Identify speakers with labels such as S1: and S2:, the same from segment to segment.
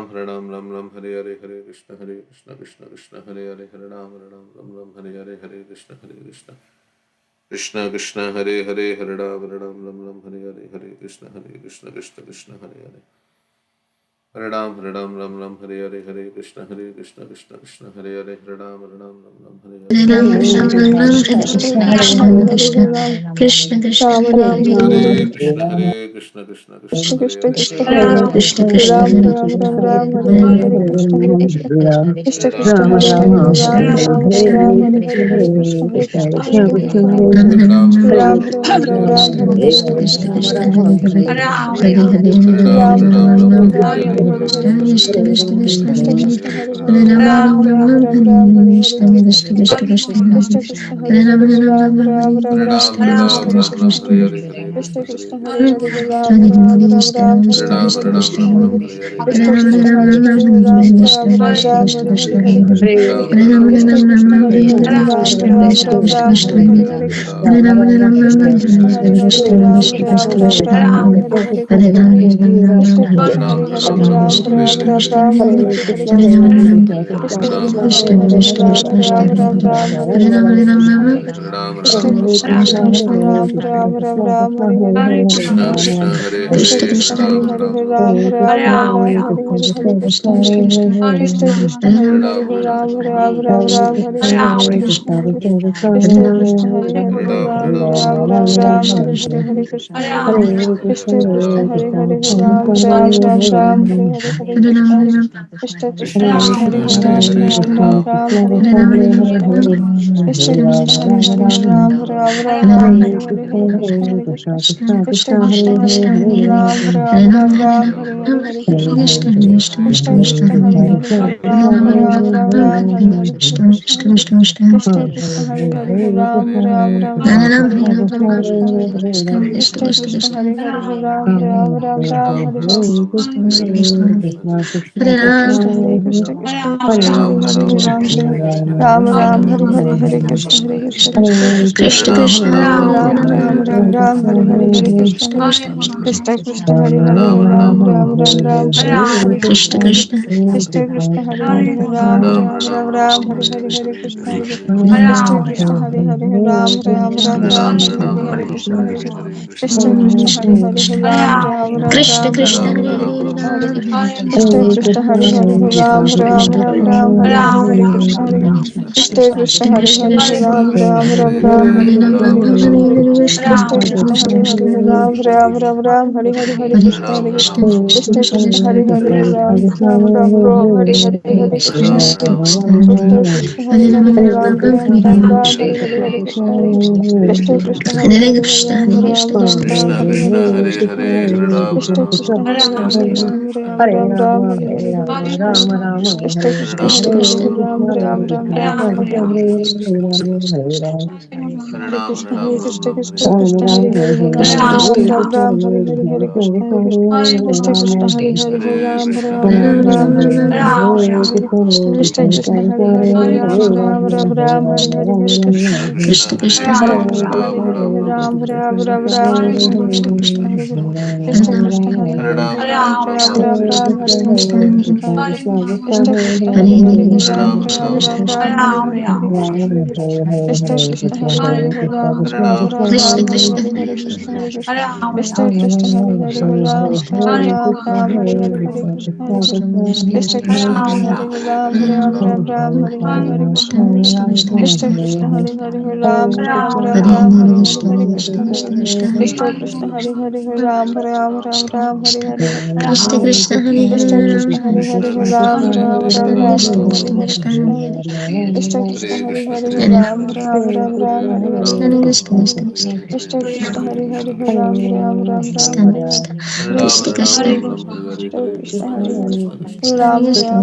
S1: Ram Ram Hare Hare Hare Krishna Krishna Krishna Hare Hare Hare Ram Ram Hare Hare Hare Krishna Krishna Krishna Krishna Hare Hare Hare Ram Ram Hare Hare Hare Krishna Krishna Krishna Hare Hare Hare Ram Hare Hare Hare Krishna Krishna Krishna Hare Hare Hare Ram Hare Hare
S2: Krishna Krishna
S1: Hare Krishna Krishna Hare Hare
S3: Krishna
S1: Hare
S3: Hare
S1: Ram
S3: Ram
S2: Krishna
S1: Hare
S2: Krishna
S3: Ram
S1: Hare
S3: Ram Ram Ram Hare Hare Hare Krishna Hare Krishna Krishna Krishna
S1: Ram
S3: Hare
S1: Ram
S3: Hare
S1: Hare
S3: Ram
S1: Hare
S3: Ram
S1: Hare
S3: Ram Ram
S1: Krishna
S3: Hare Hare Hare Krishna Hare Krishna Krishna Krishna Hare Hare
S1: Hare Ram
S3: Ram
S1: Ram
S3: Ram
S1: Hare
S3: Ram Ram Hare Hare Krishna Hare
S1: Hare Ram
S3: Ram
S1: Ram
S3: Ram
S1: Ram
S3: Ram
S1: Hare
S3: Hare
S1: Hare
S3: Hare
S1: Hare
S3: Hare Krishna
S1: Krishna
S3: Hare Krishna Krishna Krishna Hare Hare
S1: Ram
S3: Ram
S1: Ram
S3: Ram
S1: Ram
S3: Ram Ram Hare Hare Hare Krishna Krishna Krishna Hare Hare Ram Ram Ram
S1: Hare
S3: Ram
S1: Ram
S3: Hare Hare Hare Krishna
S1: Hare Hare Hare
S3: Krishna
S1: Krishna
S3: Krishna
S1: Krishna
S3: Hare Hare Hare Ram Ram Ram Ram Hare
S1: Hare
S3: Hare
S1: Ram
S3: Hare Krishna Hare
S1: Hare Hare Hare
S3: Krishna
S1: Krishna
S3: Krishna Hare Hare Hare Ram Ram Ram Ram Hare Hare Hare
S1: Hare
S3: Krishna
S1: Ram
S3: Krishna Krishna Hare Hare Hare Ram Ram Ram Hare Hare Hare
S1: Hare
S3: Krishna
S1: Ram
S3: Krishna Krishna Hare Hare Hare Ram Ram Hare Hare Hare Krishna Krishna
S1: Hare
S3: Krishna
S1: Ram
S3: Hare Hare Ram Ram
S1: Hare
S3: Ram
S1: Hare
S3: Ram Hare Hare Hare Krishna
S1: Hare
S3: Krishna
S1: Ram
S3: Krishna Hare Hare Hare Ram Ram Hare Hare Hare Krishna
S1: Hare Ram
S3: Krishna Krishna Krishna Krishna Ram Hare Hare Hare
S1: Krishna
S3: Krishna
S1: Krishna Hare
S3: Krishna
S1: Hare
S3: Krishna
S1: Hare
S3: Hare
S1: Ram
S3: Hare
S1: Ram
S3: Hare Hare Krishna Krishna Krishna Hare
S1: Hare
S3: Hare
S1: Ram
S3: Hare Krishna Krishna Krishna Krishna Hare Hare Hare Hare Krishna Krishna Hare Hare Hare Krishna Krishna
S1: Krishna
S3: Krishna Hare
S1: Krishna
S3: Hare
S1: Hare Hare Hare Ram
S3: Hare Krishna Krishna Krishna Hare Hare Hare Krishna Hare Krishna Krishna Krishna Hare Hare Hare Krishna Krishna Krishna Hare Hare Hare Krishna Krishna Krishna Hare Hare Hare Krishna Krishna Krishna Hare Hare Hare Hare Krishna Hare Krishna Krishna Krishna Hare Hare Ram Hare Hare Hare Krishna Krishna Krishna
S1: Hare
S3: Hare
S1: Ram
S3: Hare Ram Hare Hare Hare Krishna Krishna Krishna Hare Hare Ram Hare Hare Hare Krishna Krishna Hare Hare Ram Hare Hare Hare Krishna Krishna Hare Hare Ram Hare Hare Hare Krishna Krishna Hare Hare
S2: Krishna
S3: Ram
S2: Krishna
S3: Hare
S2: Hare
S3: Hare
S2: Hare
S3: Krishna
S2: Rama
S3: Hare
S2: Hare Hare
S3: Krishna Hare Hare Ram Hare Hare Hare Krishna Hare Krishna Hare
S2: Krishna
S3: Hare
S2: Krishna
S3: Ram
S2: Hare
S3: Hare Hare
S2: Rama
S3: Hare Krishna
S2: Hare
S3: Hare
S2: Krishna
S3: Krishna Hare Hare Ram Hare Hare Hare
S2: Hare
S3: Krishna Hare
S2: Krishna
S3: Krishna Hare Hare Hare Hare Krishna Krishna Hare
S2: Hare
S3: Hare
S2: Rama
S3: Hare Hare Krishna Hare Krishna Hare
S2: Hare
S3: Hare
S2: Krishna Hare
S1: Krishna
S3: Hare
S1: Krishna
S3: Hare
S1: Hare
S3: Krishna
S1: Hare Hare Ram
S3: Krishna Hare Hare Hare Hare Krishna Krishna Hare
S2: Krishna
S3: Hare
S2: Krishna
S1: Hare
S3: Hare
S1: Ram
S3: Krishna
S1: Ram
S3: Hare
S1: Ram
S3: Krishna
S1: Ram
S3: Krishna
S1: Hare
S3: Krishna Hare Hare
S2: Krishna
S3: Hare Hare Krishna Krishna Hare Hare
S1: Hare Krishna
S3: Hare
S1: Hare Krishna
S3: Krishna Krishna Hare Hare Hare Hare Krishna
S2: Krishna Krishna
S3: Krishna
S1: Ram
S3: Krishna Hare
S1: Ram
S3: Hare
S1: Ram Ram
S3: Hare Krishna Krishna Krishna Hare
S1: Hare
S3: Hare
S1: Ram Ram Ram
S3: Hare Krishna Krishna Krishna
S2: Hare
S3: Hare Hare
S1: Hare Ram Ram
S3: Hare Krishna Krishna Hare Hare
S1: Hare Ram
S2: Krishna
S3: Hare
S2: Krishna
S3: Hare Krishna Krishna Hare Hare Hare Krishna Krishna Hare Hare Krishna Krishna Hare Hare Krishna Hare
S2: Krishna Krishna Hare
S3: Krishna Hare
S2: Hare
S3: Krishna
S1: Hare
S3: Hare
S1: Krishna
S3: Hare
S1: Hare
S2: Hare
S3: Ram Hare
S2: Krishna
S3: Hare Krishna Hare Hare Hare
S1: Hare
S3: Hare
S1: Ram
S3: Krishna
S1: Ram
S3: Hare
S1: Ram Ram Hare Hare Hare
S3: Krishna
S1: Krishna
S3: Hare
S1: Hare
S3: Hare
S1: Krishna Krishna
S3: Ram Hare Hare Krishna
S2: Hare Ram Hare
S3: Krishna Hare
S2: Hare Krishna
S1: Hare
S2: Krishna
S1: Ram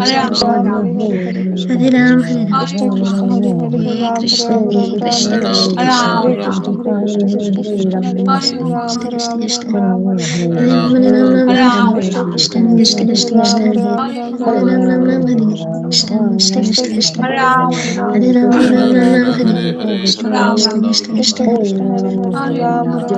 S2: Krishna
S1: Hare
S2: Krishna
S1: Ram
S3: Hare
S1: Ram
S3: Krishna
S1: Ram
S3: Hare Krishna Krishna Krishna Hare Hare
S2: Krishna Krishna
S1: Hare
S2: Hare
S1: Ram
S2: Ram Hare
S1: Ram
S2: Ram
S1: Ram
S2: Hare
S3: Krishna
S2: Krishna
S3: Krishna Hare
S2: Krishna
S3: Hare
S2: Krishna Hare Ram Ram Ram Hare Krishna
S3: Krishna
S2: Krishna
S3: Hare Hare
S2: Hare Ram
S1: Hare
S2: Ram
S1: Ram
S2: Ram
S1: Krishna
S2: Hare
S1: Hare Hare Hare
S2: Krishna
S1: Ram
S2: Krishna
S1: Ram Ram
S2: Krishna
S3: Krishna Krishna Hare Hare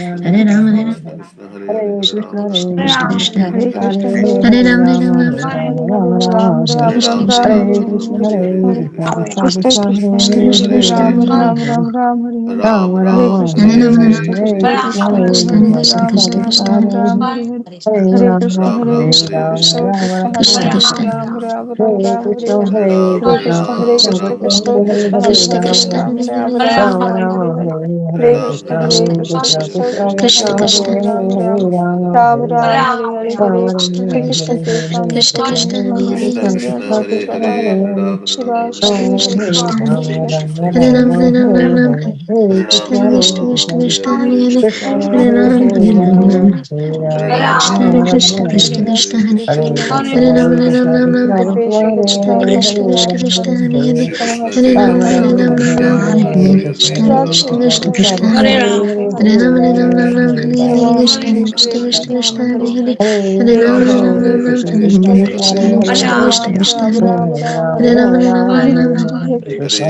S2: Hare Ram, Hare Ram,
S1: Krishna Hare Hare Hare Ram Ram
S2: Krishna
S1: Ram
S2: Krishna,
S1: Hare
S2: Hare
S1: Hare
S3: Hare
S1: Hare
S3: Krishna,
S1: Krishna
S3: Hare
S2: Hare
S1: Krishna
S2: Ram,
S3: Ram,
S2: Hare Ram,
S3: Ram
S2: Ram
S3: Ram,
S2: Ram,
S3: Hare Hare Ram,
S2: Krishna
S3: Ram
S2: Krishna
S3: Ram,
S2: Krishna,
S3: Ram
S2: Hare
S3: Hare
S2: Hare
S3: Krishna,
S1: Hare Hare
S3: Krishna Krishna, Hare
S2: Krishna
S3: Hare
S2: Krishna,
S3: Ram,
S2: Hare Ram,
S3: Ram Ram, Ram Hare Hare
S1: Ram
S3: Hare
S1: Ram
S3: Krishna,
S2: Hare
S1: Hare
S3: Hare
S2: Ram, Hare
S3: Krishna,
S1: Hare
S2: Ram,
S3: Hare
S1: Hare
S3: Krishna,
S2: Krishna
S3: Hare
S2: Krishna,
S3: Hare
S2: Hare
S1: Krishna
S3: Ram,
S2: Krishna
S3: Ram
S2: Krishna,
S3: Ram,
S2: Hare
S3: Ram Hare Hare Hare Krishna,
S1: Ram
S3: Hare
S1: Ram
S3: Krishna,
S1: Hare
S3: Krishna
S1: Hare
S3: Krishna,
S2: Krishna
S3: Hare
S2: Krishna,
S3: Hare
S1: Ram
S3: Ram,
S1: Ram
S3: Ram Ram, Ram Hare Hare
S1: Hare Ram
S3: Hare
S1: Hare
S3: Krishna,
S1: Ram
S3: Hare
S1: Hare
S3: Krishna,
S1: Ram
S3: Krishna Krishna, Hare
S2: Krishna
S3: Ram,
S2: Krishna,
S3: Ram
S2: Hare
S3: Ram,
S2: Hare
S3: Ram Ram Hare Hare
S1: Hare
S3: Hare
S1: Ram
S3: Krishna,
S1: Hare
S3: Hare
S1: Ram
S3: Krishna,
S1: Hare
S3: Krishna
S1: Hare
S3: Krishna,
S2: Krishna
S3: Hare
S2: Krishna,
S3: Hare Ram, Ram Ram Ram, Hare Hare Hare Hare Krishna, Krishna
S2: Krishna
S3: Hare
S2: Krishna, Hare
S3: Hare
S1: Krishna
S2: Hare
S3: Hare
S1: Krishna
S3: Hare
S1: Hare
S3: Krishna,
S1: Hare
S3: Hare
S1: Hare Ram Hare
S3: Shiva
S1: Ram
S2: Krishna
S3: Shri
S2: Krishna
S3: Hare
S2: Krishna,
S3: Krishna,
S2: Hare
S3: Krishna Krishna,
S2: Hare
S3: Hare
S2: Ram, Hare Ram, Ram Ram,
S3: Hare
S1: Hare
S3: Krishna,
S2: Krishna
S3: Hare
S2: Krishna
S3: Krishna,
S2: Krishna
S1: Ram
S2: Krishna,
S1: Hare
S2: Hare Hare
S3: Krishna
S2: Hare
S3: Hare
S2: Ram,
S3: Hare
S2: Hare Ram, Ram
S1: Ram
S2: Krishna
S1: Hare
S2: Krishna Krishna
S1: Hare
S2: Krishna, Hare
S3: Krishna,
S2: Hare Ram, Hare Ram, Ram Ram,
S3: Hare
S2: Hare Krishna Krishna Krishna, Hare Hare
S1: Krishna
S2: Hare
S1: Krishna
S2: Ram, Hare
S1: Hare
S2: Ram,
S1: Hare
S2: Ram Ram,
S1: Ram
S2: Hare
S1: Hare
S2: Krishna
S1: Hare
S2: Krishna
S1: Ram
S2: Krishna
S1: Ram
S2: Krishna,
S1: Ram
S2: Hare Hare Ram, Hare Ram, Ram Ram, Hare Krishna Krishna Krishna Krishna, Hare Hare Hare Ram, Hare Ram, Ram Ram, Hare
S3: Krishna,
S2: Krishna Krishna
S3: Hare
S2: Krishna
S3: Ram,
S2: Krishna,
S3: Ram
S2: Hare
S3: Ram, Ram
S2: Hare Ram, Hare Ram, Ram Ram,
S3: Hare
S2: Hare
S3: Krishna,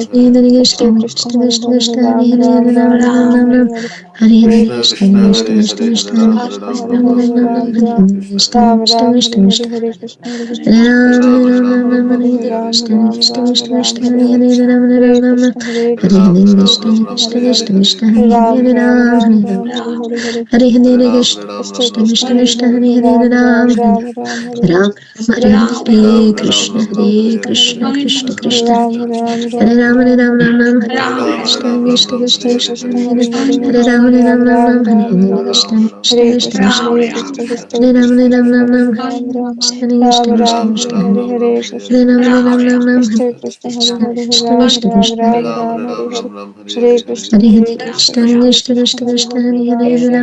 S3: Krishna Krishna Hare Hare Ram Ram Ram Ram Hare Hare Hare Krishna Hare Krishna Krishna Krishna Hare Hare Ram Ram Ram Ram Hare Hare Hare Krishna Hare Krishna Krishna Hare Hare Ram Ram Ram Ram Hare Hare Hare Krishna Hare Krishna Krishna Krishna Hare Hare Ram Ram Ram Ram Hare Hare Hare Krishna Hare Krishna Krishna Hare Hare Ram Ram Ram Ram Hare Hare Hare Krishna Hare Krishna Krishna Hare Hare Ram Ram Ram Ram Hare Hare Hare Krishna Krishna Hare Hare Ram Ram Ram Ram Hare Hare Hare Krishna Hare Krishna Krishna Krishna Hare Hare Ram Ram Ram Ram Hare Hare Hare Krishna Krishna Krishna Hare Hare Ram Ram Ram Ram Hare Hare Hare Krishna Hare Krishna Krishna Krishna Hare Hare Ram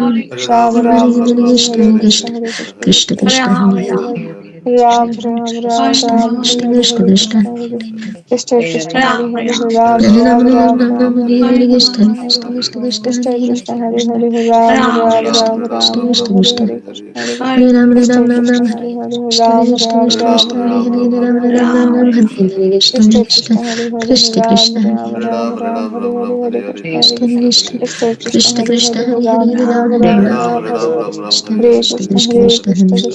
S3: Ram Ram Ram Hare Hare Hare Krishna Hare Krishna Krishna Hare Hare Ram Ram Ram Ram Hare Hare Hare Krishna Hare Krishna Krishna Hare Hare Ram Ram Ram Ram Hare Hare Krishna Hare Krishna Krishna Hare Hare Ram Ram Ram Ram Hare Hare Hare Krishna Hare Krishna Krishna Hare Hare Ram Ram Ram Ram Hare Hare Hare Krishna Krishna Hare Hare Ram Ram Ram Ram Hare Hare Hare Krishna Hare Krishna Hare Hare Ram Ram Ram Ram Hare Hare Hare Krishna Krishna Krishna Hare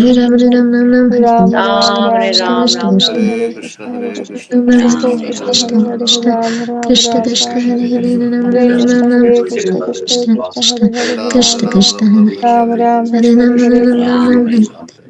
S3: Hare Ram Ram Ram Ram Ram Hare Hare Krishna Hare Krishna Hare Hare Ram Ram Ram Ram Hare Hare Hare Krishna Krishna Hare Hare Ram Ram Ram Hare Hare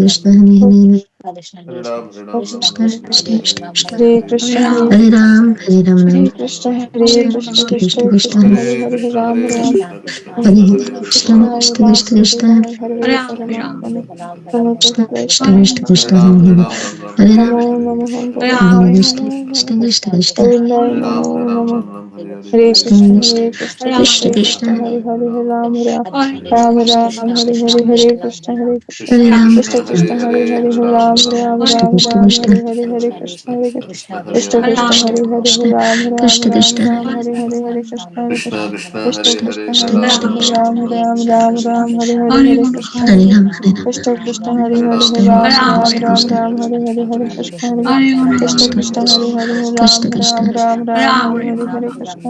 S2: Krishna Hare Hare
S1: Hare Ram, Hare Ram, Ram
S2: Krishna
S1: Ram, Hare
S2: Krishna
S1: Hare,
S2: Krishna
S1: Hare
S2: Krishna
S1: Krishna,
S3: Hare
S1: Hare
S3: Krishna,
S1: Krishna,
S3: Hare
S2: Hare
S3: Krishna,
S2: Ram
S3: Hare
S2: Ram
S3: Krishna, Hare Krishna,
S2: Krishna
S3: Krishna
S2: Krishna
S3: Krishna, Hare
S1: Hare
S3: Hare
S1: Krishna,
S3: Ram
S1: Hare
S3: Ram,
S1: Krishna, Krishna
S2: Hare
S1: Krishna,
S3: Hare
S1: Hare Hare,
S2: Krishna
S1: Ram
S3: Hare
S1: Ram,
S2: Krishna
S1: Ram
S2: Krishna
S1: Ram,
S3: Vasudevaya,
S2: Krishna
S3: Hare Paramatmane, Namaste
S2: Krishna Krishna
S1: Hare
S2: Krishna
S1: Ram, Hare
S2: Hare
S1: Ram, Ram Ram, Hare
S2: Hare
S3: Namo
S1: Hare, Hare
S3: Namaha
S1: Krishna, Hare Krishna,
S3: Govindaye
S2: Krishna
S3: Namo
S2: Krishna
S3: Namaha
S2: Krishna Krishna
S3: Govindaye
S1: Hare Ram,
S3: Namo
S1: Hare Ram,
S3: Namaha
S1: Ram Ram, Hare Hare,
S3: Hare
S1: Hare
S3: Krishna,
S1: Krishna,
S3: Hare
S1: Hare
S3: Krishna,
S2: Krishna
S3: Krishna Krishna,
S2: Krishna
S3: Hare Hare, Hare Ram, Hare
S1: Hare
S3: Ram,
S1: Hare,
S3: Ram,
S1: Krishna
S3: Hare
S1: Krishna,
S3: Hare, Hare Krishna, Hare Krishna,
S2: Hare
S1: Krishna
S2: Ram
S3: Krishna
S1: Krishna,
S3: Krishna,
S1: Hare
S3: Hare
S1: Hare,
S3: Hare,
S1: Hare
S3: Hare
S1: Ram,
S3: Ram,
S1: Ram
S3: Ram,
S1: Ram,
S2: Krishna
S3: Ram,
S2: Krishna
S3: Ram,
S2: Krishna
S3: Hare Hare, Hare Krishna, Hare
S1: Krishna
S3: Krishna,
S1: Krishna, Hare
S3: Krishna
S1: Hare,
S3: Krishna,
S1: Hare
S3: Hare
S1: Ram,
S3: Hare,
S1: Ram
S3: Hare
S1: Ram,
S3: Ram, Ram,
S2: Krishna
S3: Ram,
S2: Krishna
S3: Ram, Hare Hare, Hare Krishna, Hare
S1: Krishna
S3: Krishna,
S1: Krishna, Hare
S3: Krishna
S1: Hare,
S3: Krishna,
S1: Hare
S3: Hare
S1: Ram,
S3: Hare,
S1: Ram
S3: Hare
S1: Ram,
S3: Ram,
S1: Hare
S3: Ram,
S1: Hare,
S3: Ram,
S1: Krishna
S3: Ram,
S1: Krishna,
S3: Hare
S1: Hare
S3: Hare,
S1: Hare,
S3: Hare
S1: Ram
S3: Krishna,
S1: Ram,
S2: Hare
S3: Hare
S2: Ram
S3: Krishna,
S2: Hare Ram
S3: Krishna Krishna, Hare
S1: Hare
S3: Hare,
S1: Ram,
S3: Hare
S2: Krishna
S1: Ram
S3: Ram,
S1: Ram,
S3: Ram,
S1: Hare
S3: Ram,
S1: Hare,
S2: Krishna
S3: Ram,
S1: Hare
S3: Hare Hare,
S1: Krishna,
S3: Hare
S1: Hare
S3: Krishna,
S1: Krishna,
S3: Hare
S2: Krishna
S3: Krishna
S1: Hare
S3: Krishna,
S1: Ram,
S3: Hare
S1: Ram
S3: Hare,
S1: Ram,
S3: Hare
S1: Hare
S3: Ram,
S1: Krishna,
S3: Ram,
S1: Hare
S3: Ram,
S1: Krishna,
S3: Ram, Ram, Hare Hare, Krishna, Hare Hare, Hare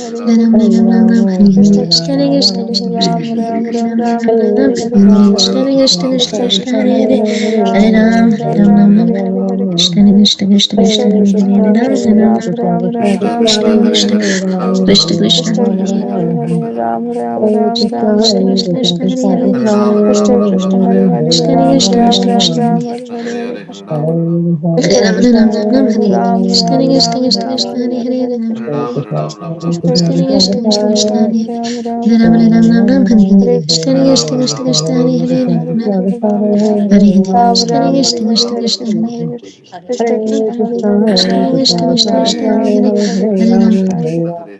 S3: Hare
S2: Ram Ram
S3: Krishna
S2: Ram Ram Hare Hare
S3: Krishna
S2: Krishna
S3: Krishna
S2: Hare
S3: Hare
S2: Krishna
S3: Hare
S2: Krishna Krishna
S3: Ram
S2: Hare
S3: Ram
S2: Hare
S3: Ram
S2: Ram Ram
S3: Ram
S2: Ram
S3: Hare
S2: Ram
S3: Hare
S2: Hare Hare
S3: Ram
S2: Krishna
S3: Ram
S2: Hare
S3: Ram
S2: Krishna
S3: Hare
S2: Krishna
S3: Hare
S2: Krishna Hare
S3: Hare
S2: Hare
S3: Hare
S2: Hare
S3: Ram
S2: Ram
S3: Ram
S2: Hare
S3: Ram
S2: Ram
S3: Ram
S2: Ram Ram
S3: Hare Hare Hare
S2: Krishna
S3: Krishna
S2: Hare Krishna Krishna Krishna
S3: Krishna
S2: Hare
S3: Krishna
S2: Hare
S3: Hare
S2: Ram
S3: Hare
S2: Ram
S3: Ram
S2: Ram
S3: Ram Ram Ram
S2: Krishna
S3: Hare
S2: Krishna
S3: Hare
S2: Krishna Krishna
S3: Krishna Krishna Hare Hare Ram Ram Ram
S2: Krishna
S3: Ram
S2: Krishna
S3: Hare
S2: Krishna
S3: Hare
S2: Krishna Hare
S3: Krishna
S2: Hare
S3: Krishna Krishna Hare Hare
S2: Krishna
S3: Ram
S2: Krishna
S3: Ram
S2: Krishna
S3: Ram
S2: Krishna
S3: Ram Hare Hare Krishna
S2: Hare Ram
S3: Krishna
S2: Ram Ram
S3: Hare
S2: Ram
S3: Hare
S2: Hare
S3: Ram
S2: Krishna
S3: Ram
S2: Krishna
S3: Ram
S2: Krishna
S3: Ram
S2: Krishna
S3: Hare
S2: Hare
S3: Hare
S2: Hare
S3: Krishna
S2: Krishna
S3: Krishna
S2: Krishna
S3: Krishna
S2: Krishna
S3: Hare
S2: Krishna
S3: Hare
S2: Hare
S3: Ram Ram
S2: Hare Ram
S3: Ram
S2: Ram Ram Ram Hare Hare
S3: Hare
S2: Krishna
S3: Krishna
S2: Krishna
S3: Hare
S2: Krishna
S3: Krishna
S2: Krishna
S3: Hare
S2: Hare
S3: Krishna
S2: Hare
S3: Hare
S2: Ram
S3: Krishna Hare Hare
S2: Hare Hare
S3: Ram
S2: Krishna
S3: Ram
S2: Krishna
S3: Hare
S2: Krishna
S3: Hare
S2: Krishna
S3: Krishna
S2: Hare
S3: Hare Krishna Krishna Hare Hare
S2: Krishna
S3: Ram
S2: Krishna
S3: Ram
S2: Krishna
S3: Ram
S2: Krishna
S3: Ram
S2: Hare
S3: Ram
S2: Hare
S3: Hare
S2: Hare Ram
S3: Krishna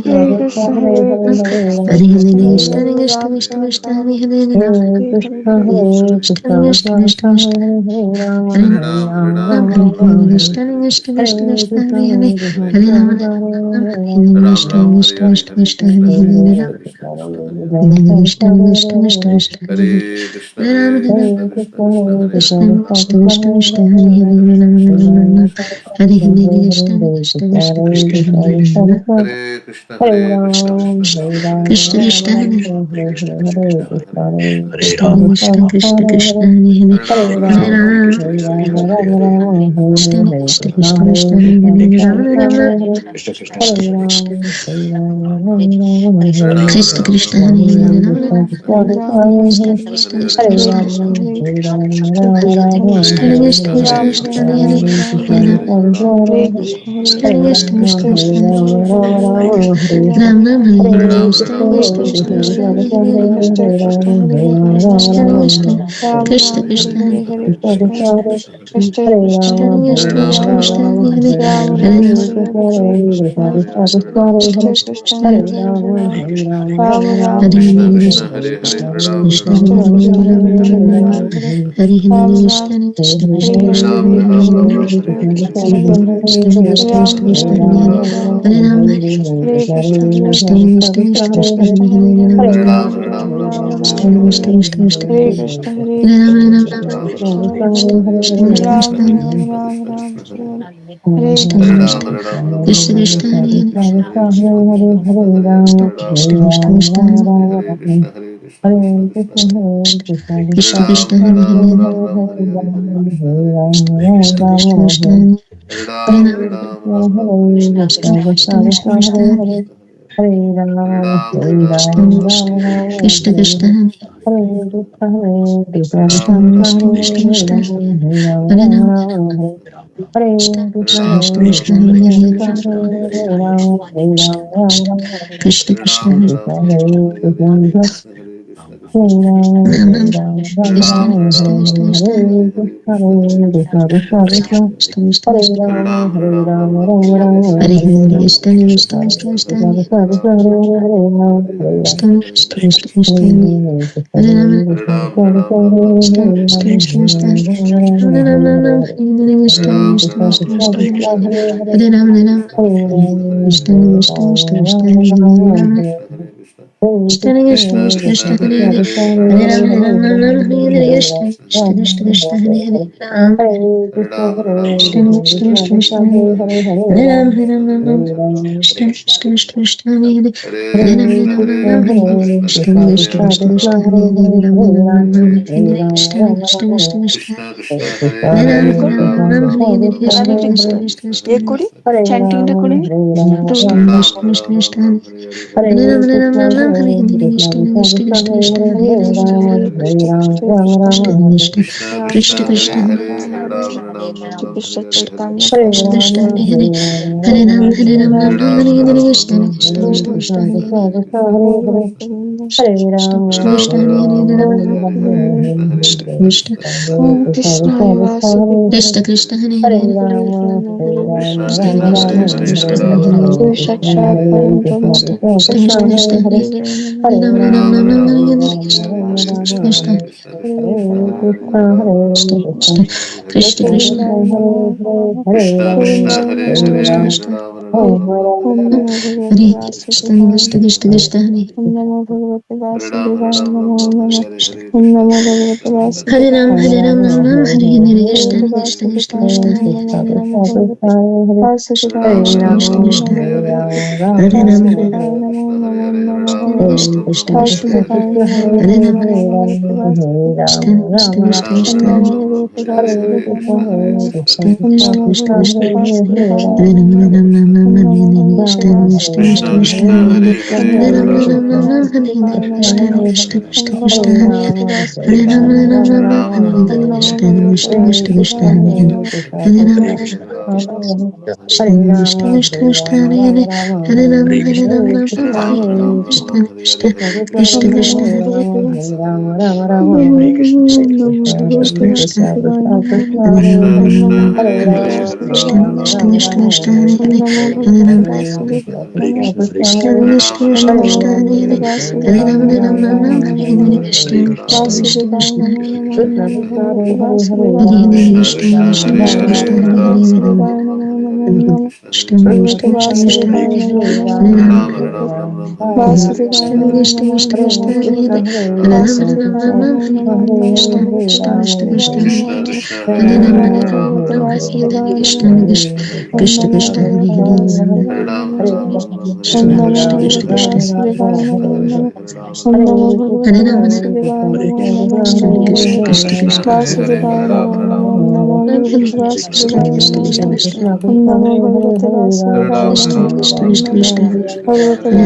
S3: Hare Krishna, Hare Krishna,
S2: Hare
S3: Krishna
S2: Hare
S3: Krishna, Hare
S2: Krishna
S3: Hare,
S2: Krishna
S3: Ram
S2: Krishna
S3: Ram,
S2: Krishna
S3: Ram
S2: Hare Hare
S3: Hare
S2: Ram
S3: Hare, Hare Krishna,
S2: Krishna Krishna Krishna Krishna Hare Ram Hare Hare Krishna Krishna Krishna Krishna Hare Hare Hare Ram Hare Hare
S1: Ram
S2: Krishna
S1: Ram Hare
S2: Krishna
S1: Hare
S2: Krishna
S1: Hare
S2: Krishna
S1: Krishna
S2: Hare
S1: Hare
S2: Hare
S1: Krishna
S2: Ram
S1: Krishna Krishna Hare
S2: Hare
S1: Hare
S2: Krishna Krishna Krishna Krishna Hare Hare
S1: Hare Krishna
S2: Hare Ram
S1: Hare
S2: Hare
S1: Krishna Krishna Krishna Hare
S2: Krishna
S1: Hare
S2: Krishna Krishna Krishna Hare Hare Ram Hare Hare Krishna Krishna Krishna Krishna Hare Hare
S1: Hare Krishna Hare Krishna Krishna Krishna Hare
S2: Krishna
S1: Hare
S2: Krishna Hare
S1: Hare Krishna Hare Krishna Hare Krishna Hare
S2: Krishna
S1: Rama
S2: Krishna Krishna Krishna Hare Hare
S1: Hare Rama Hare
S2: Hare
S1: Rama
S2: Ram
S1: Rama Hare Hare Hare Hare
S2: Krishna Krishna Krishna Krishna Hare Hare Ram Ram
S1: Krishna Krishna
S2: Krishna
S1: Hare Hare
S2: Krishna
S1: Hare Rama Hare
S2: Krishna
S1: Rama
S2: Krishna
S1: Rama
S2: Hare
S1: Hare
S2: Hare
S1: Hare
S2: Ram
S1: Krishna
S2: Ram
S1: Krishna Hare Hare
S2: Krishna
S1: Krishna
S2: Krishna
S1: Hare
S2: Krishna
S1: Hare
S3: Hare
S2: Krishna
S1: Krishna
S3: Krishna,
S1: Krishna
S3: Hare Krishna,
S2: Krishna
S1: Hare
S2: Krishna
S1: Krishna
S2: Krishna
S1: Hare
S3: Ram
S2: Krishna
S1: Krishna
S2: Hare
S3: Ram,
S2: Hare
S1: Krishna
S3: Hare
S1: Krishna
S2: Hare
S3: Hare,
S1: Hare
S2: Ram
S1: Hare Rama
S3: Hare Krishna, Hare
S2: Krishna
S3: Krishna,
S2: Krishna Krishna
S3: Krishna
S2: Krishna
S3: Krishna,
S2: Hare
S3: Hare
S2: Hare
S3: Hare, Ram Hare Ram,
S2: Ram Ram Hare
S3: Hare
S2: Hare
S1: Ram
S3: Krishna,
S2: Krishna
S3: Hare
S2: Krishna
S3: Krishna,
S2: Krishna
S3: Hare
S2: Krishna
S3: Hare,
S2: Hare Hare
S3: Krishna Krishna, Hare Hare, Ram
S2: Krishna
S3: Ram,
S2: Krishna
S3: Ram
S2: Krishna
S3: Ram, Hare
S2: Krishna
S3: Hare,
S2: Hare
S3: Hare Krishna,
S1: Krishna
S3: Krishna Krishna,
S2: Krishna
S3: Hare
S2: Krishna
S3: Hare,
S2: Krishna
S3: Ram
S2: Krishna
S3: Ram,
S2: Hare
S3: Ram
S2: Hare
S3: Ram,
S2: Hare
S3: Hare
S2: Ram
S3: Hare, Krishna Krishna Hare Hare Ram Ram Ram
S1: Krishna
S3: Hare
S1: Krishna
S3: Hare
S1: Hare Hare Hare
S3: Krishna
S1: Ram Hare
S3: Krishna
S1: Ram
S3: Krishna
S1: Ram
S3: Hare
S1: Hare
S3: Hare
S1: Hare
S3: Ram
S1: Hare
S3: Hare
S1: Krishna
S3: Ram Ram Hare
S1: Hare
S3: Krishna
S1: Ram
S3: Hare
S1: Hare Ram
S3: Krishna
S1: Ram Ram
S3: Krishna
S1: Hare Hare
S3: Krishna
S1: Krishna
S3: Hare
S1: Hare
S3: Hare
S1: Krishna
S3: Ram Hare Ram
S1: Ram
S3: Ram
S1: Ram Ram Ram Hare Krishna
S3: Hare
S1: Hare
S3: Krishna
S1: Krishna
S3: Hare
S1: Hare
S3: Krishna
S1: Krishna
S3: Krishna Krishna Hare Hare
S1: Hare
S3: Ram
S1: Ram
S3: Ram
S1: Ram Ram
S3: Ram
S1: Ram
S3: Ram
S1: Hare Hare
S3: Hare
S1: Krishna Hare
S3: Hare
S1: Krishna
S3: Krishna
S1: Hare
S3: Hare
S1: Krishna
S3: Krishna Krishna
S1: Ram
S3: Krishna
S1: Ram
S3: Hare
S1: Ram Ram
S3: Hare
S1: Hare Hare
S3: Ram
S1: Krishna Hare
S3: Ram
S1: Krishna
S3: Ram
S1: Krishna
S3: Ram
S1: Krishna Hare
S3: Hare
S1: Hare
S3: Krishna
S1: Ram Hare Ram Ram Ram Hare Hare Krishna Krishna Hare Krishna Krishna Krishna Hare Hare Ram Ram Ram Ram Hare Hare Krishna Hare Krishna Krishna Krishna Hare Hare Ram Hare Ram Ram Ram Hare Hare Hare Krishna Hare Krishna Krishna Hare Hare Ram Ram Ram Hare Hare Hare Krishna Krishna Krishna Krishna Hare Hare Ram Hare Ram Ram Ram Hare Hare Krishna Krishna Krishna Hare Hare Ram Hare Ram Ram Ram Hare Hare Hare Krishna Hare Krishna Krishna Krishna Hare Hare Ram Hare Ram Ram Ram Hare Hare Krishna Hare Krishna Krishna Krishna Hare Hare Ram Hare Ram Ram Ram Hare Hare Hare Krishna Hare Krishna Krishna Krishna Hare Hare Ram Hare Ram Ram Ram Hare Hare Hare Krishna Hare Krishna Krishna Krishna Hare Hare Ram Hare Ram Ram Ram Hare Hare Krishna Hare Krishna Krishna Krishna Hare Hare Ram Hare Ram Ram Ram Hare Hare Krishna Hare Krishna Krishna Krishna Hare Ram Hare Ram Ram Ram Hare Hare Hare Krishna Hare Krishna Krishna Krishna Hare Hare Ram Hare Ram Ram Ram Hare Krishna Hare Krishna Krishna Krishna Hare Hare Krishna Hare Krishna Krishna Krishna Hare Hare Hare Ram Hare Ram Ram Hare Hare Krishna Hare Krishna Krishna Krishna Hare Hare Ram Hare Ram Ram Ram Hare Hare Krishna Hare Krishna Krishna Krishna Hare Hare Krishna Hare Krishna Krishna Krishna Hare Hare Ram Ram Ram Ram Hare Hare Hare Krishna Krishna Krishna Hare Hare Hare Ram Ram Ram Ram Hare
S3: Anandi
S1: Hare
S3: Krishna
S1: Hare Krishna
S3: ye
S1: Krishna
S3: kudi
S1: Krishna Hare
S3: chanting the kudi do
S1: Hare Ram Hare Ram Ram Ram Hare Hare Hare
S3: Hare Krishna Hare Krishna Krishna Krishna Hare
S1: Krishna
S3: Ram
S1: Krishna
S3: Ram
S1: Hare
S3: Ram
S1: Hare
S3: Ram
S1: Hare
S3: Hare
S1: Ram Ram Ram Ram
S3: Krishna
S1: Hare Hare Hare
S3: Chaitanya
S1: Krishna
S3: Prabhu
S1: Krishna Krishna Hare
S3: Hare Krishna
S1: Hare
S3: Radha
S1: Ram Ram
S3: Krishna
S1: Ram Ram Ram Hare
S3: Hare
S1: Hare
S3: Krishna
S1: Krishna Hare Krishna Krishna
S3: Gaura
S1: Krishna
S3: Govinda
S1: Hare Ram Hare Ram Ram Ram Hare Hare Krishna Hare Krishna Krishna Krishna
S3: Om
S1: Hare
S3: Krishna Vasudevaya Hare Rama Hare
S1: Krishna
S3: Rama
S1: Krishna
S3: Rama
S1: Hare
S3: Rama
S1: Hare Hare Ram Ram
S3: Shiv
S1: Ram Ram Hare
S3: Sakshat
S1: Hare Hare
S3: Param
S1: Krishna
S3: Brahma
S1: Hare Krishna
S3: Krishna
S1: Krishna Krishna
S3: Vasudevaya Hare
S1: Hare
S3: Rama
S1: Ram Hare
S3: Hare
S1: Ram Ram Ram
S3: Rama
S1: Hare Hare
S3: Vasudevaya
S1: Krishna Krishna
S3: Hare
S1: Krishna Hare
S3: Rama
S1: Ram Ram Ram Ram Hare Hare Hare
S3: Om
S1: Krishna
S3: Namo Namo
S1: Krishna
S3: Om
S1: Krishna Hare
S3: Namo
S1: Hare
S3: Namo
S1: Hare Ram Ram Ram Ram
S3: Om
S1: Hare
S3: Namo
S1: Hare Hare
S3: Bhagavate
S1: Krishna Krishna
S3: Vasudevaya
S1: Krishna Krishna Hare
S3: Om Namo Bhagavate
S1: Hare Ram Hare
S3: Vasudevaya
S1: Ram Ram
S3: Namo
S1: Ram Hare
S3: Namo
S1: Hare Hare
S3: Om
S1: Krishna
S3: Namo
S1: Krishna
S3: Bhagavate
S1: Krishna Krishna Hare
S3: Vasudevaya Namo Namo Bhagavate
S1: Hare
S3: Vasudevaya Namo Namo Namo Bhagavate
S1: Ram
S3: Vasudevaya
S1: Hare
S3: Namo
S1: Ram Ram
S3: Namo
S1: Hare Hare Hare
S3: Bhagavate
S1: Krishna Krishna Krishna
S3: Vasudevaya Namo
S1: Krishna Hare
S3: Namo
S1: Hare Hare
S3: Namo
S1: Ram Hare
S3: Bhagavate
S1: Ram Ram Ram Hare Hare
S3: Vasudevaya Namo Namo Namo Bhagavate Vasudevaya
S1: Hare Ram
S3: Om
S1: Hare Ram
S3: Namo
S1: Ram Ram
S3: Bhagavate
S1: Hare Hare Hare
S3: Vasudevaya
S1: Krishna
S3: Namo
S1: Hare
S3: Namo
S1: Krishna
S3: Om
S1: Krishna
S3: Namo
S1: Krishna
S3: Bhagavate Vasudevaya
S1: Hare
S3: Namo
S1: Hare Krishna
S3: Om Namo Bhagavate
S1: Krishna
S3: Vasudevaya
S1: Krishna
S3: Namo
S1: Hare
S3: Om
S1: Hare
S3: Namo
S1: Hare Ram
S3: Bhagavate
S1: Ram Ram Ram
S3: Vasudevaya
S1: Hare
S3: Namo
S1: Hare
S3: Namo
S1: Krishna
S3: Om
S1: Krishna
S3: Namo
S1: Krishna
S3: Bhagavate Vasudevaya Namo
S1: Hare
S3: Namo
S1: Ram Ram
S3: Om
S1: Ram
S3: Namo
S1: Hare Hare
S3: Bhagavate
S1: Hare Krishna
S3: Vasudevaya
S1: Krishna
S3: Namo
S1: Krishna
S3: Namo
S1: Krishna
S3: Om Namo
S1: Hare Ram
S3: Bhagavate
S1: Ram Ram Ram Hare
S3: Vasudevaya
S1: Hare Hare
S3: Namo
S1: Krishna Krishna Krishna Hare Ram Ram Ram Ram Hare Hare Hare
S3: Om
S1: Krishna
S3: Namo
S1: Krishna Krishna
S3: Bhagavate
S1: Krishna Hare
S3: Om Namo
S1: Krishna
S3: Bhagavate
S1: Krishna
S3: Vasudevaya Namo
S1: Krishna
S3: Om
S1: Krishna
S3: Namo
S1: Hare
S3: Bhagavate
S1: Hare Hare Ram
S3: Vasudevaya
S1: Ram
S3: Namo
S1: Ram
S3: Namo
S1: Ram Hare Hare
S3: Om Namo
S1: Krishna
S3: Bhagavate
S1: Krishna Krishna
S3: Vasudevaya
S1: Hare
S3: Namo
S1: Hare Ram Hare
S3: Om
S1: Ram
S3: Namo
S1: Ram Hare
S3: Bhagavate
S1: Hare
S3: Vasudevaya
S1: Krishna
S3: Namo
S1: Krishna
S3: Namo
S1: Krishna
S3: Namo
S1: Krishna
S3: Namo
S1: Hare Ram Ram Ram
S3: Vasudevaya
S1: Ram
S3: Namo
S1: Hare
S3: Namo
S1: Hare
S3: Namo Bhagavate Vasudevaya Namo
S1: Krishna Krishna Hare Hare
S3: Bhagavate
S1: Hare Ram Ram
S3: Vasudevaya
S1: Ram Ram
S3: Namo
S1: Hare
S3: Namo
S1: Hare
S3: Namo
S1: Krishna Krishna
S3: Bhagavate
S1: Krishna Krishna Hare
S3: Vasudevaya Namo Namo
S1: Hare
S3: Namo
S1: Ram Hare Ram
S3: Bhagavate
S1: Ram Ram Hare Hare
S3: Vasudevaya
S1: Krishna
S3: Namo
S1: Krishna
S3: Namo
S1: Krishna
S3: Namo
S1: Krishna
S3: Bhagavate
S1: Ram Ram Ram Ram
S3: Vasudevaya
S1: Hare
S3: Namo
S1: Hare
S3: Namo
S1: Krishna
S3: Bhagavate
S1: Krishna
S3: Vasudevaya
S1: Krishna
S3: Namo
S1: Krishna Hare
S3: Om
S1: Hare
S3: Namo
S1: Ram
S3: Bhagavate
S1: Ram Ram Ram
S3: Vasudevaya
S1: Hare
S3: Namo
S1: Hare
S3: Namo
S1: Krishna
S3: Om
S1: Krishna
S3: Namo
S1: Krishna
S3: Bhagavate
S1: Hare
S3: Vasudevaya
S1: Ram
S3: Namo
S1: Ram
S3: Namo
S1: Ram Ram Hare
S3: Om
S1: Hare
S3: Namo
S1: Krishna
S3: Bhagavate
S1: Krishna Krishna
S3: Vasudevaya
S1: Krishna
S3: Namo
S1: Hare
S3: Namo
S1: Hare Ram
S3: Om
S1: Ram
S3: Namo
S1: Ram Ram Hare
S3: Bhagavate
S1: Hare
S3: Vasudevaya Namo Namo Namo Bhagavate
S1: Krishna Krishna Hare Hare
S3: Vasudevaya
S1: Hare Ram
S3: Namo
S1: Ram
S3: Namo
S1: Ram
S3: Namo
S1: Ram Hare
S3: Bhagavate
S1: Krishna Krishna
S3: Vasudevaya
S1: Krishna
S3: Namo
S1: Krishna
S3: Namo
S1: Krishna
S3: Om Namo Bhagavate
S1: Hare
S3: Vasudevaya
S1: Ram Ram
S3: Namo
S1: Ram
S3: Namo
S1: Ram
S3: Namo
S1: Hare Hare Krishna
S3: Bhagavate
S1: Krishna
S3: Vasudevaya Namo
S1: Hare
S3: Namo
S1: Hare
S3: Namo
S1: Ram
S3: Bhagavate
S1: Ram Ram Hare Hare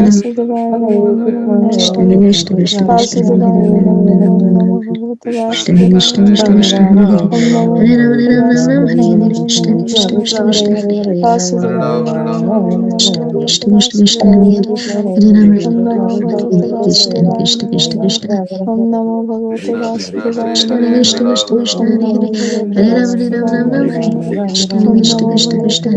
S3: Vasudevaya
S1: Krishna
S3: Namo Namo Namo Bhagavate
S1: Krishna Krishna
S3: Vasudevaya
S1: Hare
S3: Namo
S1: Hare Ram
S3: Om
S1: Ram
S3: Namo
S1: Ram Hare
S3: Bhagavate
S1: Hare
S3: Vasudevaya
S1: Krishna
S3: Namo
S1: Krishna
S3: Namo
S1: Krishna
S3: Namo
S1: Krishna
S3: Bhagavate
S1: Hare
S3: Vasudevaya
S1: Ram Hare
S3: Namo
S1: Ram
S3: Namo
S1: Ram Hare
S3: Namo
S1: Hare
S3: Bhagavate
S1: Krishna Krishna
S3: Vasudevaya
S1: Krishna
S3: Namo Namo Om Namo Bhagavate Vasudevaya Namo Namo Om Namo Bhagavate
S1: Krishna Krishna
S3: Vasudevaya
S1: Hare
S3: Namo
S1: Hare
S3: Namo
S1: Ram Ram
S3: Om
S1: Ram
S3: Namo
S1: Hare
S3: Bhagavate
S1: Hare
S3: Vasudevaya Namo Namo
S1: Krishna
S3: Om
S1: Krishna
S3: Namo
S1: Krishna
S3: Bhagavate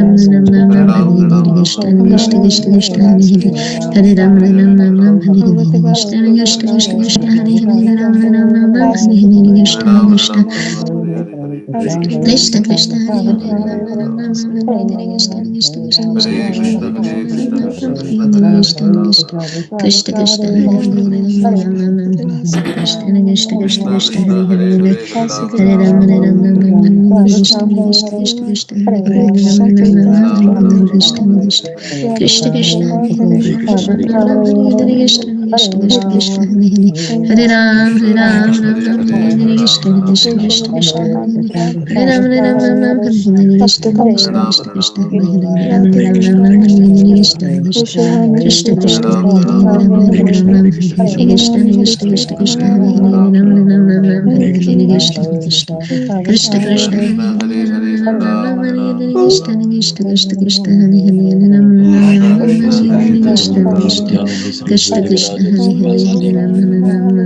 S2: Ram Ram Ram Ram Hare Hare Krishna Krishna Krishna Krishna Hare Hare Hare Ram Ram Ram Ram Hare Hare Krishna Krishna Krishna Krishna Hare Hare Ram Ram Ram Ram Hare Hare Krishna Krishna Krishna Krishna Hare Hare Ram Ram Ram Hare Hare Krishna Krishna Krishna Krishna
S1: Hare
S2: Hare
S1: Krishna,
S2: Hare
S1: Hare
S2: Ram
S1: Krishna,
S2: Ram
S1: Krishna
S2: Ram Hare
S1: Krishna,
S2: Hare
S1: Hare Hare,
S2: Krishna
S1: Ram
S2: Krishna
S1: Ram Ram,
S2: Krishna Krishna
S1: Hare
S2: Hare
S1: Krishna,
S2: Hare
S1: Hare
S2: Ram
S1: Krishna,
S2: Ram
S1: Krishna
S2: Ram
S1: Krishna,
S2: Hare
S1: Hare
S2: Hare
S1: Hare,
S2: Krishna Krishna Krishna
S1: Krishna
S2: Krishna
S1: Krishna,
S2: Hare
S1: Hare
S2: Hare
S1: Hare, Hare Ram,
S2: Hare
S1: Ram
S2: Ram Hare
S1: Ram,
S2: Ram Ram
S1: Hare
S2: Ram
S1: Hare,
S2: Hare Krishna Krishna Krishna Krishna Hare Hare Ram Ram Ram
S1: Hare
S2: Ram
S1: Ram,
S2: Hare
S1: Ram
S2: Krishna
S1: Ram,
S2: Krishna
S1: Hare Hare,
S2: Krishna Krishna Hare Hare Ram Hare Hare Krishna Krishna Krishna Krishna Hare Hare Hare Ram Hare
S1: Krishna
S2: Ram
S1: Krishna,
S2: Ram
S1: Hare
S2: Ram
S1: Hare,
S2: Hare Hare
S1: Hare Ram,
S2: Krishna
S1: Ram
S2: Krishna
S1: Ram,
S2: Krishna
S1: Hare
S2: Krishna
S1: Hare,
S2: Hare Hare Hare Ram Hare Ram Ram Hare Hare Krishna
S1: Hare
S2: Krishna
S1: Ram,
S2: Krishna
S1: Ram
S2: Krishna
S1: Ram,
S2: Hare
S1: Hare
S2: Hare
S1: Hare,
S2: Ram Hare Ram Ram Ram Hare Hare Krishna Krishna Krishna
S1: Hare
S2: Krishna
S1: Ram,
S2: Hare Hare
S1: Ram
S2: Ram
S1: Ram,
S2: Hare
S1: Hare
S2: Ram
S1: Hare,
S2: Ram
S1: Krishna
S2: Hare
S1: Krishna,
S2: Krishna
S1: Krishna
S2: Krishna
S1: Krishna,
S2: Krishna
S1: Hare
S2: Krishna
S1: Hare,
S2: Hare Hare
S1: Ram
S2: Ram
S1: Ram
S2: Ram
S1: Ram,
S2: Ram
S1: Hare
S2: Ram
S1: Hare,
S2: Hare Hare Krishna Krishna Krishna
S1: Krishna
S2: Krishna Hare
S1: Krishna,
S2: Hare
S1: Hare
S2: Ram
S1: Hare,
S2: Ram
S1: Hare
S2: Ram
S1: Ram,
S2: Ram Hare
S1: Ram
S2: Hare
S1: Ram,
S2: Krishna Krishna Krishna Krishna Hare Hare Ram Ram Ram
S1: Krishna
S2: Ram
S1: Krishna,
S2: Hare
S1: Hare
S2: Hare
S1: Hare,
S2: Krishna
S1: Hare
S2: Krishna
S1: Ram, Ram Ram,
S2: Krishna
S1: Hare
S2: Krishna
S1: Hare,
S2: Krishna Hari Hari Hari Ram Ram Ram Ram Ram Hari Hari Krishna Krishna Krishna Krishna Hari Hari Hari Ram Ram Ram Ram Ram Hari Hari Krishna Krishna Krishna Krishna Hari Hari Hari Ram Ram Ram Ram Ram Hari Hari Krishna Krishna Krishna Krishna Hari Hari Hari Ram Ram Ram Ram Ram Hari Hari Krishna Krishna Krishna Krishna Hari Hari Hari Hari Ram Ram Ram Ram Ram Hari Hari Krishna Krishna Krishna Krishna Hari Hari Hari Ram Ram Ram Ram Ram Hari Hari Krishna Krishna Krishna Krishna Hari Hari Hari Ram Ram Ram Ram Hari Hari Krishna Krishna Krishna Krishna Hari Hari Hari Ram Ram Ram Ram Hari Hari Krishna Krishna Krishna Krishna Hari Hari Hari Ram Ram Ram Ram Hari Hari Krishna Krishna Krishna Krishna Hari Hari Hari Ram Ram Ram Ram Hari Hari Krishna Krishna Krishna Krishna Hari Hari Ram Ram Ram Hari Krishna Krishna Krishna Krishna Hari Hari Hare Ram Hare Ram Ram Ram Hare Hare Krishna Krishna Krishna Krishna Hare Ram Ram Hare Hare Krishna Krishna Krishna Krishna Hare Ram Hare Ram Ram Hare Hare Krishna Krishna Krishna Krishna Hare Hare Ram Ram Ram Ram Hare Hare Krishna Krishna Krishna Krishna Hare Hare Ram Ram Ram Ram Hare Hare Krishna Krishna Krishna Krishna Hare Hare Hare Hare Ram Ram Ram Hare Hare Krishna Krishna Krishna Krishna Hare Hare Ram Ram Ram Hare Hare Krishna Krishna Krishna Krishna Hare Hare Hare Ram Ram Ram Hare Hare Krishna Krishna Krishna Krishna Hare Hare Ram Ram Ram Hare Hare Krishna Krishna Krishna Krishna Hare Hare Ram Ram Ram Hare Hare Krishna Krishna Krishna Krishna Hare Hare Hare Ram Ram Ram Hare Hare Krishna Krishna Krishna Krishna Hare Hare Hare Ram Ram Ram Hare Hare Krishna Krishna Krishna Krishna Hare Hare Hare Hare Ram Ram Ram Hare Hare Krishna Krishna Krishna Krishna Hare Hare Ram Ram Hare Hare Krishna Krishna Krishna Krishna Hare Hare Ram Ram Hare Hare Krishna Krishna Krishna Krishna Hare Hare Hare Ram Ram Hare Hare Krishna Krishna Krishna Krishna Hare Hare Hare Ram Ram Hare Hare Krishna Krishna Krishna Krishna Hare Hare Ram Ram Hare Hare Krishna Krishna Krishna Krishna Hare Hare Hare Ram Hare Hare Krishna Krishna Krishna Krishna Hare Hare Ram Ram Hare Hare Krishna Krishna Krishna Krishna Hare Hare Ram Ram Hare Hare Krishna Krishna Krishna Krishna Hare Hare Ram Ram Hare Hare Krishna Krishna Krishna Krishna Hare Hare Ram Ram Hare Hare Krishna Krishna Krishna Krishna Hare Hare Hare Ram Hare Hare Krishna Krishna Krishna Krishna Hare Hare Ram Ram Hare Hare Krishna Krishna Krishna Krishna Hare Hare Ram Ram Hare Hare Krishna Krishna Krishna Krishna Hare Hare Hare Ram Hare Hare Krishna Krishna Krishna Krishna Hare Hare Ram Ram Hare Hare Krishna Krishna Krishna Krishna Hare Hare Hare Ram Hare Hare Krishna Krishna Krishna Krishna Hare Hare Hare Ram Hare Krishna Krishna Krishna Hare Hare Hare Ram Hare Hare Krishna Krishna Krishna Krishna Hare Hare Hare Krishna Krishna Krishna Krishna Hare Hare Hare Krishna Krishna Krishna Krishna Hare Hare Krishna Krishna Hare Ram Hare Krishna Krishna Krishna Krishna Hare Hare Ram Hare Krishna Krishna Krishna Krishna Hare Hare Ram Hare Krishna Krishna Krishna Krishna Hare Hare Hare Ram Hare Krishna Krishna Krishna Krishna Hare Hare Krishna Krishna Krishna Krishna Hare Hare Hare Krishna Krishna Krishna Krishna
S3: Hare Krishna, Hare Krishna, Krishna Krishna, Hare
S2: Hare
S3: Hare,
S2: Krishna Krishna
S3: Ram
S2: Krishna
S3: Ram, Hare
S2: Krishna
S3: Hare,
S2: Hare
S3: Hare
S2: Hare
S3: Krishna,
S2: Hare
S3: Krishna
S2: Hare
S3: Krishna,
S2: Hare
S3: Hare
S2: Ram
S3: Hare,
S2: Ram
S3: Ram
S2: Ram
S3: Ram,
S2: Ram
S3: Hare Hare, Hare
S2: Hare
S3: Krishna,
S2: Hare
S3: Krishna
S2: Krishna
S3: Krishna,
S2: Krishna
S3: Krishna
S2: Krishna
S3: Krishna, Hare
S2: Krishna
S3: Hare,
S2: Hare
S3: Ram
S2: Hare
S3: Ram,
S2: Hare
S3: Ram Ram, Hare Hare,
S2: Hare
S3: Hare
S2: Hare
S3: Krishna, Krishna, Hare Hare, Ram Ram, Ram
S2: Hare Krishna
S3: Hare Krishna, Hare Krishna, Krishna Krishna, Hare Hare,
S2: Hare Hare
S3: Ram Ram, Hare Hare, Hare
S2: Hare
S3: Krishna,
S2: Krishna Krishna
S3: Krishna Krishna, Hare
S2: Krishna
S3: Hare,
S2: Krishna
S3: Ram
S2: Hare
S3: Ram,
S2: Hare
S3: Ram Ram, Hare Hare, Hare Krishna,
S2: Krishna Krishna Krishna
S3: Krishna
S2: Krishna
S3: Krishna,
S2: Hare
S3: Hare
S2: Hare
S3: Hare,
S2: Ram
S3: Ram
S2: Ram
S3: Ram, Ram
S2: Hare
S3: Ram, Hare
S2: Hare
S3: Hare,
S2: Krishna Krishna Krishna Krishna
S3: Krishna
S2: Hare
S3: Krishna,
S2: Hare
S3: Hare
S2: Ram
S3: Hare,
S2: Ram
S3: Ram
S2: Ram
S3: Ram, Ram
S2: Hare
S3: Ram,
S2: Hare
S3: Hare Hare,
S2: Krishna
S3: Hare
S2: Krishna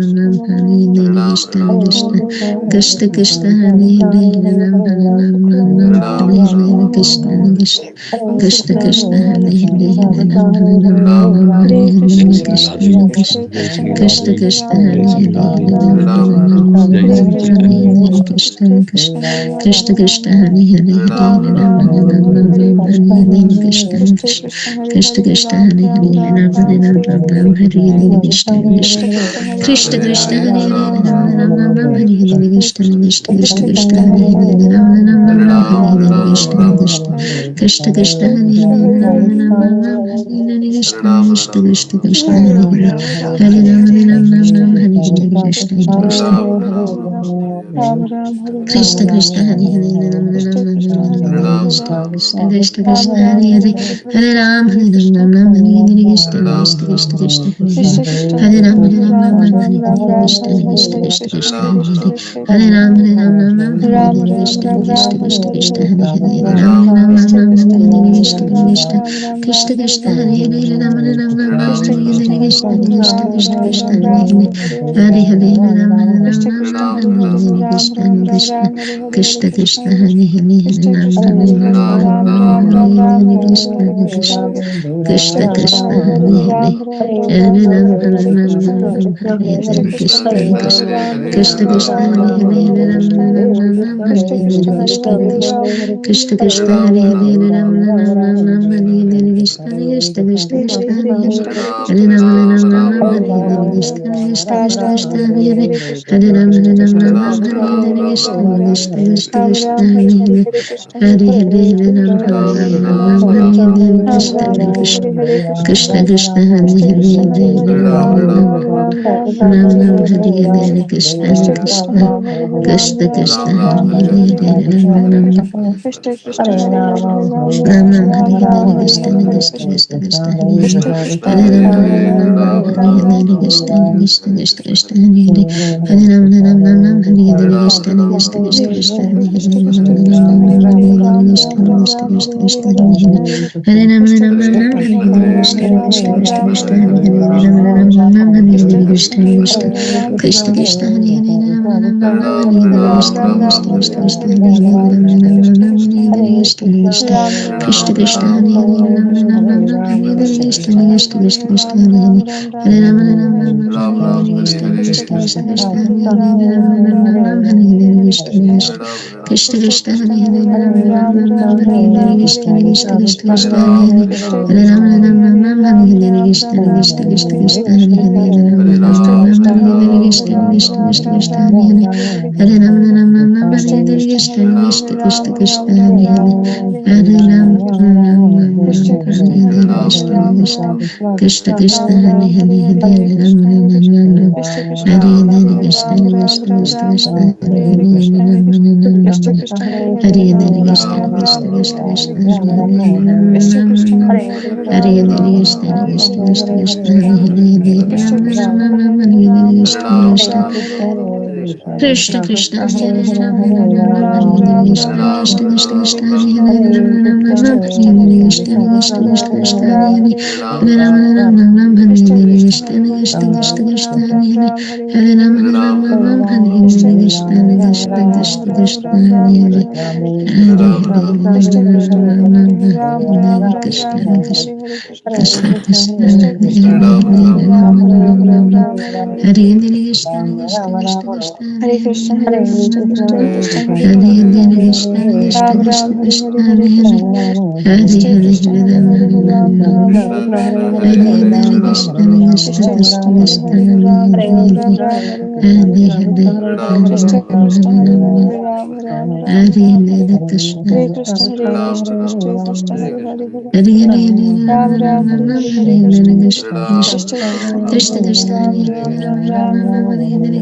S3: Krishna,
S2: Krishna Krishna Hare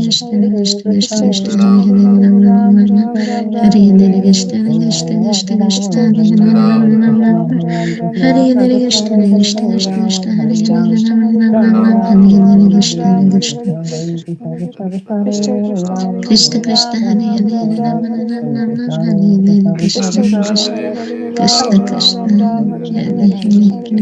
S3: Krishna
S2: Hare
S3: Krishna,
S2: Ram
S3: Hare
S2: Ram
S3: Ram
S2: Ram
S3: Ram,
S2: Hare Hare
S3: Ram
S2: Krishna
S3: Ram, Hare
S2: Krishna
S3: Hare, Krishna Krishna, Hare
S2: Krishna
S3: Hare,
S2: Krishna
S3: Ram
S2: Hare
S3: Ram,
S2: Hare
S3: Ram
S2: Ram
S3: Ram,
S2: Ram
S3: Hare Hare,
S2: Ram Ram Hare Hare Krishna
S3: Krishna Krishna,
S2: Krishna
S3: Hare Hare,
S2: Krishna
S3: Ram Ram,
S2: Krishna
S3: Ram Ram, Hare
S2: Hare
S3: Hare,
S2: Hare
S3: Krishna
S2: Hare
S3: Krishna,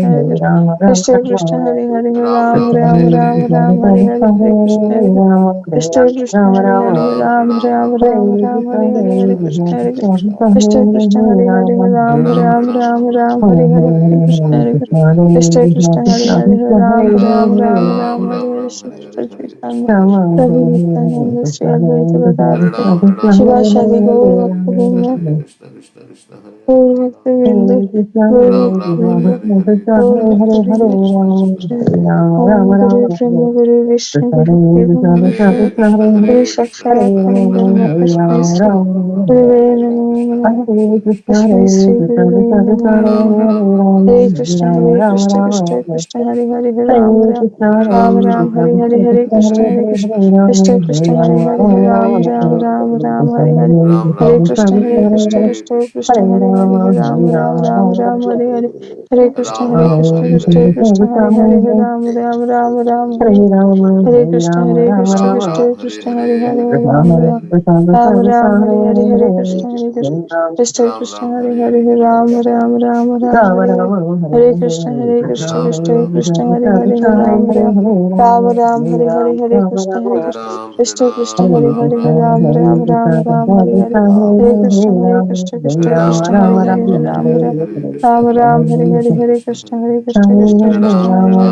S3: Krishna Krishna Hare Hare
S1: Ram
S3: Ram
S1: Ram
S3: Ram
S1: Hare Hare
S3: Ram Ram Hare Hare Hare Krishna Hare Krishna Krishna Hare Hare
S1: Ram
S3: Ram
S1: Ram
S3: Ram
S1: Ram
S3: Ram Ram Hare Hare Hare Krishna Hare Krishna Krishna Hare Hare Ram
S1: Ram
S3: Ram
S1: Ram
S3: Ram
S1: Ram
S3: Ram Hare Hare Hare Krishna Hare Krishna Krishna Hare Hare Ram Ram Ram Ram
S1: Ram
S3: Hare
S1: Ram
S3: Hare
S1: Ram
S3: Shri
S1: Hare Hare
S3: Krishna
S1: Hare
S3: Chaitanya
S1: Krishna Hare Hare
S3: Prabhu Nityananda Shri Advaita Gadadhar
S1: Ram Ram
S3: Shiva
S1: Ram Ram
S3: Shadi
S1: Hare
S3: Gaur
S1: Hare
S3: Bhakta
S1: Hare Krishna Krishna Krishna Hare Hare
S3: Gaur Bhaktivinoda, Gaur
S1: Ram Ram Hare
S3: Bhaktivinoda,
S1: Hare Hare
S3: Gaur
S1: Krishna Krishna
S3: Bhaktivinoda,
S1: Krishna Krishna Hare Hare
S3: Om Guru Brahma Guru Vishnu Guru Deva
S1: Hare
S3: Maheshwara
S1: Krishna
S3: Guru
S1: Hare Krishna
S3: Sakshat Param Tasmai Shri Gurave Namo Namaha Tasmai Shri Gurave Namo
S1: Ram
S3: Namaha
S1: Ram Ram
S3: Hare
S1: Hare
S3: Krishna Hare Krishna Krishna Krishna Hare Hare Ram Ram Ram
S1: Ram
S3: Ram
S1: Ram
S3: Hare Hare Hare Krishna Hare Krishna Krishna Krishna Hare Hare Ram Ram Ram Ram Hare Hare
S1: Ram
S3: Hare
S1: Ram Hare
S3: Krishna
S1: Hare
S3: Hare
S1: Hare
S3: Krishna
S1: Hare
S3: Krishna
S1: Krishna
S3: Krishna Hare Hare Ram Ram Ram Ram Hare Hare Hare Krishna
S1: Ram
S3: Hare
S1: Ram
S3: Krishna
S1: Hare
S3: Krishna
S1: Hare
S3: Krishna Hare Hare Ram Ram Ram Ram Hare Hare Hare Krishna Hare Krishna
S1: Ram
S3: Krishna
S1: Ram Hare
S3: Krishna
S1: Hare
S3: Hare Hare
S1: Hare
S3: Ram
S1: Krishna Hare
S3: Ram
S1: Hare
S3: Ram Ram Hare Hare Hare Krishna Hare Krishna Krishna
S1: Ram
S3: Krishna
S1: Ram
S3: Hare
S1: Hare
S3: Hare
S1: Hare
S3: Ram
S1: Hare
S3: Ram
S1: Krishna
S3: Ram Ram Hare Hare Hare Krishna Hare Krishna
S1: Ram
S3: Krishna
S1: Ram
S3: Krishna
S1: Hare
S3: Hare
S1: Hare
S3: Hare
S1: Hare
S3: Ram
S1: Krishna
S3: Ram Ram Ram Ram Hare Hare Hare Krishna Hare
S1: Hare
S3: Krishna
S1: Ram, Hare
S3: Krishna
S1: Ram,
S3: Krishna
S1: Ram
S3: Hare
S1: Ram,
S3: Hare
S1: Hare
S3: Hare
S1: Hare,
S3: Ram Ram Ram Ram Hare Hare Hare Krishna Hare Krishna Krishna Krishna Hare Hare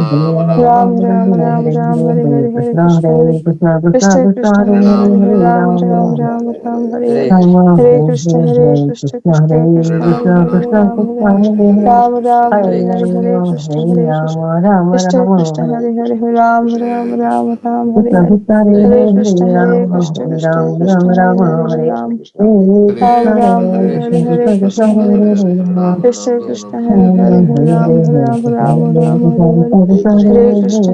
S3: Ram Ram Ram Ram Hare Hare Hare Krishna Hare Krishna Krishna
S1: Hare
S3: Krishna
S1: Ram,
S3: Hare
S1: Hare
S3: Hare
S1: Ram, Ram
S3: Ram
S1: Ram, Hare
S3: Ram
S1: Hare,
S3: Ram Ram Hare Hare Hare Krishna Hare Krishna Krishna
S1: Hare
S3: Hare Hare Ram
S1: Ram,
S3: Ram
S1: Ram
S3: Ram
S1: Ram,
S3: Ram
S1: Hare
S3: Hare Hare
S1: Hare,
S3: Hare Krishna Krishna
S1: Hare
S3: Krishna
S1: Ram,
S3: Hare
S1: Ram
S3: Hare
S1: Ram,
S3: Ram
S1: Hare
S3: Hare
S1: Krishna, Hare
S3: Ram
S1: Krishna,
S3: Ram
S1: Hare
S3: Hare Hare
S1: Krishna,
S3: Hare Krishna Hare Krishna Krishna Hare Hare Hare Ram Ram Ram Ram Hare Hare Hare Krishna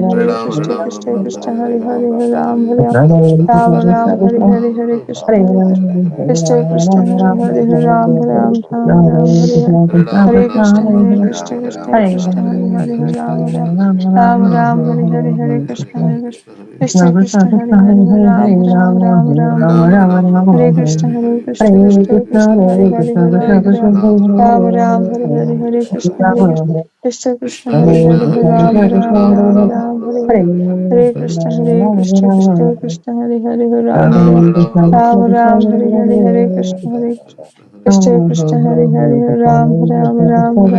S3: Krishna Hare Hare Ram
S1: Hare
S3: Ram
S1: Krishna,
S3: Ram Hare
S1: Hare
S3: Hare
S1: Krishna,
S3: Hare
S1: Krishna
S3: Krishna
S1: Krishna,
S3: Hare
S1: Hare
S3: Krishna
S1: Hare, Ram
S3: Krishna
S1: Ram,
S3: Krishna
S1: Ram
S3: Hare
S1: Ram,
S3: Hare
S1: Hare
S3: Hare
S1: Krishna,
S3: Ram Ram Ram Ram Hare Hare Hare Krishna
S1: Hare
S3: Hare
S1: Ram, Hare
S3: Krishna
S1: Ram,
S3: Krishna
S1: Ram Ram,
S3: Krishna
S1: Ram
S3: Krishna
S1: Hare
S3: Hare
S1: Ram,
S3: Hare
S1: Ram
S3: Ram
S1: Hare
S3: Ram
S1: Hare Krishna,
S3: Ram
S1: Hare
S3: Ram
S1: Krishna,
S3: Hare
S1: Hare
S3: Hare
S1: Ram,
S3: Hare
S1: Ram
S3: Krishna
S1: Ram,
S3: Hare
S1: Hare
S3: Krishna
S1: Hare,
S3: Krishna Hare Hare Ram Ram Ram Ram Hare Hare
S1: Hare Ram,
S3: Hare
S1: Ram
S3: Krishna
S1: Ram,
S3: Hare
S1: Hare
S3: Krishna
S1: Ram, Hare
S3: Krishna
S1: Ram,
S3: Krishna
S1: Ram
S3: Hare
S1: Hare
S3: Hare
S1: Hare,
S3: Ram Ram
S1: Hare
S3: Ram
S1: Ram,
S3: Ram
S1: Ram
S3: Hare
S1: Ram,
S3: Hare Hare
S1: Hare
S3: Krishna
S1: Hare
S3: Hare
S1: Krishna, Hare
S3: Krishna
S1: Krishna,
S3: Krishna Hare Hare Ram Ram Ram Ram
S1: Ram Ram,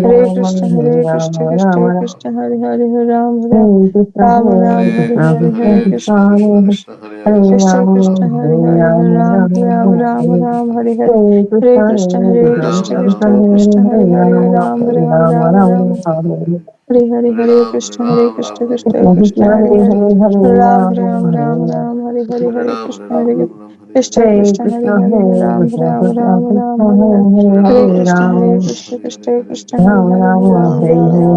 S3: Hare
S1: Ram
S3: Krishna
S1: Ram,
S3: Hare
S1: Hare
S3: Krishna
S1: Krishna,
S3: Krishna
S1: Hare
S3: Krishna
S1: Krishna,
S3: Hare Hare Ram Ram
S1: Ram Ram,
S3: Ram
S1: Ram
S3: Ram
S1: Ram,
S3: Hare
S1: Hare
S3: Hare
S1: Hare
S3: Hare
S1: Krishna,
S3: Krishna
S1: Hare
S3: Hare
S1: Krishna,
S3: Krishna Krishna
S1: Krishna
S3: Hare
S1: Krishna,
S3: Hare
S1: Hare
S3: Ram
S1: Hare,
S3: Ram
S1: Ram
S3: Ram
S1: Ram,
S3: Ram
S1: Ram
S3: Hare
S1: Ram,
S3: Hare
S1: Hare
S3: Hare
S1: Hare,
S3: Krishna
S1: Krishna
S3: Hare
S1: Krishna,
S3: Krishna
S1: Hare
S3: Krishna
S1: Hare,
S3: Krishna Hare Hare
S1: Hare
S3: Ram
S1: Ram,
S3: Ram
S1: Hare Ram, Ram
S3: Ram
S1: Ram, Hare
S3: Ram Hare
S1: Hare,
S3: Hare
S1: Krishna
S3: Hare
S1: Hare
S3: Krishna Hare
S1: Krishna, Hare
S3: Krishna
S1: Krishna,
S3: Krishna Hare Hare Ram Ram Ram Ram
S1: Hare
S3: Hare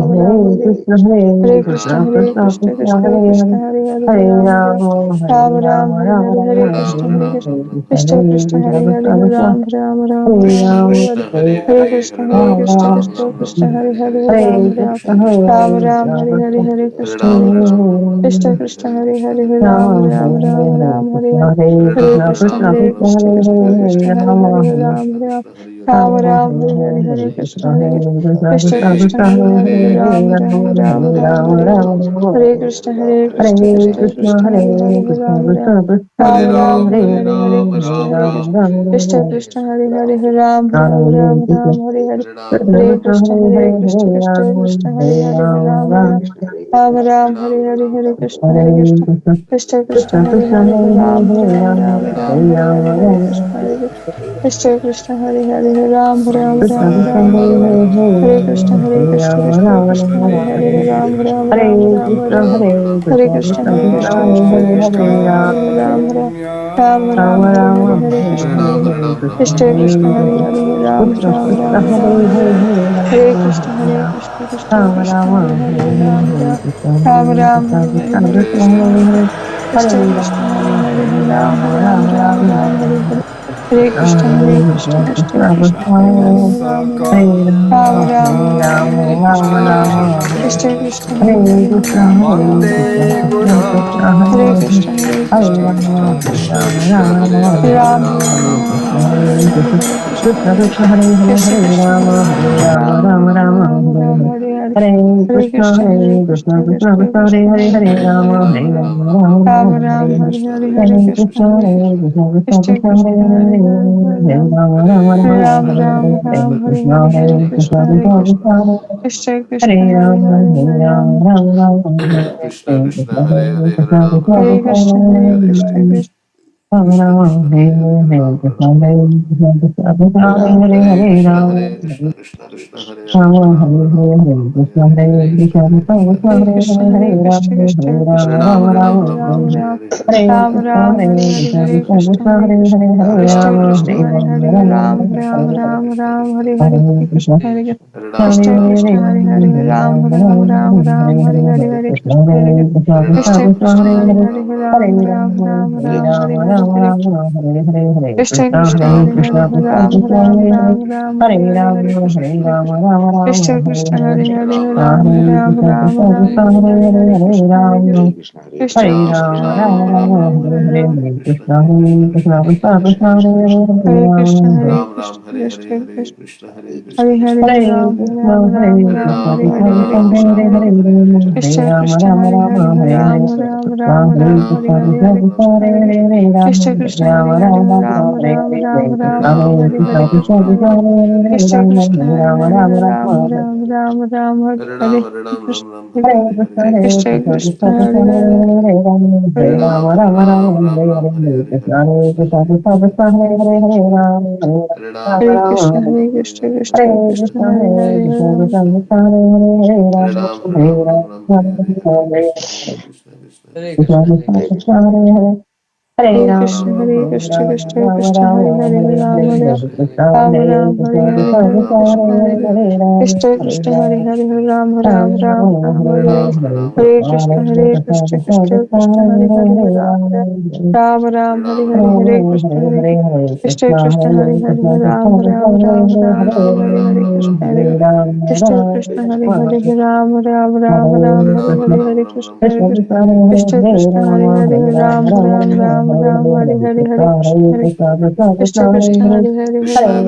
S3: Hare
S1: Krishna, Hare
S3: Hare
S1: Krishna,
S3: Krishna
S1: Krishna
S3: Hare Krishna
S1: Krishna, Hare
S3: Krishna
S1: Hare,
S3: Krishna Hare Hare Ram Ram Ram Ram
S1: Hare
S3: Hare
S1: Krishna,
S3: Hare
S1: Hare
S3: Hare Krishna
S1: Krishna, Krishna Krishna, Hare Hare,
S3: Krishna
S1: Ram
S3: Krishna
S1: Ram,
S3: Hare Hare Hare Ram Ram Ram Ram Ram Hare Hare Hare
S1: Hare
S3: Krishna
S1: Ram,
S3: Krishna
S1: Ram Ram,
S3: Krishna
S1: Hare
S3: Hare
S1: Hare,
S3: Hare
S1: Ram
S3: Ram
S1: Ram,
S3: Ram
S1: Hare
S3: Ram
S1: Hare,
S3: Ram Hare Hare
S1: Hare
S3: Hare
S1: Ram, Hare
S3: Krishna Hare
S1: Ram,
S3: Krishna
S1: Ram Ram,
S3: Krishna
S1: Hare
S3: Krishna
S1: Krishna,
S3: Hare
S1: Hare
S3: Hare
S1: Krishna,
S3: Ram Ram Ram Ram Hare Hare
S1: Hare
S3: Hare
S1: Ram, Hare
S3: Krishna
S1: Ram,
S3: Hare
S1: Ram Ram, Hare
S3: Krishna
S1: Hare,
S3: Krishna Hare Hare Ram Ram Ram Ram Hare Hare
S1: Hare
S3: Hare
S1: Ram, Hare
S3: Krishna
S1: Ram,
S3: Hare
S1: Ram
S3: Krishna
S1: Ram, Hare
S3: Krishna
S1: Hare,
S3: Krishna
S1: Krishna
S3: Hare
S1: Krishna,
S3: Hare
S1: Hare
S3: Ram
S1: Ram,
S3: Ram
S1: Ram
S3: Ram
S1: Ram, Hare
S3: Ram
S1: Hare,
S3: Hare Hare Krishna
S1: Ram
S3: Hare
S1: Ram,
S3: Krishna
S1: Ram
S3: Krishna
S1: Ram, Hare
S3: Krishna
S1: Hare,
S3: Hare Hare Ram Ram Hare Hare
S1: Ram
S3: Krishna Hare
S1: Ram, Ram Ram,
S3: Krishna
S1: Hare
S3: Krishna
S1: Hare,
S3: Hare Hare Ram Ram Ram
S1: Krishna
S3: Ram Hare
S1: Krishna,
S3: Hare
S1: Hare
S3: Hare
S1: Hare,
S3: Krishna
S1: Hare
S3: Hare
S1: Ram,
S3: Krishna
S1: Ram
S3: Krishna
S1: Ram, Ram
S3: Krishna
S1: Hare
S3: Hare
S1: Hare,
S3: Hare
S1: Hare
S3: Ram Ram
S1: Krishna, Hare
S3: Ram
S1: Krishna,
S3: Ram Hare Hare Hare
S1: Hare
S3: Krishna
S1: Ram,
S3: Hare
S1: Ram Ram, Ram
S3: Krishna
S1: Hare
S3: Krishna
S1: Hare,
S3: Hare
S1: Krishna
S3: Hare
S1: Krishna,
S3: Ram
S1: Hare
S3: Ram
S1: Ram,
S3: Ram
S1: Ram
S3: Ram
S1: Ram,
S3: Hare Hare
S1: Hare
S3: Hare
S1: Ram,
S3: Krishna
S1: Ram
S3: Hare
S1: Ram, Ram
S3: Krishna
S1: Hare
S3: Krishna
S1: Hare,
S3: Krishna
S1: Krishna
S3: Hare
S1: Krishna,
S3: Hare
S1: Hare
S3: Ram Ram
S1: Krishna, Hare
S3: Ram
S1: Ram,
S3: Ram Hare Hare Hare Krishna Hare Krishna Krishna Hare Hare Ram Ram Ram Ram Hare Hare Hare Krishna Hare Krishna Krishna Krishna Hare Hare Ram Ram
S1: Hare
S3: Ram Ram
S1: Ram,
S3: Hare
S1: Hare
S3: Hare Hare
S1: Ram,
S3: Krishna
S1: Ram
S3: Hare
S1: Ram, Hare
S3: Krishna
S1: Hare,
S3: Krishna
S1: Krishna
S3: Hare
S1: Krishna,
S3: Hare
S1: Hare
S3: Ram Ram Ram Ram Hare Hare
S1: Hare Ram,
S3: Hare
S1: Ram Ram,
S3: Krishna
S1: Hare
S3: Hare
S1: Hare,
S3: Krishna Krishna Krishna Hare Hare Ram Ram Ram
S1: Hare
S3: Ram
S1: Ram,
S3: Hare Hare
S1: Ram
S3: Hare
S1: Ram,
S3: Krishna Hare Krishna Krishna Krishna Hare Hare Ram Ram Ram Ram Hare Hare Hare Krishna Hare Krishna Krishna Hare Hare Ram Ram Ram Ram Hare Hare Hare Krishna Hare Krishna Krishna Krishna Hare Hare Ram Ram Ram Ram Hare Hare Hare Krishna Hare Krishna Krishna Krishna Hare Hare Ram Ram Ram Ram Hare Hare Hare
S1: Hare
S3: Krishna
S1: Ram,
S3: Hare
S1: Hare Ram, Ram Ram,
S3: Krishna
S1: Hare
S3: Krishna
S1: Hare,
S3: Hare Hare Ram Ram Ram Ram Hare Hare Hare Krishna Hare Krishna Krishna Hare Hare Ram Ram Ram Ram Hare Hare Hare
S1: Hare
S3: Krishna
S1: Ram,
S3: Hare
S1: Hare
S3: Hare Krishna Krishna Hare Hare Hare Ram Ram Ram Ram Hare Hare Hare Krishna Hare Krishna Krishna Krishna Hare Hare Ram Ram Ram Ram Hare Hare Hare Krishna Hare Krishna Krishna Hare Hare Ram Ram Ram Ram Hare Hare Krishna Hare Krishna Krishna Krishna
S1: Krishna Krishna, Hare Hare, Hare
S3: Ram
S1: Ram,
S3: Ram
S1: Ram
S3: Ram
S1: Ram,
S3: Ram
S1: Hare
S3: Hare
S1: Hare.
S3: Hare Hare Krishna Hare Krishna Krishna Hare Hare Ram Ram Ram Ram Hare Hare Hare Krishna Krishna Krishna Hare Hare
S1: Hare
S3: Ram
S1: Ram,
S3: Ram
S1: Ram Ram, Hare
S3: Ram
S1: Hare,
S3: Ram
S1: Hare
S3: Hare
S1: Krishna,
S3: Hare
S1: Hare
S3: Hare
S1: Krishna,
S3: Krishna
S1: Hare
S3: Hare
S1: Hare.
S3: Krishna Krishna Hare Hare Ram
S1: Hare
S3: Ram
S1: Krishna,
S3: Ram
S1: Hare
S3: Ram
S1: Krishna,
S3: Hare
S1: Krishna
S3: Hare
S1: Krishna,
S3: Hare
S1: Hare
S3: Krishna
S1: Hare,
S3: Hare
S1: Ram
S3: Krishna
S1: Ram, Ram Ram,
S3: Krishna
S1: Hare
S3: Krishna
S1: Hare.
S3: Hare Hare Ram
S1: Krishna Krishna, Hare Hare, Hare Ram, Ram
S3: Hare
S1: Ram,
S3: Krishna
S1: Hare
S3: Hare
S1: Hare,
S3: Krishna
S1: Hare.
S3: Krishna
S1: Krishna Krishna, Hare Hare, Ram Ram, Hare Krishna, Hare Krishna, Krishna Krishna, Hare Hare, Ram Ram, Hare Hare, Hare Krishna, Hare Krishna, Hare
S3: Hare
S1: Hare.
S3: Krishna Hare Krishna Krishna
S1: Hare
S3: Krishna
S1: Ram,
S3: Hare
S1: Hare
S3: Hare
S1: Ram, Ram
S3: Ram
S1: Ram, Hare
S3: Ram
S1: Hare, Hare
S3: Ram
S1: Krishna,
S3: Ram
S1: Hare
S3: Hare Hare
S1: Krishna,
S3: Hare
S1: Hare
S3: Krishna
S1: Krishna.
S3: Hare Krishna
S1: Hare
S3: Krishna
S1: Ram, Ram
S3: Krishna
S1: Ram,
S3: Hare
S1: Hare
S3: Hare
S1: Hare, Hare
S3: Ram Ram
S1: Krishna, Hare
S3: Ram
S1: Krishna,
S3: Ram
S1: Krishna
S3: Hare
S1: Krishna.
S3: Hare Krishna Hare
S1: Hare Ram,
S3: Krishna
S1: Ram
S3: Krishna
S1: Ram,
S3: Hare
S1: Hare
S3: Hare
S1: Hare,
S3: Ram
S1: Hare
S3: Ram
S1: Krishna,
S3: Ram
S1: Hare
S3: Ram
S1: Krishna,
S3: Hare
S1: Hare
S3: Hare
S1: Hare.
S3: Hare Krishna Hare
S1: Hare Ram,
S3: Krishna
S1: Ram
S3: Krishna
S1: Ram,
S3: Hare
S1: Hare
S3: Hare
S1: Ram, Ram
S3: Ram
S1: Ram,
S3: Ram
S1: Hare
S3: Ram
S1: Hare,
S3: Ram
S1: Hare
S3: Hare
S1: Krishna.
S3: Hare Hare Krishna Krishna Hare Hare Ram Ram Ram Ram Hare Hare Hare Krishna Hare Krishna Krishna Hare Hare Ram Ram Ram Ram Hare Hare Hare Krishna Hare Krishna Krishna Krishna Hare Hare Hare Ram Hare Krishna Hare
S1: Ram Ram
S3: Krishna
S1: Hare Hare
S3: Krishna
S1: Hare
S3: Krishna
S1: Krishna Hare Krishna
S3: Hare
S1: Krishna
S3: Hare
S1: Krishna
S3: Ram
S1: Hare
S3: Ram Ram
S1: Hare
S3: Ram
S1: Ram
S3: Hare
S1: Hare
S3: Hare
S1: Ram
S3: Hare
S1: Ram
S3: Krishna
S1: Ram
S3: Hare
S1: Ram Hare Hare
S3: Krishna
S1: Hare
S3: Krishna Hare Hare Ram Ram Ram
S1: Hare
S3: Ram
S1: Ram
S3: Hare
S1: Ram
S3: Hare
S1: Ram
S3: Hare
S1: Ram
S3: Krishna
S1: Hare
S3: Hare
S1: Hare
S3: Krishna Krishna Hare Hare Ram Ram Ram
S1: Hare
S3: Ram
S1: Ram
S3: Hare
S1: Ram
S3: Hare
S1: Ram
S3: Krishna
S1: Ram
S3: Hare
S1: Ram Ram Hare
S3: Krishna
S1: Hare
S3: Krishna Hare Hare Ram Ram Ram Ram Hare
S1: Hare
S3: Hare
S1: Ram Hare Ram Ram Ram
S3: Krishna
S1: Hare Hare Hare
S3: Krishna Krishna Hare Hare
S1: Hare
S3: Hare
S1: Ram Hare Ram Ram Ram Hare Hare Hare Krishna Hare Hare Ram
S3: Hare
S1: Hare Ram
S3: Krishna
S1: Ram
S3: Hare
S1: Ram Hare
S3: Krishna
S1: Hare
S3: Krishna
S1: Hare Krishna
S3: Krishna Hare Hare Hare
S1: Hare Ram Hare Ram Ram Ram Hare Hare Hare Krishna Hare Krishna Krishna Krishna
S3: Hare
S1: Ram
S3: Krishna
S1: Ram Ram
S3: Hare
S1: Ram Hare
S3: Krishna
S1: Hare
S3: Krishna
S1: Hare
S3: Krishna
S1: Krishna
S3: Hare Hare
S1: Hare
S3: Ram
S1: Hare
S3: Ram
S1: Krishna Hare Krishna
S3: Ram Ram Hare Hare
S1: Ram
S3: Hare
S1: Ram Ram
S3: Krishna
S1: Ram
S3: Hare
S1: Hare Hare Hare
S3: Krishna
S1: Krishna
S3: Krishna
S1: Krishna
S3: Hare Hare
S1: Krishna
S3: Ram Ram Ram Ram
S1: Hare
S3: Hare
S1: Ram Hare Ram Ram
S3: Hare
S1: Ram
S3: Krishna
S1: Hare Hare
S3: Hare
S1: Krishna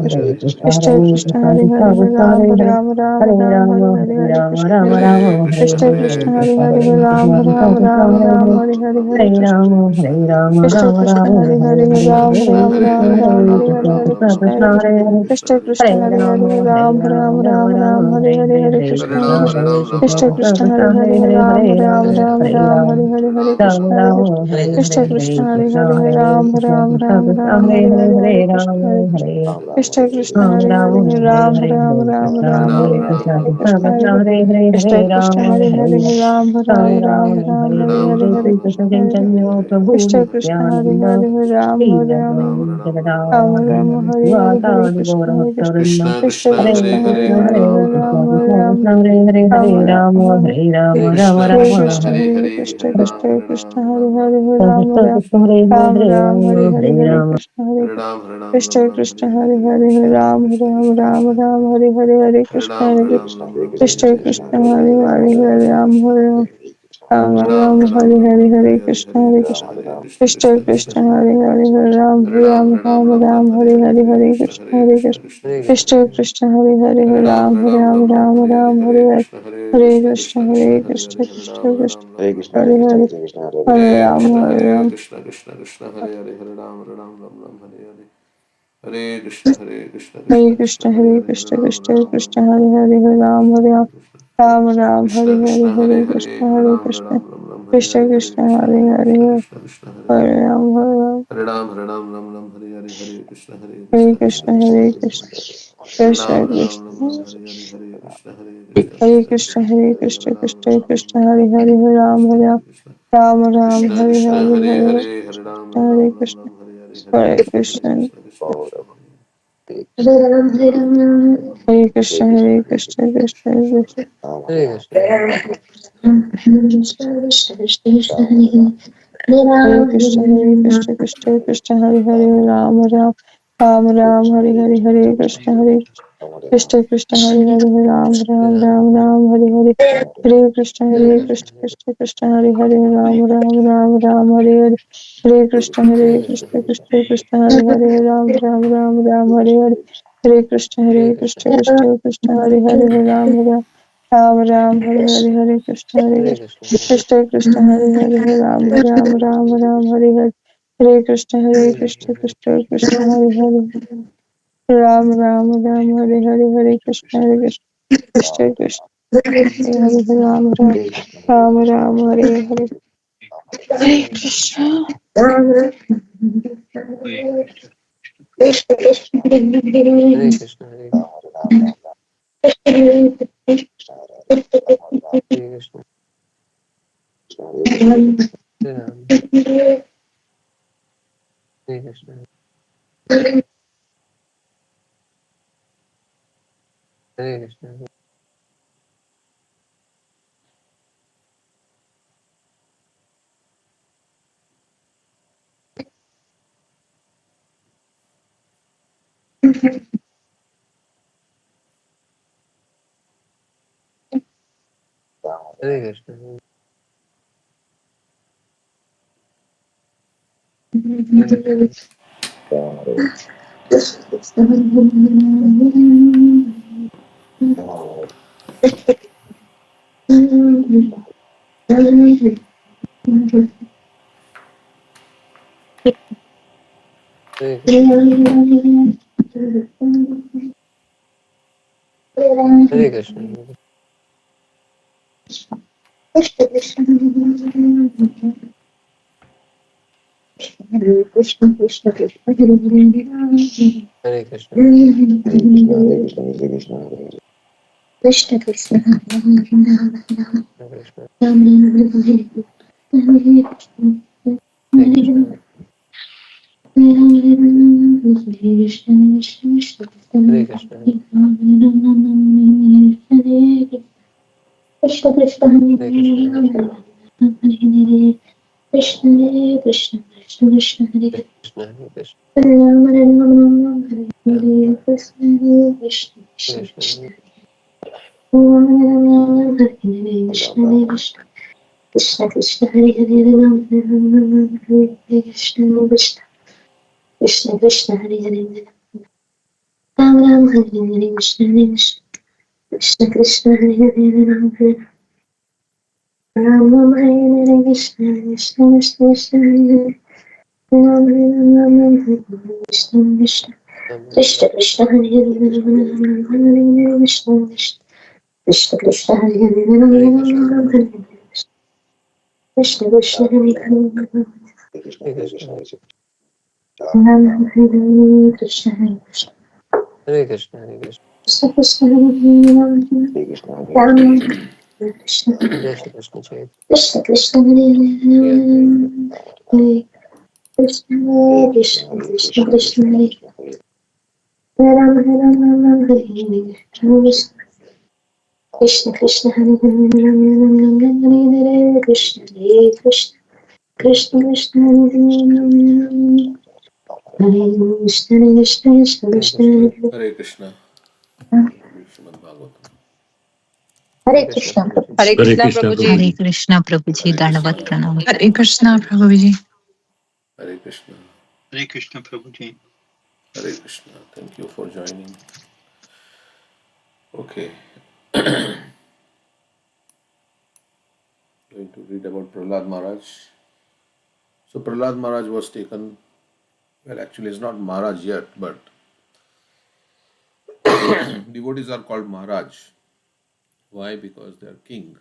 S3: Krishna
S1: Krishna
S3: Krishna Krishna Hare Hare Ram Ram
S1: Hare
S3: Ram
S1: Ram
S3: Hare
S1: Hare
S3: Hare
S1: Ram
S3: Hare
S1: Ram
S3: Krishna
S1: Ram
S3: Hare
S1: Hare Hare Krishna
S3: Krishna Krishna Hare Hare Ram Ram Ram
S1: Hare
S3: Ram
S1: Ram
S3: Hare
S1: Hare
S3: Hare
S1: Ram
S3: Hare
S1: Ram
S3: Krishna
S1: Ram
S3: Hare
S1: Hare Hare
S3: Krishna Krishna Hare Hare Ram Ram Ram
S1: Hare
S3: Ram
S1: Ram
S3: Hare
S1: Ram
S3: Hare
S1: Ram
S3: Hare
S1: Ram
S3: Krishna
S1: Hare
S3: Hare
S1: Hare Hare
S3: Krishna Krishna Hare Hare Ram Ram Ram Ram Hare Hare Hare Krishna Hare Krishna Krishna Hare Hare
S1: Krishna
S3: Ram
S1: Krishna
S3: Ram
S1: Hare
S3: Ram Ram
S1: Hare
S3: Hare
S1: Hare
S3: Hare Hare
S1: Ram
S3: Krishna
S1: Ram
S3: Hare
S1: Ram
S3: Krishna
S1: Hare Krishna
S3: Krishna Krishna Hare Hare Ram Ram Ram Ram Hare Hare Hare Krishna Hare
S1: Hare Krishna
S3: Krishna
S1: Hare
S3: Krishna Hare
S1: Krishna
S3: Hare
S1: Krishna
S3: Ram
S1: Krishna
S3: Ram
S1: Hare
S3: Ram
S1: Hare
S3: Ram
S1: Ram
S3: Hare
S1: Ram
S3: Hare
S1: Ram
S3: Hare
S1: Hare
S3: Krishna
S1: Hare Krishna Hare Krishna
S3: Krishna Krishna Hare Hare
S1: Krishna
S3: Ram
S1: Krishna
S3: Ram
S1: Hare
S3: Ram
S1: Hare
S3: Ram
S1: Ram
S3: Hare
S1: Ram
S3: Hare
S1: Ram Ram
S3: Krishna
S1: Hare
S3: Hare
S1: Hare Krishna
S3: Krishna
S1: Hare
S3: Krishna
S1: Krishna
S3: Hare
S1: Krishna
S3: Hare
S1: Krishna
S3: Ram Ram Ram Ram Hare Hare Hare
S1: Hare
S3: Krishna
S1: Ram
S3: Hare
S1: Hare Ram Ram
S3: Krishna
S1: Ram Ram
S3: Krishna
S1: Hare
S3: Hare
S1: Hare
S3: Hare
S1: Krishna
S3: Ram
S1: Krishna
S3: Ram
S1: Hare
S3: Ram
S1: Hare
S3: Ram Hare
S1: Hare
S3: Hare
S1: Ram
S3: Krishna
S1: Hare
S3: Hare
S1: Ram Ram Ram Hare
S3: Krishna
S1: Hare
S3: Krishna
S1: Krishna
S3: Hare
S1: Krishna
S3: Hare
S1: Hare
S3: Ram Ram Ram Ram Hare Hare Hare Krishna Hare Krishna Krishna Hare Hare Ram Ram Ram
S1: Hare
S3: Ram
S1: Ram
S3: Hare
S1: Hare
S3: Hare
S1: Ram
S3: Hare
S1: Ram Ram
S3: Krishna
S1: Hare
S3: Hare
S1: Hare
S3: Krishna Krishna Hare Hare Ram Ram Ram Ram
S1: Hare
S3: Hare
S1: Ram
S3: Hare
S1: Hare
S3: Hare
S1: Ram Ram
S3: Krishna
S1: Ram
S3: Hare
S1: Hare Hare
S3: Krishna Krishna Hare Hare Ram
S1: Ram
S3: Ram
S1: Hare Ram Hare
S3: Ram
S1: Ram Hare
S3: Ram
S1: Hare
S3: Hare Hare Hare Krishna Hare
S1: Krishna
S3: Krishna
S1: Krishna
S3: Krishna
S1: Hare
S3: Hare
S1: Hare
S3: Hare
S1: Hare
S3: Hare
S1: Ram
S3: Ram
S1: Ram Hare
S3: Ram
S1: Ram
S3: Ram Ram Hare
S1: Krishna
S3: Hare
S1: Krishna
S3: Krishna
S1: Hare
S3: Hare
S1: Hare
S3: Krishna
S1: Hare Ram
S3: Krishna
S1: Hare
S3: Krishna
S1: Ram
S3: Hare
S1: Ram Ram
S3: Hare
S1: Hare
S3: Ram
S1: Hare
S3: Ram Ram Ram Hare Hare Hare Krishna Hare
S1: Hare Ram Hare Ram Ram
S3: Krishna
S1: Ram Hare
S3: Krishna
S1: Hare
S3: Hare
S1: Hare
S3: Hare
S1: Krishna Hare
S3: Ram
S1: Krishna
S3: Ram
S1: Krishna
S3: Ram
S1: Krishna
S3: Ram Hare Hare Hare
S1: Hare
S3: Krishna
S1: Ram Hare
S3: Hare
S1: Ram Ram Ram Hare
S3: Krishna
S1: Hare
S3: Krishna
S1: Hare
S3: Hare
S1: Krishna Hare
S3: Hare
S1: Krishna
S3: Hare
S1: Krishna
S3: Ram Hare Ram
S1: Hare Ram
S3: Ram
S1: Hare Ram
S3: Hare
S1: Ram
S3: Hare
S1: Ram
S3: Hare
S1: Hare Hare
S3: Krishna
S1: Hare
S3: Hare
S1: Krishna Hare Krishna
S3: Krishna
S1: Krishna Krishna
S3: Krishna Hare Hare Ram
S1: Hare Ram
S3: Ram
S1: Hare Ram
S3: Ram
S1: Ram Ram
S3: Ram
S1: Hare
S3: Hare
S1: Hare
S3: Hare
S1: Hare
S3: Hare
S1: Krishna
S3: Krishna
S1: Hare
S3: Hare
S1: Krishna Krishna Krishna
S3: Krishna Krishna Hare Hare
S1: Hare Ram
S3: Ram
S1: Hare Ram
S3: Ram
S1: Ram Ram
S3: Ram
S1: Hare Hare
S3: Ram
S1: Hare
S3: Hare
S1: Krishna Hare
S3: Hare
S1: Krishna
S3: Krishna
S1: Krishna Krishna
S3: Hare
S1: Hare Hare
S3: Krishna
S1: Hare
S3: Krishna
S1: Ram Hare
S3: Krishna
S1: Ram Ram Ram Hare
S3: Hare
S1: Hare
S3: Hare Hare
S1: Hare
S3: Ram
S1: Krishna
S3: Hare
S1: Hare
S3: Ram
S1: Krishna Krishna Krishna Hare Hare Hare Ram Ram Ram Hare Hare Hare Krishna Krishna
S3: Hare
S1: Krishna
S3: Krishna
S1: Hare
S3: Hare
S1: Hare Hare
S3: Krishna
S1: Ram
S3: Krishna
S1: Ram
S3: Krishna
S1: Ram
S3: Hare
S1: Hare
S3: Hare
S1: Hare
S3: Hare
S1: Krishna
S3: Ram Hare
S1: Krishna
S3: Ram
S1: Krishna
S3: Ram Ram Hare
S1: Krishna
S3: Hare
S1: Krishna
S3: Hare
S1: Hare
S3: Krishna
S1: Hare Hare
S3: Hare
S1: Ram
S3: Krishna
S1: Ram Ram Hare
S3: Krishna
S1: Hare Hare
S3: Krishna
S1: Krishna
S3: Hare
S1: Hare
S3: Hare
S1: Krishna
S3: Hare
S1: Krishna Krishna Hare Hare
S3: Hare Ram Hare Ram
S1: Hare Ram Ram Hare Hare Hare Krishna Hare
S3: Hare
S1: Krishna Hare
S3: Krishna
S1: Krishna
S3: Hare
S1: Hare
S3: Krishna
S1: Hare
S3: Krishna
S1: Ram
S3: Krishna
S1: Ram Hare Hare Hare Krishna Hare Krishna
S3: Hare
S1: Krishna
S3: Krishna
S1: Krishna
S3: Hare
S1: Hare
S3: Krishna
S1: Hare
S3: Krishna
S1: Ram
S3: Krishna
S1: Ram
S3: Hare
S1: Ram
S3: Hare
S1: Hare
S3: Hare
S1: Hare
S3: Ram
S1: Krishna
S3: Hare
S1: Hare Krishna
S3: Ram Ram
S1: Krishna
S3: Hare
S1: Krishna
S3: Hare
S1: Hare
S3: Hare
S1: Hare Hare Ram
S3: Hare
S1: Ram Ram
S3: Krishna
S1: Ram Hare Hare Hare
S3: Hare
S1: Krishna Hare
S3: Krishna
S1: Krishna Krishna Krishna
S2: Hare Ram
S3: Hare Krishna Hare Krishna Krishna Krishna
S2: Krishna Krishna Krishna Hare
S3: Hare
S2: Ram
S3: Krishna Hare Krishna Krishna Krishna Hare Hare Ram Ram Ram Ram Hare Hare Hare Krishna Hare Krishna Krishna Hare Hare Ram Ram Ram Ram Hare Hare Hare Krishna Krishna Krishna Hare Hare Ram Ram Ram Ram Hare Hare Hare Krishna Krishna Krishna Hare Hare Ram Ram Ram Ram Hare Hare Hare Krishna Krishna Krishna Hare Hare Ram Ram Ram Ram Hare Hare Hare Krishna Krishna Hare Hare Ram Ram Ram Ram Hare Hare Hare Krishna Krishna Hare Hare Ram Ram Ram Hare Hare Hare Krishna Krishna Krishna Hare Hare Ram Ram Ram Ram Hare Hare Hare Krishna
S4: Hare Krishna. Hare Krishna. Hare Krishna. Hare Krishna.
S2: Krishna Krishna
S4: Hare Krishna. Hare Krishna. Hare Krishna.
S2: Krishna Krishna
S4: Hare Krishna.
S2: Krishna Krishna Krishna Krishna Hare
S4: Hare Krishna. Hare Krishna.
S2: Hare Ram Hare Ram Ram Ram Hare Hare Krishna Krishna
S4: Hare
S2: Krishna
S4: Krishna.
S2: Krishna Ram Hare Ram Ram Hare Hare Krishna Krishna Krishna Krishna Hare Hare Ram Hare Ram Ram Hare Hare Krishna Krishna Krishna Krishna Hare Hare Ram Ram Hare Hare Krishna Krishna Krishna Krishna Hare Hare Ram Hare Ram Ram Hare Hare Krishna Krishna Krishna Krishna Hare Hare Ram Hare Ram Ram Hare Hare Krishna Krishna Krishna Krishna Hare Hare Ram Hare Hare Krishna Krishna Krishna Krishna Hare Hare Ram Hare Ram Hare Hare Krishna Krishna Hare Hare
S4: Hare Krishna.
S2: Ram Hare Krishna Hare Krishna
S4: Hare Krishna. Hare Krishna.
S2: Krishna Krishna Hare Hare Ram Hare Krishna
S4: Jai Shri Krishna Chaitanya.
S2: Krishna Krishna Hare Hare Krishna Krishna Krishna Krishna Hare Ram Ram Hare Hare Krishna Krishna Hare Hare Krishna Hare Krishna Krishna Krishna Hare Hare Krishna Krishna
S4: Hare
S2: Krishna
S4: Krishna.
S1: Hare Krishna. Srimad Bhagavatam.
S2: Hare
S4: Hare Krishna.
S2: Krishna
S3: Hare
S5: Hare
S3: Krishna
S5: Krishna
S3: Prabhuji.
S5: Prabhuji.
S6: Hare Krishna Prabhuji,
S1: Hare Krishna.
S6: Dandavat Pranam.
S3: Hare Krishna Prabhuji.
S1: Hare Krishna.
S7: Hare Krishna Prabhuji.
S1: Hare Krishna. Thank you for joining. Okay. Going to read about Prahlad Maharaj. So Prahlad Maharaj was taken, well actually he's not Maharaj yet, but devotees are called Maharaj. Why? Because they are king.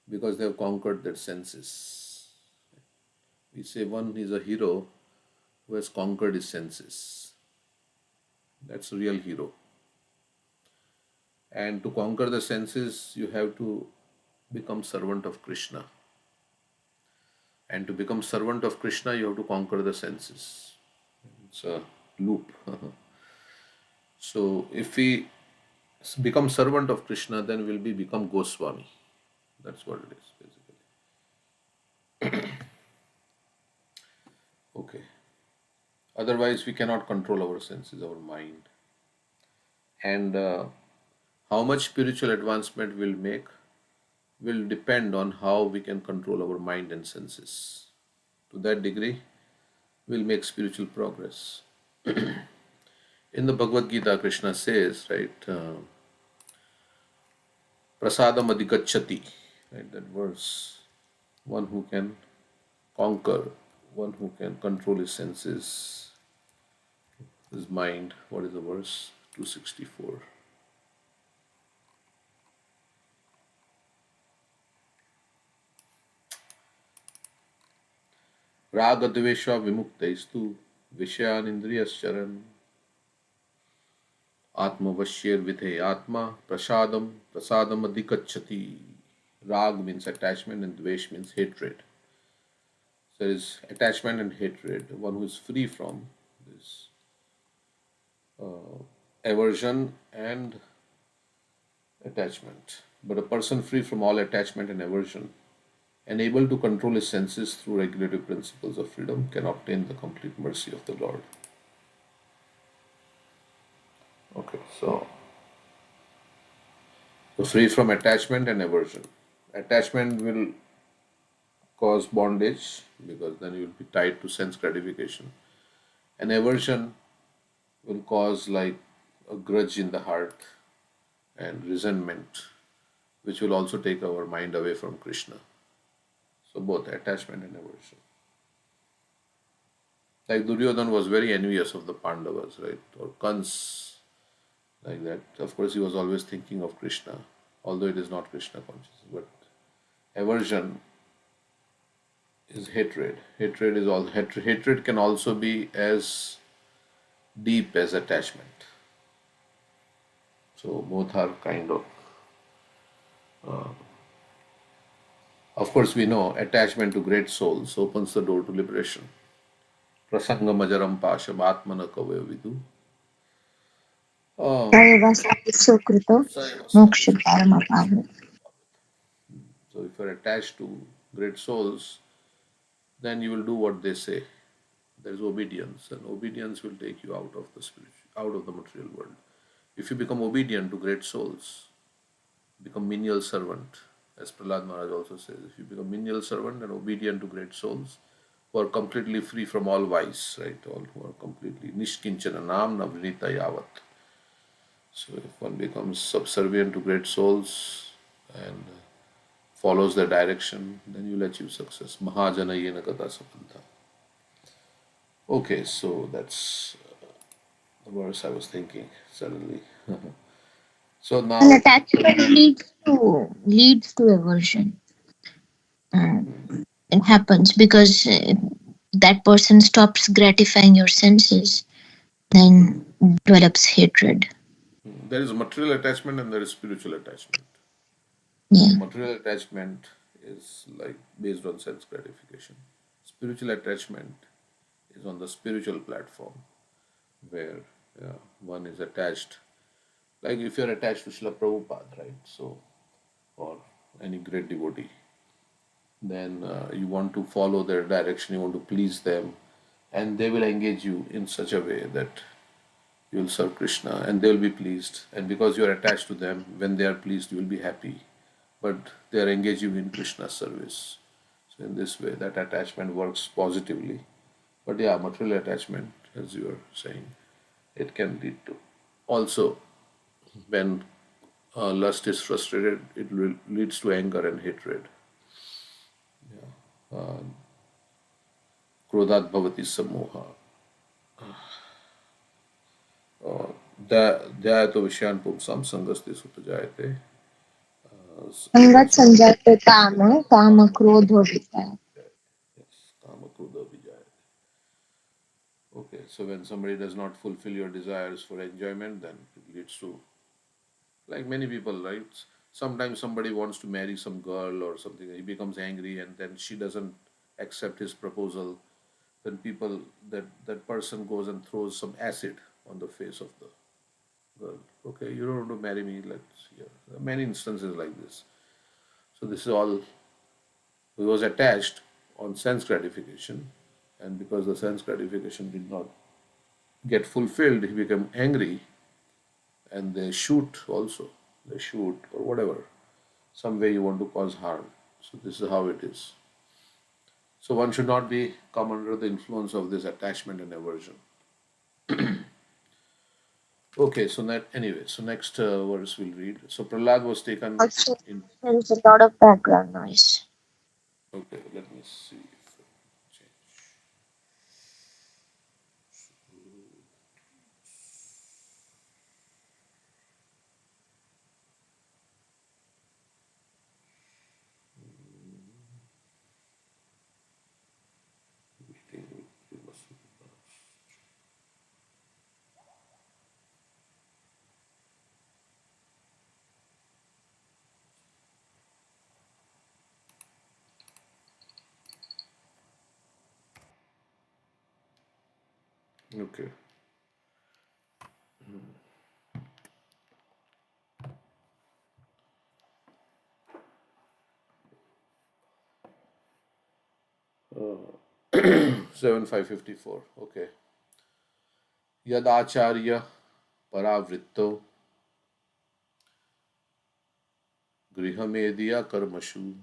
S1: Because they have conquered their senses. We say one is a hero who has conquered his senses. That's a real hero. And to conquer the senses, you have to become servant of Krishna. And to become servant of Krishna, you have to conquer the senses. It's a loop. So if we become servant of Krishna, then we'll become Goswami. That's what it is, basically. Okay. Otherwise, we cannot control our senses, our mind. And how much spiritual advancement we'll make will depend on how we can control our mind and senses. To that degree, we'll make spiritual progress. In the Bhagavad Gita, Krishna says, right, prasadam adhikachati, right, that verse, one who can conquer, one who can control his senses, his mind. What is the verse? 264. Ragadvesha vimuktaistu vishayan indriyascharan atmavashyar vidhe atma prasadam adhikachati. Rag means attachment and dvesh means hatred. There is attachment and hatred. One who is free from this aversion and attachment. But a person free from all attachment and aversion and able to control his senses through regulative principles of freedom can obtain the complete mercy of the Lord. Okay, so free from attachment and aversion. Attachment will cause bondage because then you will be tied to sense gratification. And aversion will cause like a grudge in the heart and resentment, which will also take our mind away from Krishna. So both attachment and aversion. Like Duryodhan was very envious of the Pandavas, right? Or Kans, like that. Of course, he was always thinking of Krishna, although it is not Krishna conscious. But aversion is hatred. Hatred is all hatred. Hatred can also be as deep as attachment. So both are kind of. Of course, we know attachment to great souls opens the door to liberation. Prasangamajaram pasha atmana kavaya vidu.
S2: Dayavasa Sukrito Moksha Paramapavya.
S1: So if you're attached to great souls, then you will do what they say. There is obedience, and obedience will take you out of the out of the material world. If you become obedient to great souls, become menial servant, as Prahlad Maharaj also says. If you become menial servant and obedient to great souls, who are completely free from all vice, right? All who are completely nishkinchana nam navrinita yavat. So if one becomes subservient to great souls and follows their direction, then you'll achieve success. Mahajana yena gata sapanta. Okay, so that's the verse I was thinking suddenly. So
S2: An
S1: now,
S2: attachment leads to aversion. It happens because that person stops gratifying your senses, then develops hatred.
S1: there is material attachment and there is spiritual attachment.
S2: Yeah.
S1: Material attachment is like based on sense gratification. Spiritual attachment is on the spiritual platform where one is attached. Like if you're attached to Srila Prabhupada, right? So, or any great devotee, then you want to follow their direction, you want to please them, and they will engage you in such a way that you will serve Krishna and they will be pleased. And because you are attached to them, when they are pleased, you will be happy. But they are engaging in Krishna's service. So, in this way, that attachment works positively. But yeah, material attachment, as you were saying, it can lead to. Also, when lust is frustrated, it leads to anger and hatred. Krodhat bhavati samoha. Dhyayato vishayan pumsam sangaste supajayate.
S2: Sangat sanjata kama krodho vicaya.
S1: Yes, kama krodha vijayate. Okay, so when somebody does not fulfill your desires for enjoyment, then it leads to, like many people, right? Sometimes somebody wants to marry some girl or something, he becomes angry and then she doesn't accept his proposal. Then that person goes and throws some acid on the face of the girl. Okay, you don't want to marry me, let's yeah. There are many instances like this. So this is all, he was attached on sense gratification, and because the sense gratification did not get fulfilled, he became angry, and they shoot also. They shoot or whatever. Some way you want to cause harm. So this is how it is. So one should not be come under the influence of this attachment and aversion. Okay, so that anyway. So next verse we'll read. So Prahlad was taken
S2: Also,
S1: in.
S2: there's a lot of background noise.
S1: Okay, let me see. If I change. Okay. 7554. Okay. Yadacharya paravritto grihamediya karmashu.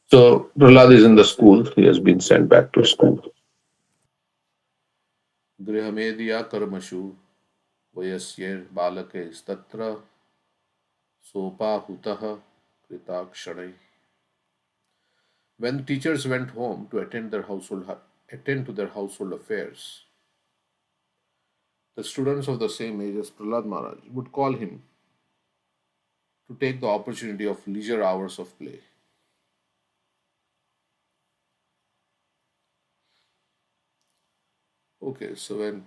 S1: So Prahlad is in the school. He has been sent back to school. Grihamediya karmashu vayasyer balake statra sopa hutah kritakshanai. When teachers went home to attend to their household affairs, the students of the same age as Prahlad Maharaj would call him to take the opportunity of leisure hours of play. Okay, so when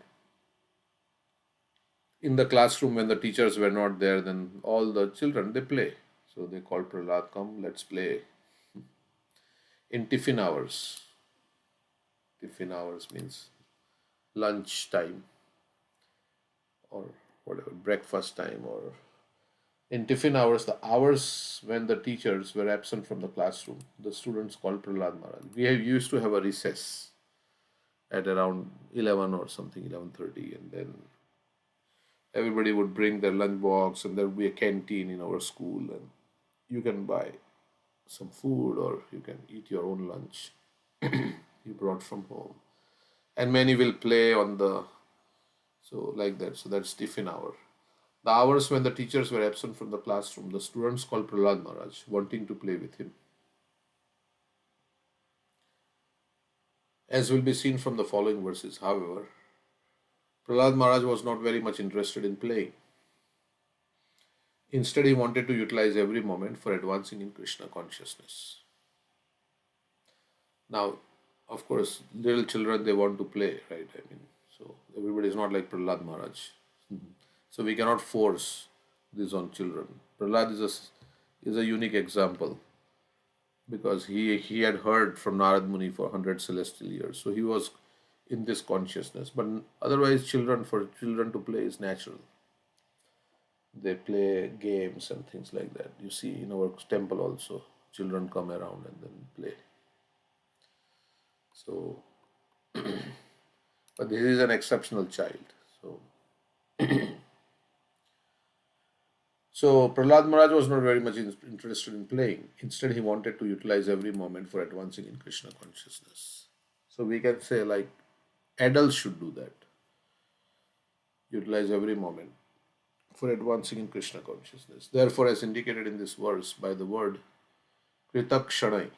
S1: in the classroom when the teachers were not there, then all the children they play. So they called Prahlad, come, let's play. In tiffin hours. Tiffin hours means lunch time or whatever, breakfast time, or in tiffin hours, the hours when the teachers were absent from the classroom, the students called Prahlad Maharaj. We used to have a recess at around 11 or something, 11:30, and then everybody would bring their lunch box, and there would be a canteen in our school, and you can buy some food or you can eat your own lunch you brought from home. And many will play on the so like that. So that's tiffin hour. The hours when the teachers were absent from the classroom, the students called Prahlad Maharaj, wanting to play with him. As will be seen from the following verses, however, Prahlad Maharaj was not very much interested in playing. Instead, he wanted to utilize every moment for advancing in Krishna consciousness. Now, of course, little children they want to play, right? I mean, so everybody is not like Prahlad Maharaj. So we cannot force this on children. Prahlad is a unique example because he had heard from Narad Muni for 100 celestial years. So he was in this consciousness. But otherwise, for children to play is natural. They play games and things like that. You see in our temple also, children come around and then play. So, but this is an exceptional child. So Prahlad Maharaj was not very much interested in playing. Instead, he wanted to utilize every moment for advancing in Krishna consciousness. So we can say like adults should do that. Utilize every moment for advancing in Krishna consciousness. Therefore, as indicated in this verse by the word Kritakshanai,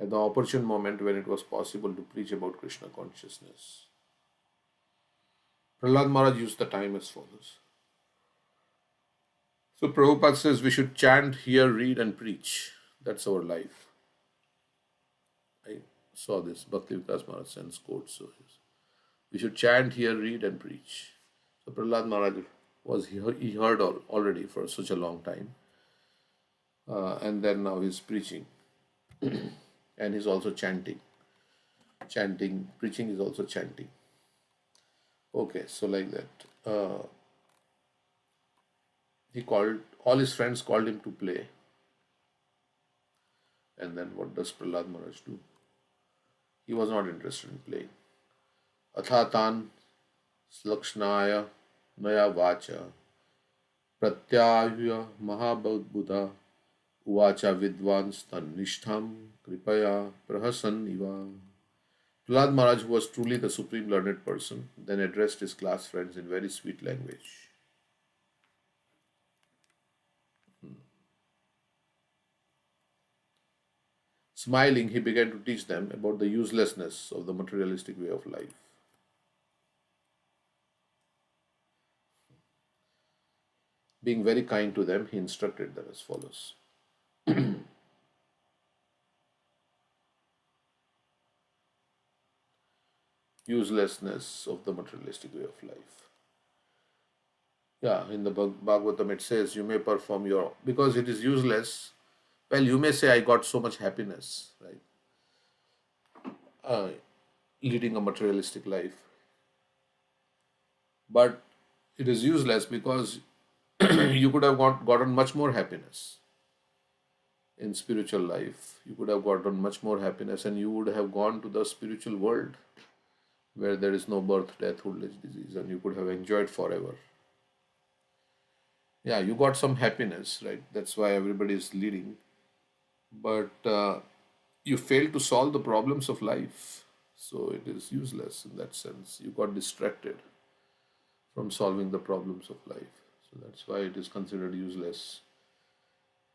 S1: at the opportune moment when it was possible to preach about Krishna consciousness, Prahlad Maharaj used the time as follows. So Prabhupada says we should chant, hear, read, and preach. That's our life. I saw this. Bhakti Vikas Maharaj sends quotes. So we should chant, hear, read, and preach. So Prahlad Maharaj he heard already for such a long time, and then now he's preaching, and he's also chanting. Preaching is also chanting. Okay, so like that. He called all his friends called him to play. And then what does Prahlad Maharaj do? He was not interested in playing. Athatan slakshnaya naya vacha pratyahya mahabhuddha uvacha vidvans tanishtham kripaya prahasan iva. Prahlad Maharaj, who was truly the supreme learned person, then addressed his class friends in very sweet language. Smiling, he began to teach them about the uselessness of the materialistic way of life. Being very kind to them, he instructed them as follows. Uselessness of the materialistic way of life. Yeah, in the Bhagavatam it says, you may perform your, because it is useless, well, you may say, I got so much happiness, right? Leading a materialistic life. But it is useless because you could have gotten much more happiness in spiritual life, you could have gotten much more happiness, and you would have gone to the spiritual world where there is no birth, death, old age, disease, and you could have enjoyed forever. Yeah, you got some happiness, right? That's why everybody is leading. But you failed to solve the problems of life. So it is useless in that sense. You got distracted from solving the problems of life. So that's why it is considered useless.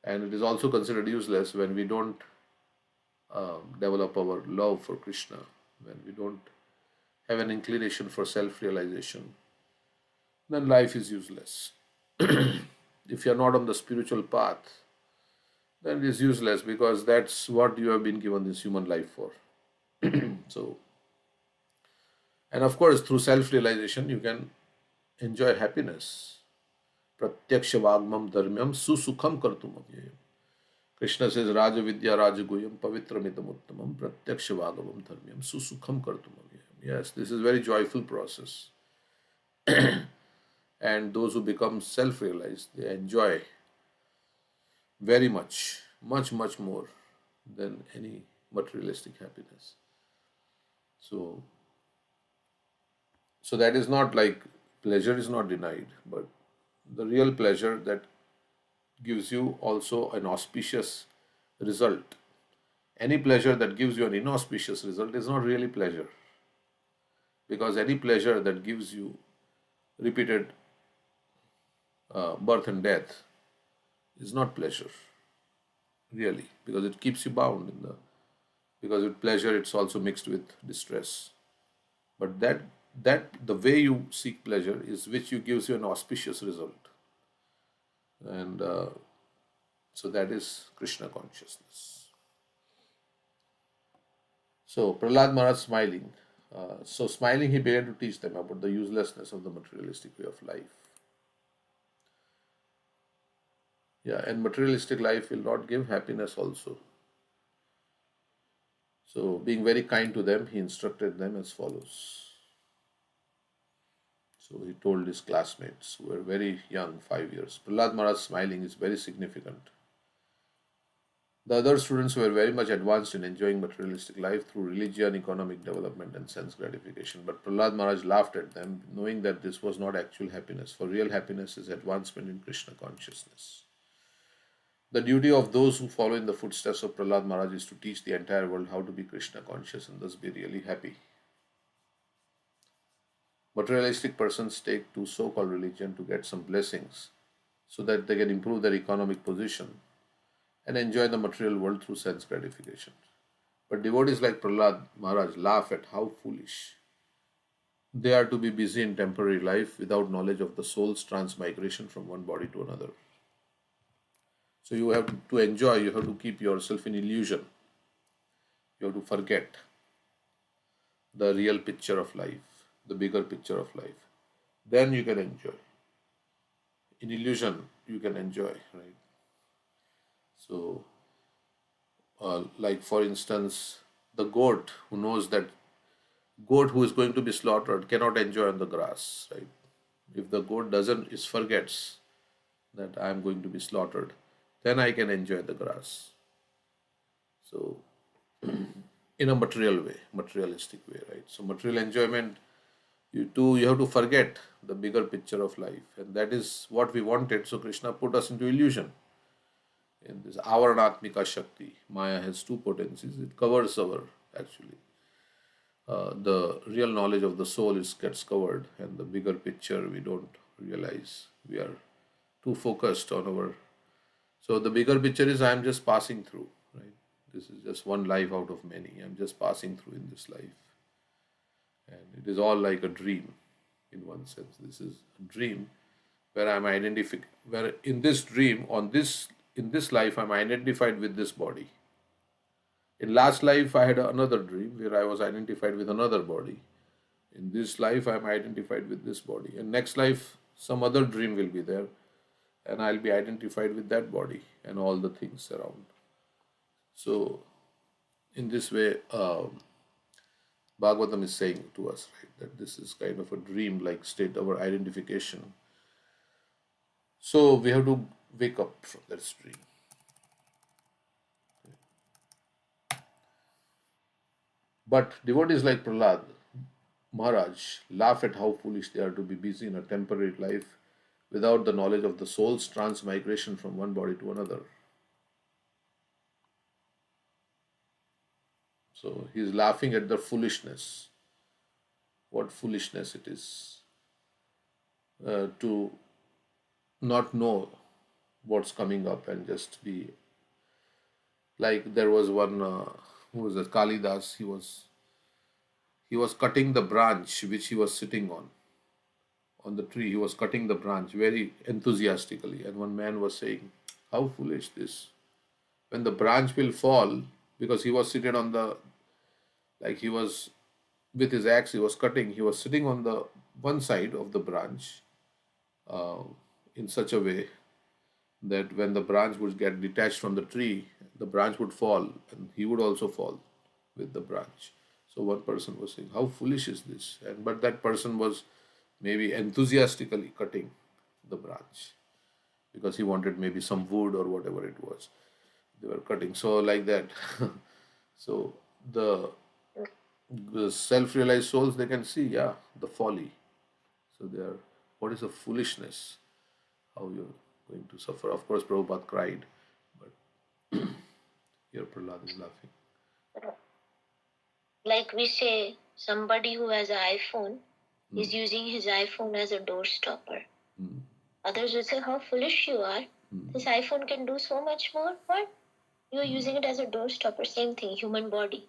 S1: And it is also considered useless when we don't develop our love for Krishna, when we don't have an inclination for self realization, then life is useless. If you are not on the spiritual path, then it is useless because that's what you have been given this human life for. So, and of course, through self realization, you can enjoy happiness. Pratyaksha vagmam dharmyam susukham kartum avyayam. Krishna says, Raja Vidya Raja Guyam Pavitramidam Uttamam Pratyaksha Vagavam Dharmyam Susukham Kartum Avyayam. Yes, this is a very joyful process. And those who become self realized, they enjoy very much, much more than any materialistic happiness. So that is not like pleasure is not denied, but the real pleasure that gives you also an auspicious result. Any pleasure that gives you an inauspicious result is not really pleasure, because any pleasure that gives you repeated birth and death is not pleasure, really, because it keeps you bound in the. Because with pleasure, it's also mixed with distress. But that the way you seek pleasure is which you gives you an auspicious result, and so that is Krishna consciousness. So Prahlad Maharaj smiling. So smiling, he began to teach them about the uselessness of the materialistic way of life. Yeah, and materialistic life will not give happiness also. So being very kind to them, he instructed them as follows. So he told his classmates who were very young, 5 years. Prahlad Maharaj smiling is very significant. The other students were very much advanced in enjoying materialistic life through religion, economic development, and sense gratification. But Prahlad Maharaj laughed at them, knowing that this was not actual happiness, for real happiness is advancement in Krishna consciousness. The duty of those who follow in the footsteps of Prahlad Maharaj is to teach the entire world how to be Krishna conscious and thus be really happy. Materialistic persons take to so-called religion to get some blessings so that they can improve their economic position and enjoy the material world through sense gratification. But devotees like Prahlad Maharaj laugh at how foolish they are to be busy in temporary life without knowledge of the soul's transmigration from one body to another. So you have to enjoy, you have to keep yourself in illusion. You have to forget the real picture of life, the bigger picture of life. Then you can enjoy. In illusion, you can enjoy, right? So, like for instance, the goat who knows that goat who is going to be slaughtered cannot enjoy on the grass, right? If the goat forgets that I am going to be slaughtered, then I can enjoy the grass. So, in a material way, materialistic way, right? So, material enjoyment, you have to forget the bigger picture of life, and that is what we wanted. So, Krishna put us into illusion. In this Avaranatmika Shakti, Maya has two potencies. It covers our actually. The real knowledge of the soul gets covered, and the bigger picture we don't realize. We are too focused on our. So the bigger picture is I am just passing through, right? This is just one life out of many. I'm just passing through in this life, and it is all like a dream, in one sense. This is a dream where I'm identified. Where in this dream, in this life, I'm identified with this body. In last life, I had another dream where I was identified with another body. In this life, I'm identified with this body. And next life, some other dream will be there, and I'll be identified with that body and all the things around. So, in this way, Bhagavatam is saying to us, right, that this is kind of a dream-like state, our identification. So, we have to wake up from that dream. But devotees like Prahlad, Maharaj laugh at how foolish they are to be busy in a temporary life without the knowledge of the soul's transmigration from one body to another. So he is laughing at the foolishness. What foolishness it is to not know what's coming up and just be like there was one who was a Kalidas. He was cutting the branch which he was sitting on the tree. He was cutting the branch very enthusiastically, and one man was saying, "How foolish this! When the branch will fall, because he was seated on the like he was with his axe, he was cutting. He was sitting on the one side of the branch uh, in such a way that when the branch would get detached from the tree, the branch would fall and he would also fall with the branch." So one person was saying, "How foolish is this?" And but that person was maybe enthusiastically cutting the branch because he wanted maybe some wood or whatever it was they were cutting. So like that. So the, the self-realized souls they can see, yeah, the folly. So they are, what is the foolishness? How you're going to suffer. Of course, Prabhupada cried, but here Prahlad is laughing.
S2: Like we say, somebody who has an iPhone is using his iPhone as a door stopper. Others will say, "How foolish you are. This iPhone can do so much more." What? You're using it as a door stopper. Same thing, human body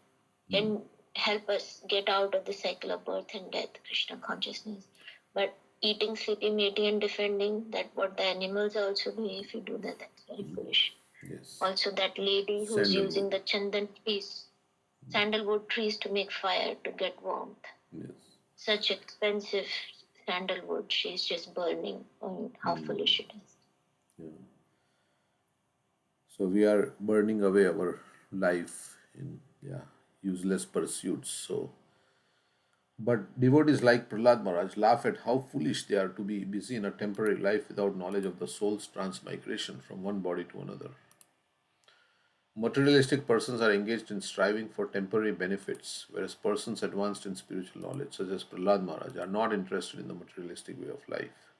S2: can help us get out of the cycle of birth and death, Krishna consciousness. But eating, sleeping, mating, and defending, that what the animals are also doing, if you do that, that's very foolish.
S1: Yes.
S2: Also, that lady who's using the chandan trees, sandalwood trees to make fire to get warmth.
S1: Yes.
S2: Such expensive sandalwood, she's just burning. And how foolish it is.
S1: Yeah. So we are burning away our life in useless pursuits. So, but devotees like Prahlad Maharaj laugh at how foolish they are to be busy in a temporary life without knowledge of the soul's transmigration from one body to another. Materialistic persons are engaged in striving for temporary benefits, whereas persons advanced in spiritual knowledge, such as Prahlad Maharaj, are not interested in the materialistic way of life.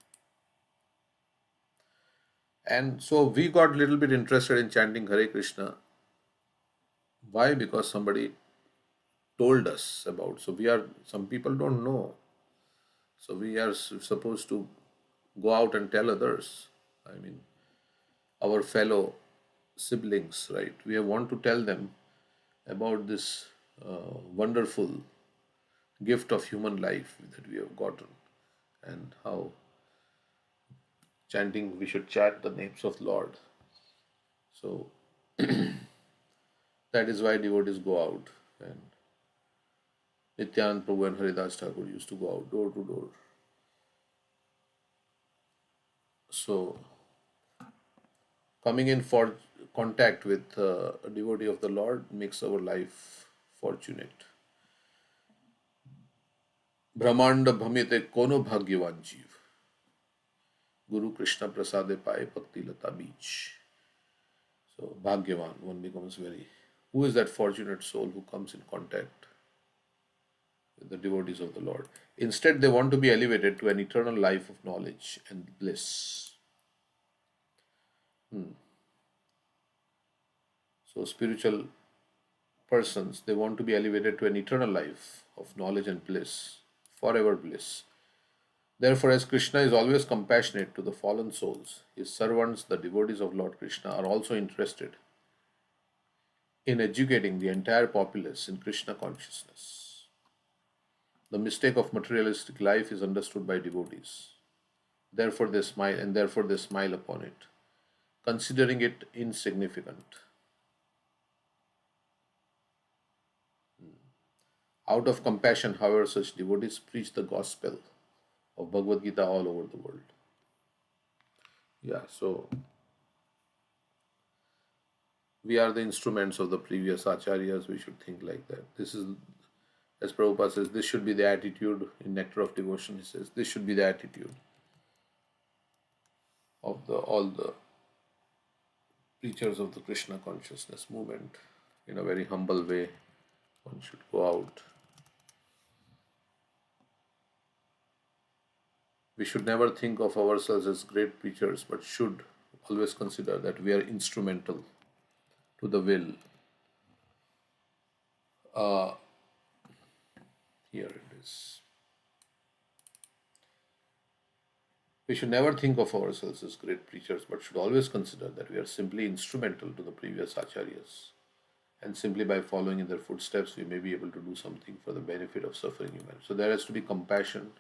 S1: And so we got a little bit interested in chanting Hare Krishna. Why? Because somebody told us about. So we are, some people don't know. So we are supposed to go out and tell others. I mean, our fellow siblings, right? We want to tell them about this wonderful gift of human life that we have gotten, and how chanting, we should chant the names of Lord. So that is why devotees go out, and Nityanand Prabhu and Haridas Thakur used to go out door to door. So coming in for contact with a devotee of the Lord makes our life fortunate. Brahmanda bhamite kono bhagyavan jeev. Guru Krishna prasade paye bhakti lata beach. So bhagyavan, one becomes very. Who is that fortunate soul who comes in contact with the devotees of the Lord? Instead, they want to be elevated to an eternal life of knowledge and bliss. So spiritual persons, they want to be elevated to an eternal life of knowledge and bliss, forever bliss. Therefore, as Krishna is always compassionate to the fallen souls, his servants, the devotees of Lord Krishna, are also interested in educating the entire populace in Krishna consciousness. The mistake of materialistic life is understood by devotees. Therefore they smile upon it, considering it insignificant. Out of compassion, however, such devotees preach the gospel of Bhagavad Gita all over the world. Yeah, so we are the instruments of the previous acharyas. We should think like that. This is, as Prabhupada says, this should be the attitude in Nectar of Devotion. He says this should be the attitude of all the preachers of the Krishna consciousness movement, in a very humble way, one should go out. We should never think of ourselves as great preachers, but should always consider that we are instrumental to the will. Here it is. We should never think of ourselves as great preachers, but should always consider that we are simply instrumental to the previous acharyas. And simply by following in their footsteps, we may be able to do something for the benefit of suffering humanity. So there has to be compassion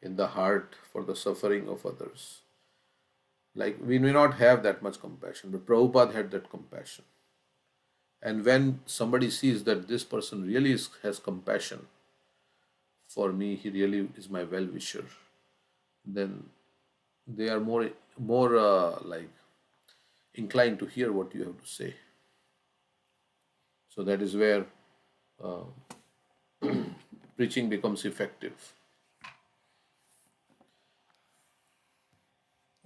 S1: in the heart for the suffering of others. Like, we may not have that much compassion, but Prabhupada had that compassion. And when somebody sees that this person really has compassion for me, he really is my well-wisher, then they are more like inclined to hear what you have to say. So that is where preaching becomes effective.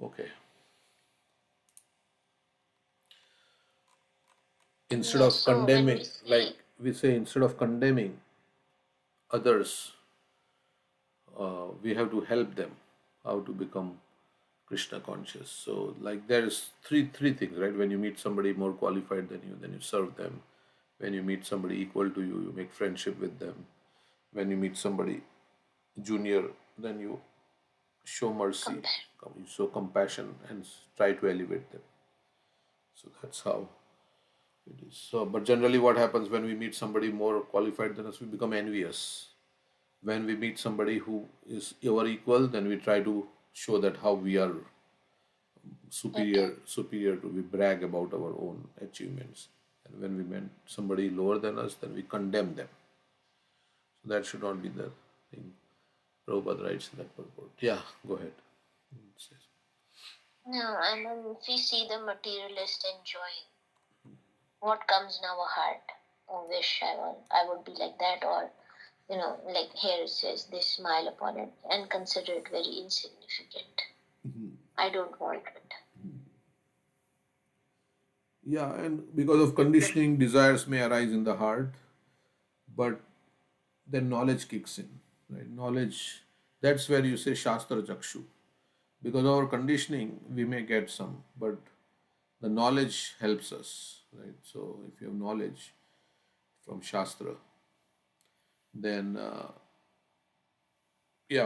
S1: Okay. Instead of condemning, like we say, instead of condemning others, we have to help them how to become Krishna conscious. So, like, there is three things, right? When you meet somebody more qualified than you, then you serve them. When you meet somebody equal to you, you make friendship with them. When you meet somebody junior, then you show mercy, you show compassion, and try to elevate them. So that's how it is. So, but generally, what happens when we meet somebody more qualified than us, we become envious. When we meet somebody who is our equal, then we try to show that how we are superior to, we brag about our own achievements. And when we meet somebody lower than us, then we condemn them. So that should not be the thing. Prabhupada writes in that purport. Yeah, go ahead.
S2: No, I mean, if we see the materialist enjoying, what comes in our heart? Oh, wish I would be like that, or like here it says, they smile upon it and consider it very insignificant. I don't want it.
S1: Yeah, and because of conditioning, desires may arise in the heart, but then knowledge kicks in, right? Knowledge, that's where you say Shastra Chakshu. Because of our conditioning, we may get some, but the knowledge helps us, right? So if you have knowledge from Shastra, then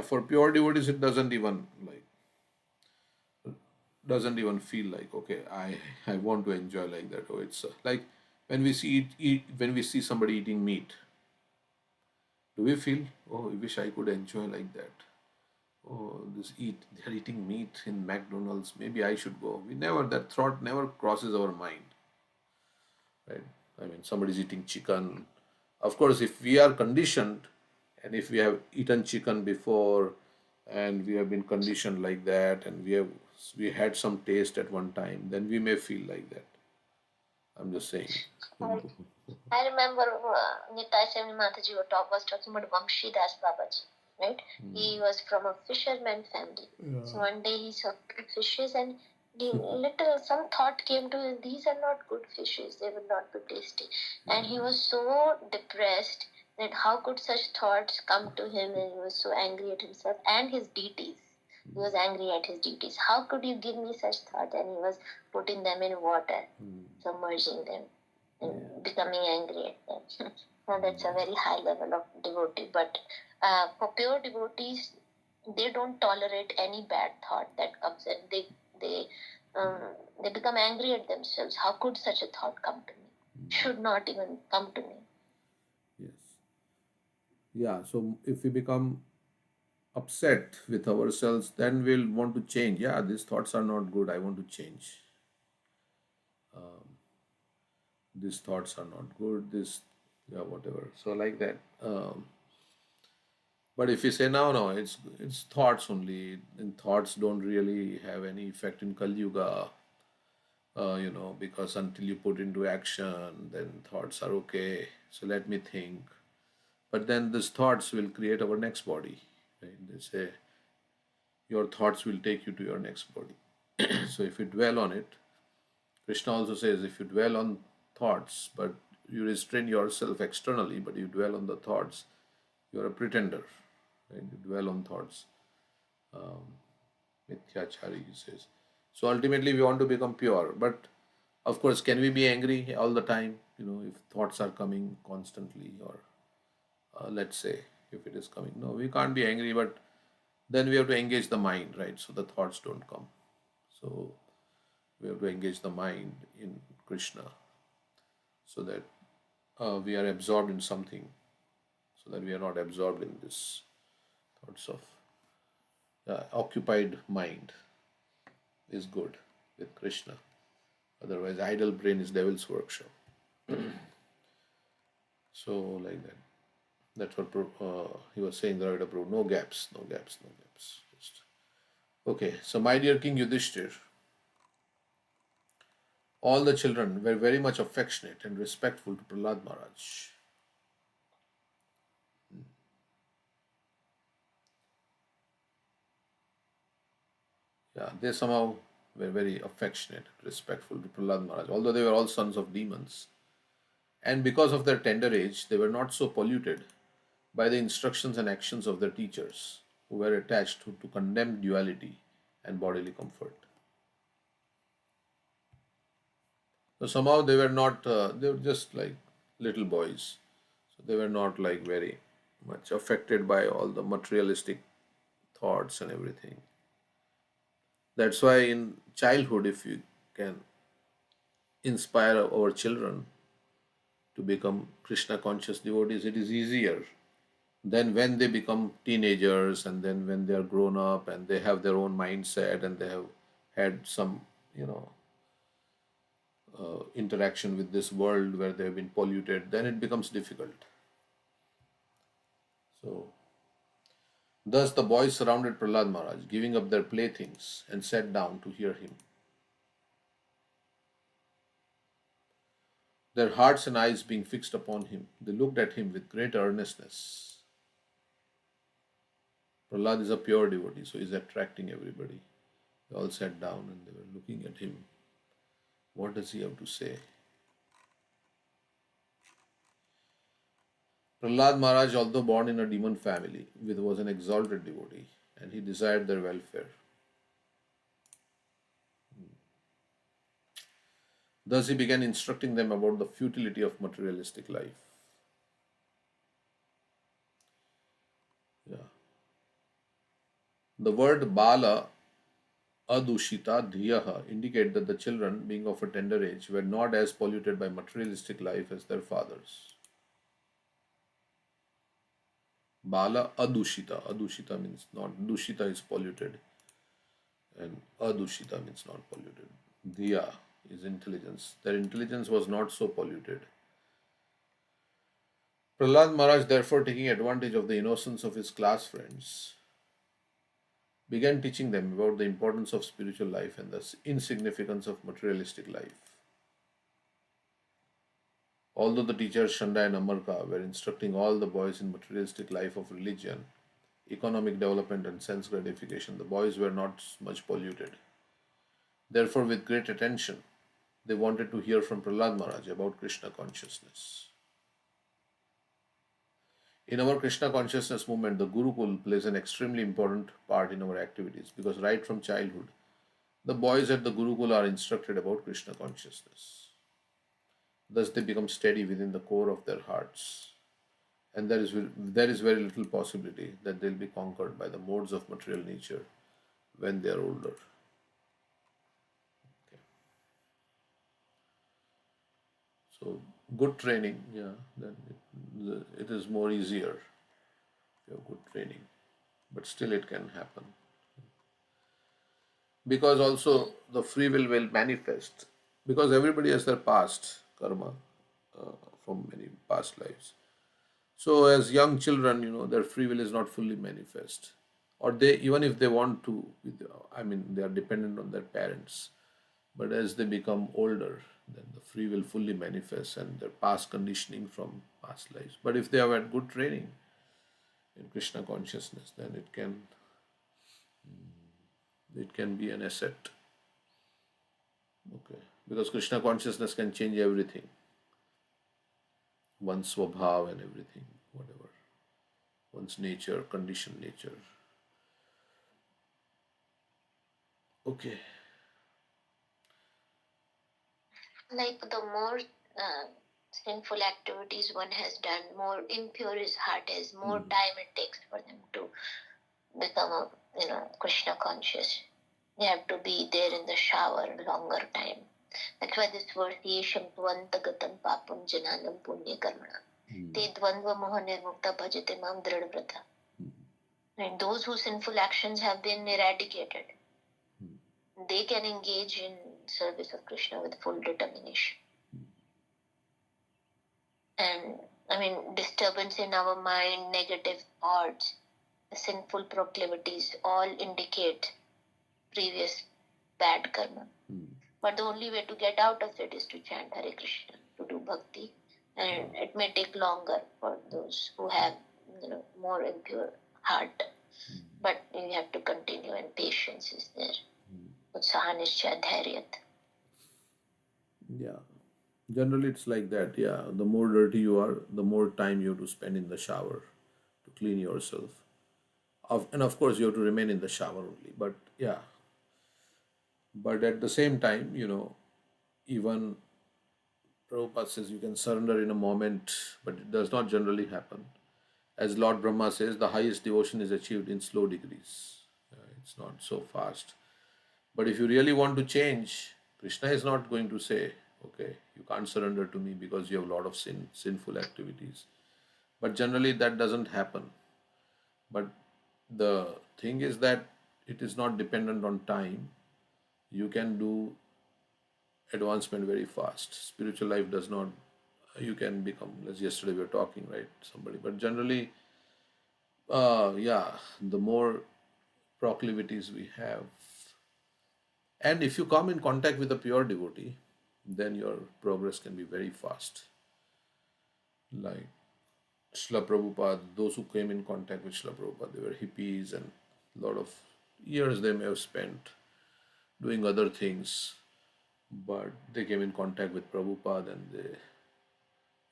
S1: for pure devotees, it doesn't even feel like, okay, I want to enjoy like that. Or it's like when we when we see somebody eating meat, do we feel, oh, I wish I could enjoy like that? Oh, they're eating meat in McDonald's, maybe I should go. That thought never crosses our mind, right? I mean, somebody's eating chicken. Of course, if we are conditioned, and if we have eaten chicken before, and we have been conditioned like that, and we had some taste at one time, then we may feel like that. I'm just saying.
S2: I remember Nitai Sevni Mataji was talking about Vamshi Das Babaji, right? He was from a fisherman family. Yeah. So one day he saw fishes, and some thought came to him, these are not good fishes, they will not be tasty. And he was so depressed that how could such thoughts come to him, and he was so angry at himself and his deities. He was angry at his deities. How could you give me such thoughts? And he was putting them in water, submerging them, and becoming angry at them. Now that's a very high level of devotee. But for pure devotees, they don't tolerate any bad thought that comes in. They become angry at themselves. How could such a thought come to me? Should not even come to me.
S1: Yes. Yeah, so if we become upset with ourselves, then we'll want to change. Yeah, these thoughts are not good, I want to change. These thoughts are not good, whatever. So like that. But if you say no, it's thoughts only, and thoughts don't really have any effect in Kali Yuga, because until you put into action, then thoughts are okay. So let me think. But then these thoughts will create our next body. Right? They say your thoughts will take you to your next body. So if you dwell on it, Krishna also says if you dwell on thoughts, but you restrain yourself externally, but you dwell on the thoughts, you are a pretender. Right? You dwell on thoughts. Mithyachari, he says. So ultimately, we want to become pure. But of course, can we be angry all the time? If thoughts are coming constantly, or let's say if it is coming. No, we can't be angry, but then we have to engage the mind, right? So the thoughts don't come. So we have to engage the mind in Krishna so that we are absorbed in something, so that we are not absorbed in this thoughts of occupied mind is good with Krishna. Otherwise, idle brain is devil's workshop. So like that. That's what he was saying. The Prabhu. No gaps, no gaps, no gaps. Okay. So my dear King Yudhishthir, all the children were very much affectionate and respectful to Prahlad Maharaj. Yeah, they somehow were very affectionate, respectful to Prahlad Maharaj, although they were all sons of demons. And because of their tender age, they were not so polluted by the instructions and actions of their teachers, who were attached to condemn duality and bodily comfort. So somehow they were not, they were just like little boys. So they were not like very much affected by all the materialistic thoughts and everything. That's why in childhood, if you can inspire our children to become Krishna conscious devotees, it is easier than when they become teenagers and then when they are grown up and they have their own mindset and they have had some, interaction with this world where they have been polluted, then it becomes difficult. So, thus the boys surrounded Prahlad Maharaj, giving up their playthings, and sat down to hear him. Their hearts and eyes being fixed upon him, they looked at him with great earnestness. Prahlad is a pure devotee, so he's attracting everybody. They all sat down and they were looking at him. What does he have to say? Prahlad Maharaj, although born in a demon family, was an exalted devotee, and he desired their welfare. Thus he began instructing them about the futility of materialistic life. Yeah. The word Bala Adushita Dhiyaha indicate that the children, being of a tender age, were not as polluted by materialistic life as their fathers. Bala Adushita. Adushita means not, Dushita is polluted, and Adushita means not polluted. Dhiya is intelligence. Their intelligence was not so polluted. Prahlad Maharaj, therefore, taking advantage of the innocence of his class friends, began teaching them about the importance of spiritual life and the insignificance of materialistic life. Although the teachers Shanda and Amarka were instructing all the boys in materialistic life of religion, economic development and sense gratification, the boys were not much polluted. Therefore, with great attention, they wanted to hear from Prahlad Maharaj about Krishna consciousness. In our Krishna consciousness movement, the Gurukul plays an extremely important part in our activities because right from childhood, the boys at the Gurukul are instructed about Krishna consciousness. Thus, they become steady within the core of their hearts, and there is very little possibility that they'll be conquered by the modes of material nature when they are older. Okay. So, good training, then it is more easier if you have good training, but still it can happen. Because also the free will manifest, because everybody has their past karma from many past lives. So as young children, their free will is not fully manifest, or they, even if they want to, they are dependent on their parents. But as they become older, then the free will fully manifests and their past conditioning from past lives. But if they have had good training in Krishna consciousness, then it can be an asset. Okay, because Krishna consciousness can change everything. one's swabhav and everything, whatever, one's nature, conditioned nature. Okay.
S2: Like the more sinful activities one has done, more impure his heart is, more time it takes for them to become a, Krishna conscious. They have to be there in the shower longer time. That's why this verse, Yesham Tvantagatam Papam Jananam Punya Karmana. Te Dvandva Moha Nirmukta Bhajate Mam Dridvrata. And those whose sinful actions have been eradicated, they can engage in service of Krishna with full determination. And disturbance in our mind, negative thoughts, sinful proclivities all indicate previous bad karma. But the only way to get out of it is to chant Hare Krishna, to do bhakti. And it may take longer for those who have more impure heart. But you have to continue, and patience is there. Utsahanischa dhairyat.
S1: Yeah. Generally, it's like that. Yeah. The more dirty you are, the more time you have to spend in the shower to clean yourself. And of course, you have to remain in the shower only. But yeah. But at the same time, even Prabhupada says you can surrender in a moment, but it does not generally happen. As Lord Brahma says, the highest devotion is achieved in slow degrees. It's not so fast. But if you really want to change, Krishna is not going to say, okay, you can't surrender to me because you have a lot of sinful activities. But generally that doesn't happen. But the thing is that it is not dependent on time. You can do advancement very fast. Spiritual life does not, you can become, as yesterday we were talking, right, somebody. But generally, the more proclivities we have, and if you come in contact with a pure devotee, then your progress can be very fast. Like Srila Prabhupada, those who came in contact with Srila Prabhupada, they were hippies, and a lot of years they may have spent doing other things, but they came in contact with Prabhupada, and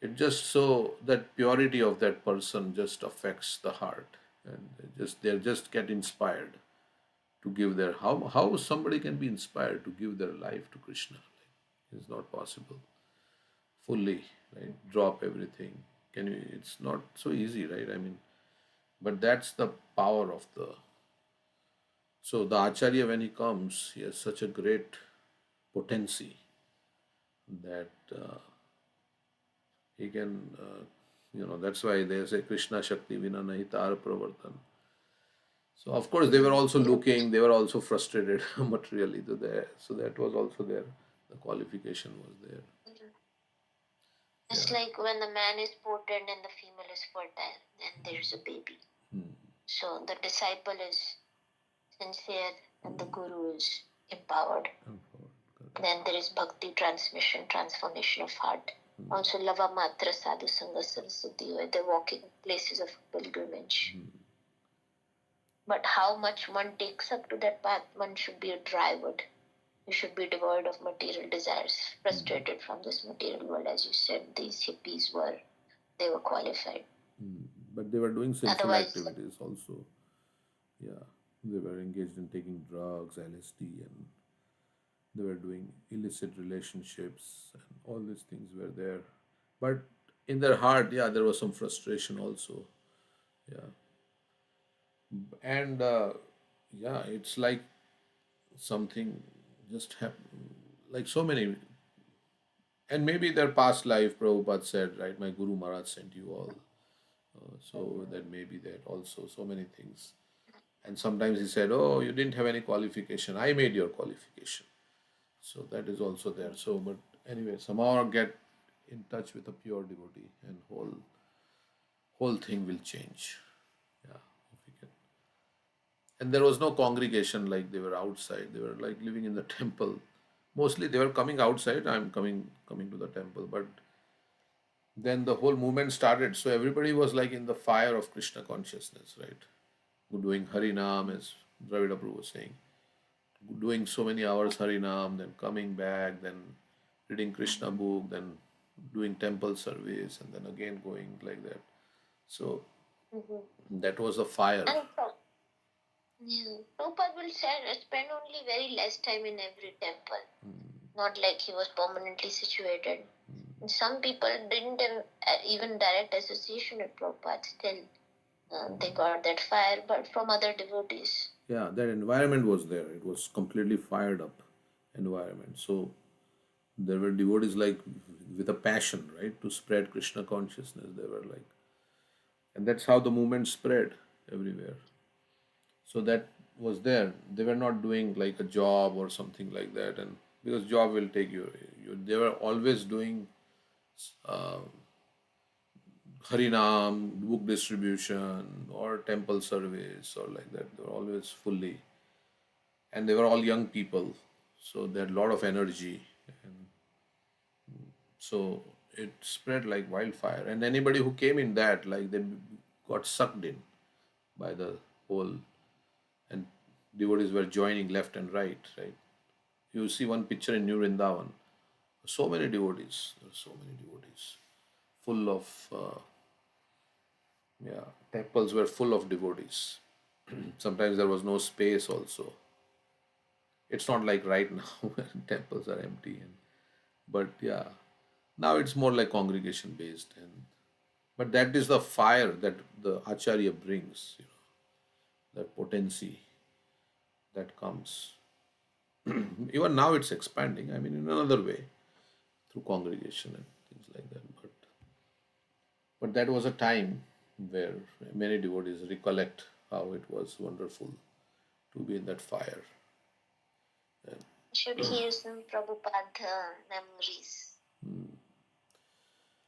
S1: it just so that purity of that person just affects the heart, and they just get inspired to give their, how somebody can be inspired to give their life to Krishna. It's not possible. Fully, right? Drop everything. Can you? It's not so easy, right? But that's the power of the. So the Acharya, when he comes, he has such a great potency that he can, that's why they say Krishna Shakti Vina Nahi Tar Pravartan. So of course they were also looking, they were also frustrated materially to there. So that was also there. The qualification was there.
S2: It's like when the man is potent and the female is fertile, then there's a baby. So the disciple is sincere and the guru is empowered. Then there is bhakti, transmission, transformation of heart. Also lava matra sadhu sangha saraswati, where they're walking places of pilgrimage. But how much one takes up to that path, one should be a dry wood. You should be devoid of material desires, frustrated from this material world. As you said, these hippies they were qualified.
S1: But they were doing sinful activities also. Yeah, they were engaged in taking drugs, LSD, and they were doing illicit relationships, and all these things were there. But in their heart, yeah, there was some frustration also. Yeah. And it's like something just happened, like so many. And maybe their past life, Prabhupada said, right, my Guru Maharaj sent you all. So that maybe that also, so many things. And sometimes he said, oh, you didn't have any qualification. I made your qualification. So that is also there. So, but anyway, somehow get in touch with a pure devotee, and whole thing will change. Yeah, if we can. And there was no congregation, like they were outside. They were like living in the temple. Mostly they were coming outside. I'm coming to the temple, but then the whole movement started. So everybody was like in the fire of Krishna consciousness, right? Doing Harinam, as Dravida Prabhu was saying. Doing so many hours Harinam, then coming back, then reading Krishna book, then doing temple service and then again going like that. So that was the fire.
S2: And Prabhupada will spend only very less time in every temple. Not like he was permanently situated. Some people didn't have even direct association with Prabhupada. Still, they got that fire, but from other devotees.
S1: Yeah, that environment was there. It was completely fired up environment. So there were devotees like with a passion, right, to spread Krishna consciousness. They were like, and that's how the movement spread everywhere. So that was there. They were not doing like a job or something like that, and because job will take you they were always doing Harinam, book distribution, or temple service, or like that. They were always fully, and they were all young people, so they had a lot of energy, and so it spread like wildfire. And anybody who came in that, like they got sucked in by the whole, and devotees were joining left and right, right. You see one picture in New Vrindavan, so many devotees, there are so many devotees, full of yeah, temples were full of devotees. Sometimes there was no space also. It's not like right now when temples are empty, but yeah, now it's more like congregation based, and but that is the fire that the acharya brings, that potency that comes. Even now it's expanding. I mean, in another way through congregation and things like that. But that was a time where many devotees recollect how it was wonderful to be in that fire.
S2: Should hear some Prabhupada memories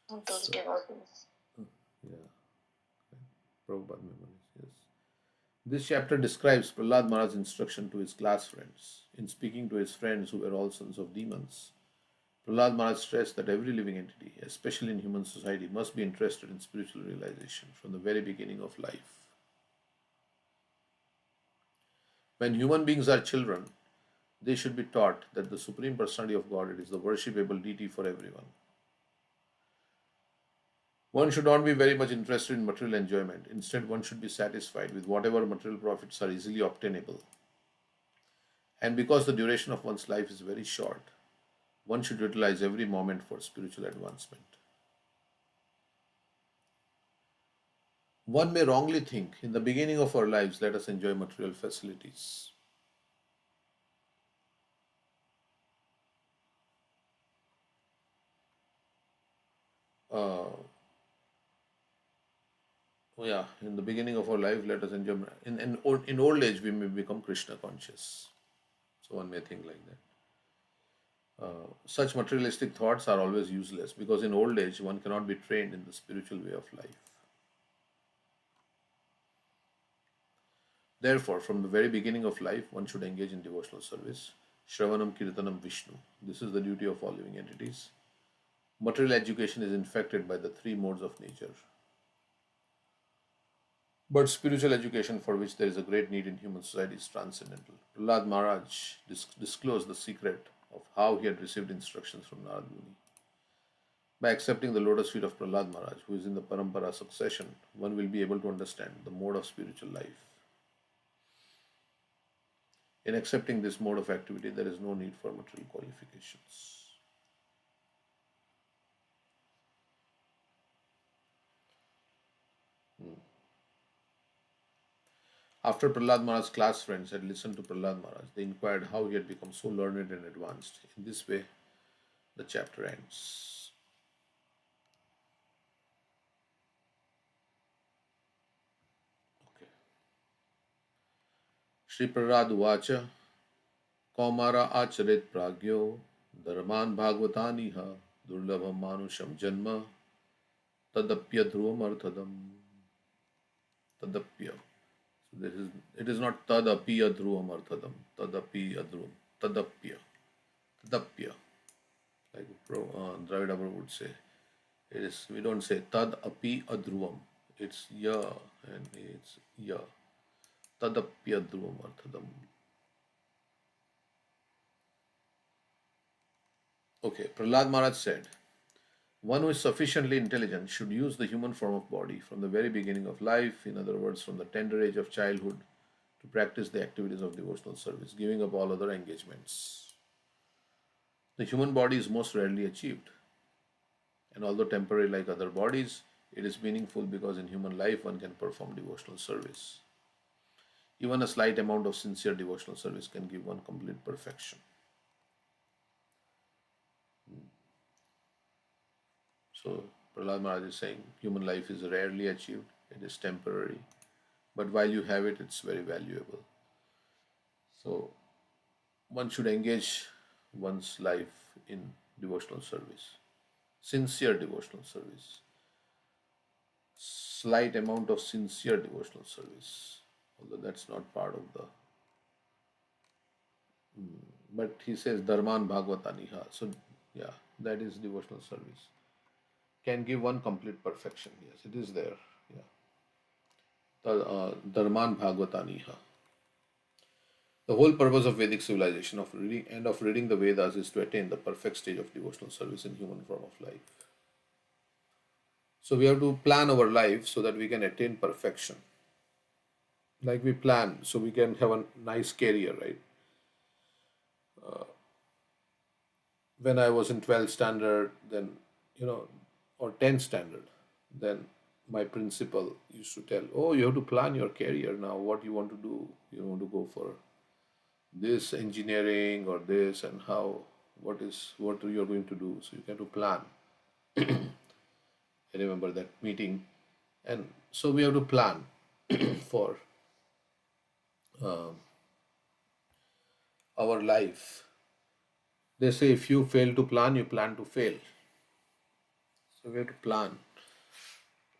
S2: of those devotees.
S1: Yeah, Prabhupada memories, yes. This chapter describes Prahlad Maharaj's instruction to his class friends. In speaking to his friends who were all sons of demons, Prahlad Maharaj stressed that every living entity, especially in human society, must be interested in spiritual realization from the very beginning of life. When human beings are children, they should be taught that the Supreme Personality of Godhead is the worshipable deity for everyone. One should not be very much interested in material enjoyment. Instead, one should be satisfied with whatever material profits are easily obtainable. And because the duration of one's life is very short, one should utilize every moment for spiritual advancement. One may wrongly think, in the beginning of our lives, let us enjoy material facilities. In the beginning of our life, let us enjoy. In old age, we may become Krishna conscious. So one may think like that. Such materialistic thoughts are always useless because in old age, one cannot be trained in the spiritual way of life. Therefore, from the very beginning of life, one should engage in devotional service. Shravanam Kirtanam Vishnu. This is the duty of all living entities. Material education is infected by the three modes of nature. But spiritual education, for which there is a great need in human society, is transcendental. Prahlad Maharaj disclosed the secret of how he had received instructions from Narad Muni. By accepting the lotus feet of Prahlad Maharaj, who is in the Parampara succession, one will be able to understand the mode of spiritual life. In accepting this mode of activity, there is no need for material qualifications. After Prahlad Maharaj's class friends had listened to Prahlad Maharaj, they inquired how he had become so learned and advanced. In this way, the chapter ends. Okay. Shri Prahlad Uvacha Kaumara Acharit Pragyo Dharman Bhagavataniha Durlabham Manusham Janma Tadapya Dhruvam Arthadam Tadapya. It is not tadapi adhruvam arthadam, tadapi adhruvam, tadapya, tadapya. Like Dravida Prabhu would say, it is. We don't say tadapi adhruvam. It's ya and it's ya. Tadapya adhruvam arthadam. Okay, Prahlad Maharaj said, One who is sufficiently intelligent should use the human form of body from the very beginning of life, in other words, from the tender age of childhood, to practice the activities of devotional service, giving up all other engagements. The human body is most rarely achieved, and although temporary like other bodies, it is meaningful because in human life one can perform devotional service. Even a slight amount of sincere devotional service can give one complete perfection. So, Prahlad Maharaj is saying human life is rarely achieved, it is temporary, but while you have it, it's very valuable. So, one should engage one's life in devotional service, sincere devotional service, slight amount of sincere devotional service, although that's not part of the. But he says Dharman Bhagavataniha. So, yeah, that is devotional service. Can give one complete perfection. Yes, it is there. Yeah. Dharman Bhagavataniha. The whole purpose of Vedic civilization of reading the Vedas is to attain the perfect stage of devotional service in human form of life. So we have to plan our life so that we can attain perfection. Like we plan so we can have a nice career, right? When I was in 12th standard, then, or 10th standard, then my principal used to tell, oh, you have to plan your career now, what you want to do. You want to go for this engineering or this, and what you're going to do. So you have to plan. I remember that meeting. And so we have to plan for our life. They say if you fail to plan, you plan to fail. So we have to plan.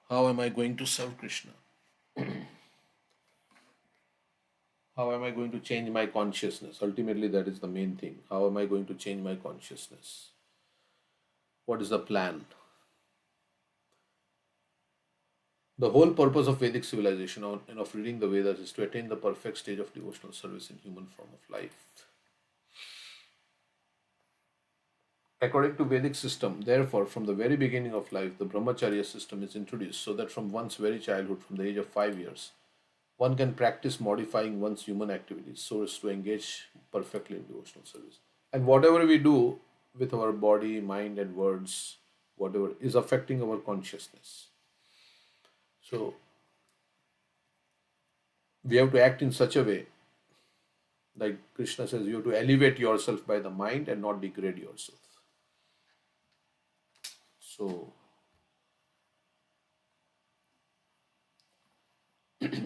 S1: How am I going to serve Krishna? How am I going to change my consciousness? Ultimately, that is the main thing. How am I going to change my consciousness? What is the plan? The whole purpose of Vedic civilization and of reading the Vedas is to attain the perfect stage of devotional service in human form of life. According to Vedic system, therefore, from the very beginning of life, the brahmacharya system is introduced so that from one's very childhood, from the age of 5 years, one can practice modifying one's human activities so as to engage perfectly in devotional service. And whatever we do with our body, mind, and words, whatever is affecting our consciousness. So we have to act in such a way, like Krishna says, you have to elevate yourself by the mind and not degrade yourself. So,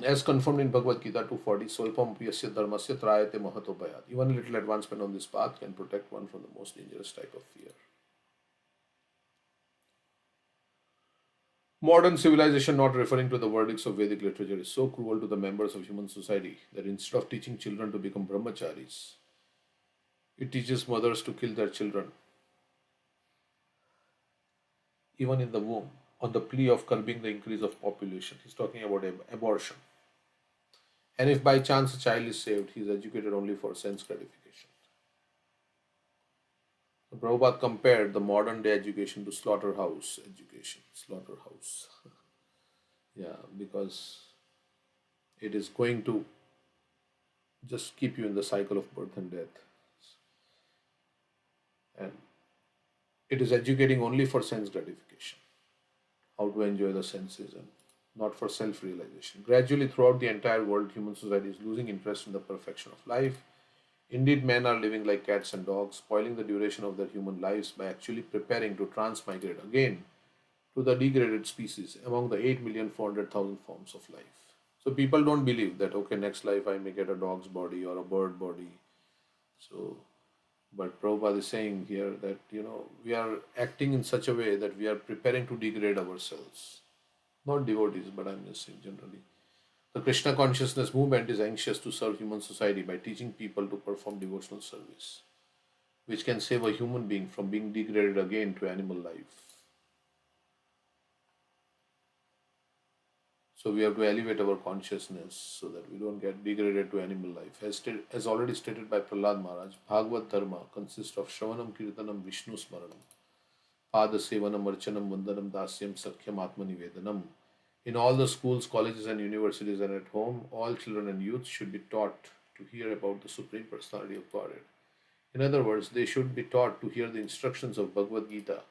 S1: as confirmed in Bhagavad Gita 240, Solpam Priyasya Dharmasya Trayate Mahatopayat. Even a little advancement on this path can protect one from the most dangerous type of fear. Modern civilization, not referring to the verdicts of Vedic literature, is so cruel to the members of human society that instead of teaching children to become brahmacharis, it teaches mothers to kill their children, even in the womb, on the plea of curbing the increase of population. He's talking about abortion. And if by chance a child is saved, he is educated only for sense gratification. So Prabhupada compared the modern day education to slaughterhouse education. Slaughterhouse. Yeah, because it is going to just keep you in the cycle of birth and death. And it is educating only for sense gratification, how to enjoy the senses, and not for self-realization. Gradually, throughout the entire world, human society is losing interest in the perfection of life. Indeed, men are living like cats and dogs, spoiling the duration of their human lives by actually preparing to transmigrate again to the degraded species among the 8,400,000 forms of life. So people don't believe that, okay, next life I may get a dog's body or a bird body. So, but Prabhupada is saying here that, we are acting in such a way that we are preparing to degrade ourselves. Not devotees, but I'm just saying generally. The Krishna consciousness movement is anxious to serve human society by teaching people to perform devotional service, which can save a human being from being degraded again to animal life. So we have to elevate our consciousness so that we don't get degraded to animal life. As already stated by Prahlad Maharaj, Bhagavad Dharma consists of Shravanam, Kirtanam, Vishnu Smaranam, Padasevanam Archanam Vandanam Dasyam Sakhyam Atmanivedanam. In all the schools, colleges, and universities and at home, all children and youth should be taught to hear about the Supreme Personality of Godhead. In other words, they should be taught to hear the instructions of Bhagavad Gita,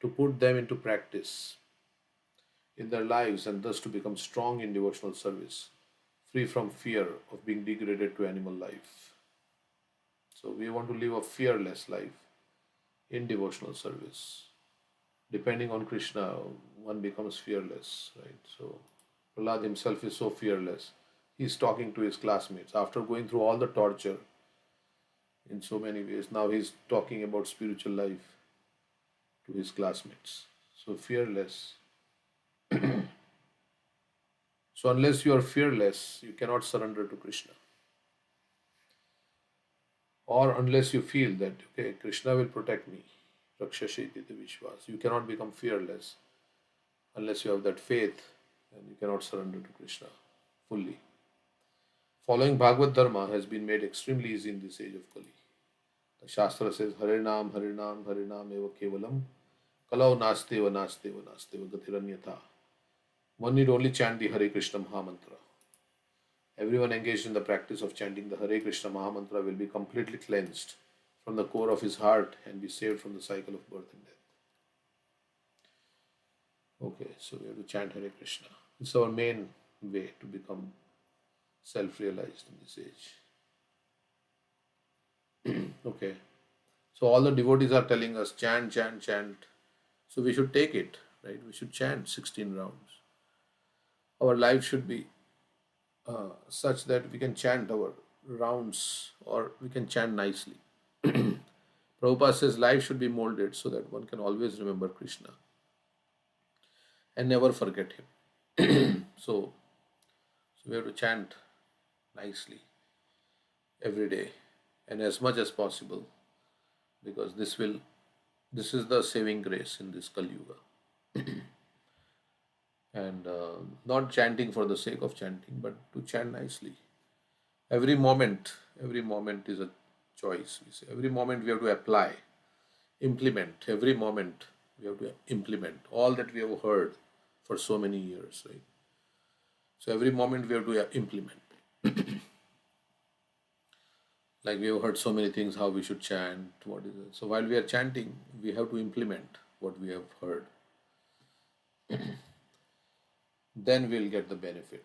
S1: to put them into practice in their lives, and thus to become strong in devotional service, free from fear of being degraded to animal life. So, we want to live a fearless life in devotional service. Depending on Krishna, one becomes fearless, right? So, Prahlad himself is so fearless. He's talking to his classmates after going through all the torture in so many ways. Now he's talking about spiritual life to his classmates. So, fearless. So, unless you are fearless, you cannot surrender to Krishna. Or unless you feel that, okay, Krishna will protect me, Rakshashiti Vishwas. You cannot become fearless unless you have that faith, and you cannot surrender to Krishna fully. Following Bhagavad Dharma has been made extremely easy in this age of Kali. The Shastra says, Harinam, Harinam, Harinam eva kevalam, Kalau nasteva, nasteva, nasteva, gatiranyatha. One need only chant the Hare Krishna Mahamantra. Everyone engaged in the practice of chanting the Hare Krishna Mahamantra will be completely cleansed from the core of his heart and be saved from the cycle of birth and death. Okay, so we have to chant Hare Krishna. It's our main way to become self-realized in this age. Okay, so all the devotees are telling us chant, chant, chant. So we should take it, right? We should chant 16 rounds. Our life should be such that we can chant our rounds, or we can chant nicely. Prabhupada says life should be molded so that one can always remember Krishna and never forget him. So we have to chant nicely every day and as much as possible, because this is the saving grace in this Kali Yuga. And not chanting for the sake of chanting, but to chant nicely. Every moment is a choice. We say every moment we have to apply, implement. Every moment we have to implement all that we have heard for so many years, right? So every moment we have to implement. Like we have heard so many things, how we should chant, what is it. So while we are chanting, we have to implement what we have heard. Then we'll get the benefit.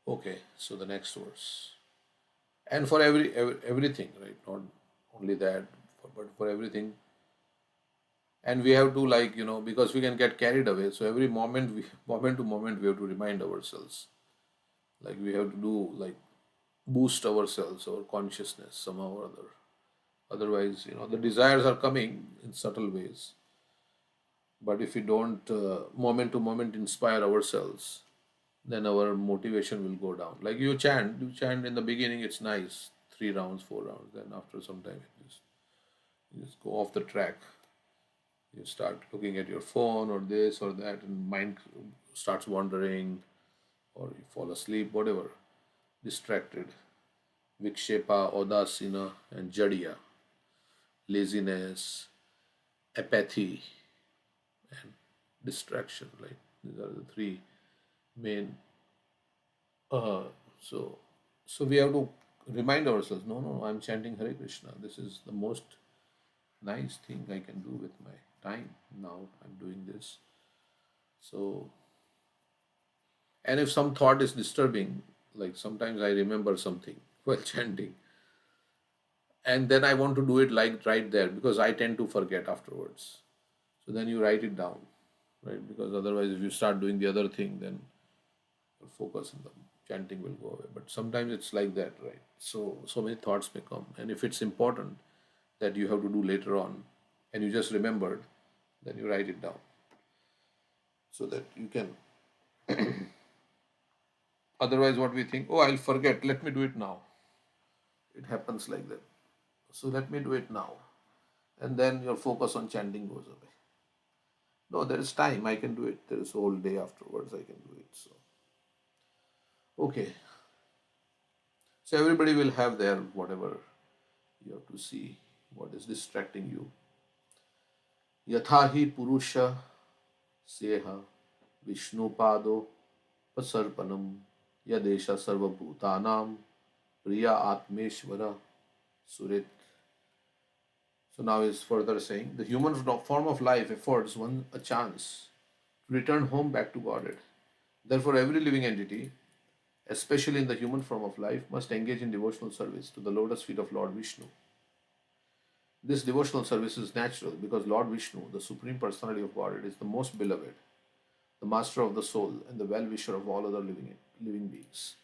S1: Okay, so the next verse. And for everything, right? Not only that, but for everything. And we have to because we can get carried away. So every moment to moment, we have to remind ourselves. Like we have to do boost ourselves, our consciousness somehow or other. Otherwise, the desires are coming in subtle ways. But if we don't moment to moment inspire ourselves, then our motivation will go down. Like you chant in the beginning, it's nice, 3 rounds, 4 rounds. Then after some time, you just go off the track. You start looking at your phone or this or that, and mind starts wandering, or you fall asleep, whatever, distracted. Vikshepa, Audasina, and Jadiya, laziness, apathy, and distraction. Like these are the 3 main. So we have to remind ourselves, no, I'm chanting Hare Krishna. This is the most nice thing I can do with my time. Now I'm doing this. So, and if some thought is disturbing, like sometimes I remember something while chanting, and then I want to do it like right there, because I tend to forget afterwards. So then you write it down, right? Because otherwise, if you start doing the other thing, then your focus on the chanting will go away. But sometimes it's like that, right? So many thoughts may come, and if it's important that you have to do later on, and you just remembered, then you write it down so that you can. Otherwise, what we think, oh, I'll forget, let me do it now. It happens like that. So let me do it now. And then your focus on chanting goes away. No, there is time, I can do it. There is a whole day afterwards, I can do it. So, okay. So everybody will have their whatever You have to see what is distracting you. Yathahi Purusha Seha Vishnupado Pasarpanam Yadesha Sarvabhutanam Priya Atmeshvara Surit. So now is further saying the human form of life affords one a chance to return home back to Godhead. Therefore, every living entity, especially in the human form of life, must engage in devotional service to the lotus feet of Lord Vishnu. This devotional service is natural because Lord Vishnu, the Supreme Personality of Godhead, is the most beloved, the master of the soul, and the well-wisher of all other living beings.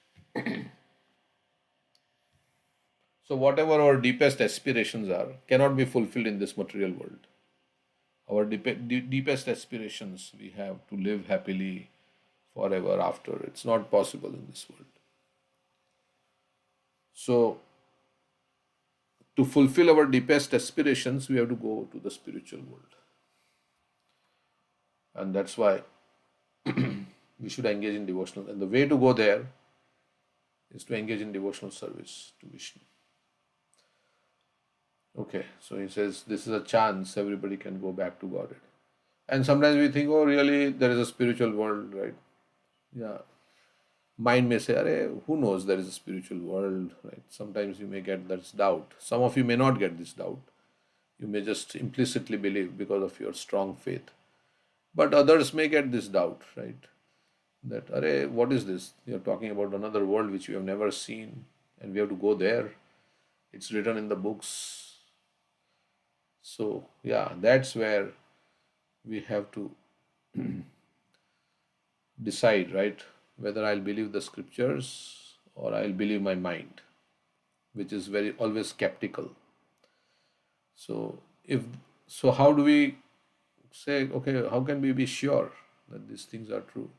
S1: So whatever our deepest aspirations are cannot be fulfilled in this material world. Our deepest aspirations, we have to live happily forever after. It's not possible in this world. So to fulfill our deepest aspirations, we have to go to the spiritual world. And that's why we should engage in devotional. And the way to go there is to engage in devotional service to Vishnu. Okay, so he says this is a chance everybody can go back to Godhead. And sometimes we think, oh, really, there is a spiritual world, right? Yeah. Mind may say, who knows there is a spiritual world, right? Sometimes you may get this doubt. Some of you may not get this doubt. You may just implicitly believe because of your strong faith. But others may get this doubt, right? That, what is this? You're talking about another world which we have never seen and we have to go there. It's written in the books. So, yeah, that's where we have to decide, right? Whether I'll believe the scriptures or I'll believe my mind, which is always skeptical. So, how do we say, okay, how can we be sure that these things are true?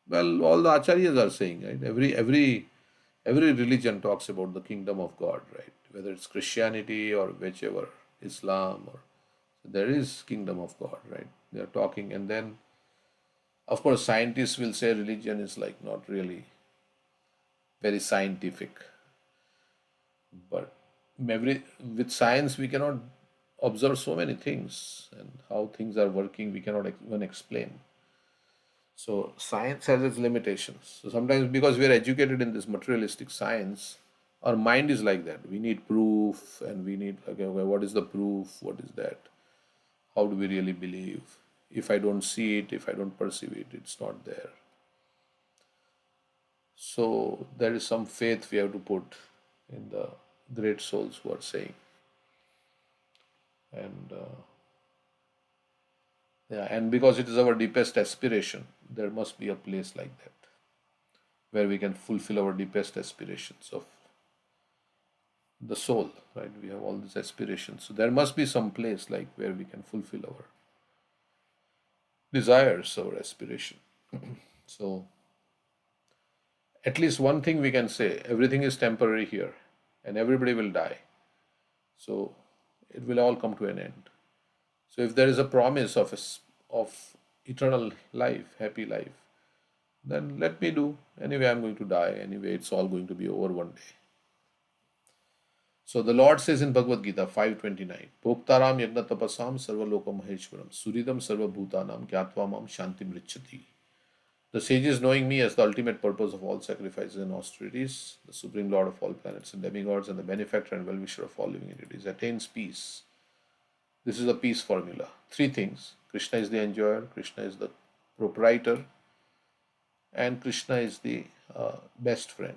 S1: Well, all the acharyas are saying, right? Every religion talks about the kingdom of God, right? Whether it's Christianity or whichever, Islam, or there is kingdom of God, right? They are talking, and then, of course, scientists will say religion is like not really very scientific. But with science, we cannot observe so many things, and how things are working, we cannot even explain. So science has its limitations. So sometimes because we are educated in this materialistic science, our mind is like that. We need proof, and we need, okay, what is the proof? What is that? How do we really believe? If I don't see it, if I don't perceive it, it's not there. So there is some faith we have to put in the great souls who are saying. And and because it is our deepest aspiration, there must be a place like that where we can fulfill our deepest aspirations of the soul, right? We have all these aspirations. So there must be some place like where we can fulfill our desires, our aspiration. So at least one thing we can say, everything is temporary here and everybody will die. So it will all come to an end. So if there is a promise of eternal life, happy life, then let me do. Anyway, I'm going to die. Anyway, it's all going to be over one day. So the Lord says in Bhagavad Gita 5:29, Bhoktaram yagna tapasam sarva loka maheshwaram suridam sarva bhutanam gyatva mam shantim richati. The sages, knowing me as the ultimate purpose of all sacrifices and austerities, the supreme Lord of all planets and demigods, and the benefactor and well-wisher of all living entities, attains peace. This is a peace formula. Three things. Krishna is the enjoyer, Krishna is the proprietor, and Krishna is the best friend.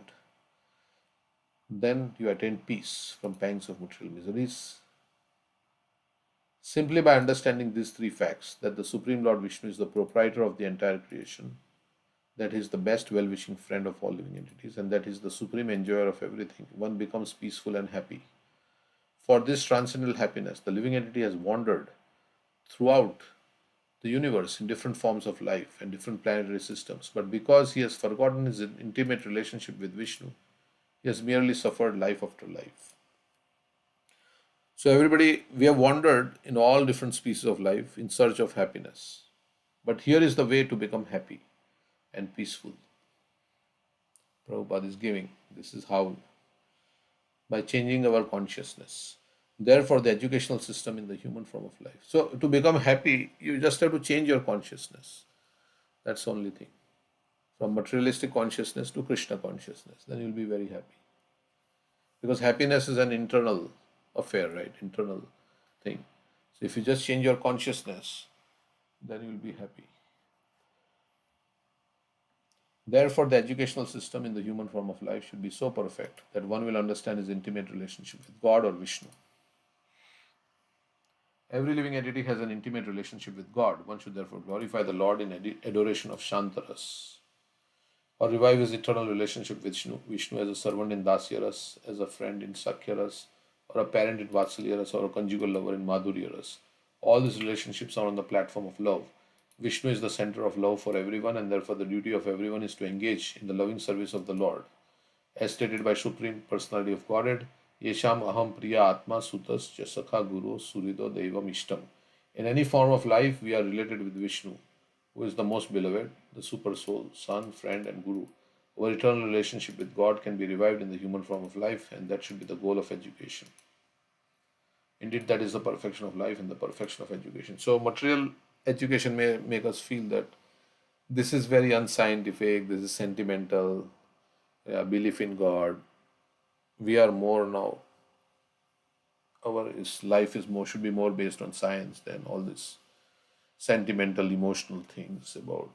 S1: Then you attain peace from pangs of material miseries. Simply by understanding these three facts, that the Supreme Lord Vishnu is the proprietor of the entire creation, that he is the best well-wishing friend of all living entities, and that he is the supreme enjoyer of everything, one becomes peaceful and happy. For this transcendental happiness, the living entity has wandered throughout the universe in different forms of life and different planetary systems, but because he has forgotten his intimate relationship with Vishnu, he has merely suffered life after life. So everybody, we have wandered in all different species of life in search of happiness. But here is the way to become happy and peaceful. Prabhupada is giving. This is how by changing our consciousness. Therefore, the educational system in the human form of life. So, to become happy, you just have to change your consciousness. That's the only thing. From materialistic consciousness to Krishna consciousness, then you'll be very happy. Because happiness is an internal affair, right? Internal thing. So, if you just change your consciousness, then you'll be happy. Therefore, the educational system in the human form of life should be so perfect that one will understand his intimate relationship with God or Vishnu. Every living entity has an intimate relationship with God. One should therefore glorify the Lord in adoration of Shantaras, or revive his eternal relationship with Vishnu as a servant in Dasyaras, as a friend in Sakyaras, or a parent in Vatsalyaras, or a conjugal lover in Madhuryaras. All these relationships are on the platform of love. Vishnu is the center of love for everyone, and therefore the duty of everyone is to engage in the loving service of the Lord. As stated by Supreme Personality of Godhead, Yesham Aham Priya Atma Sutas Jasakha Guru Surido Devam Ishtam. In any form of life, we are related with Vishnu, who is the most beloved, the super soul, son, friend, and guru. Our eternal relationship with God can be revived in the human form of life, and that should be the goal of education. Indeed, that is the perfection of life and the perfection of education. So, material education may make us feel that this is very unscientific, this is sentimental, belief in God. We are more now. Life is more should be more based on science than all this sentimental, emotional things about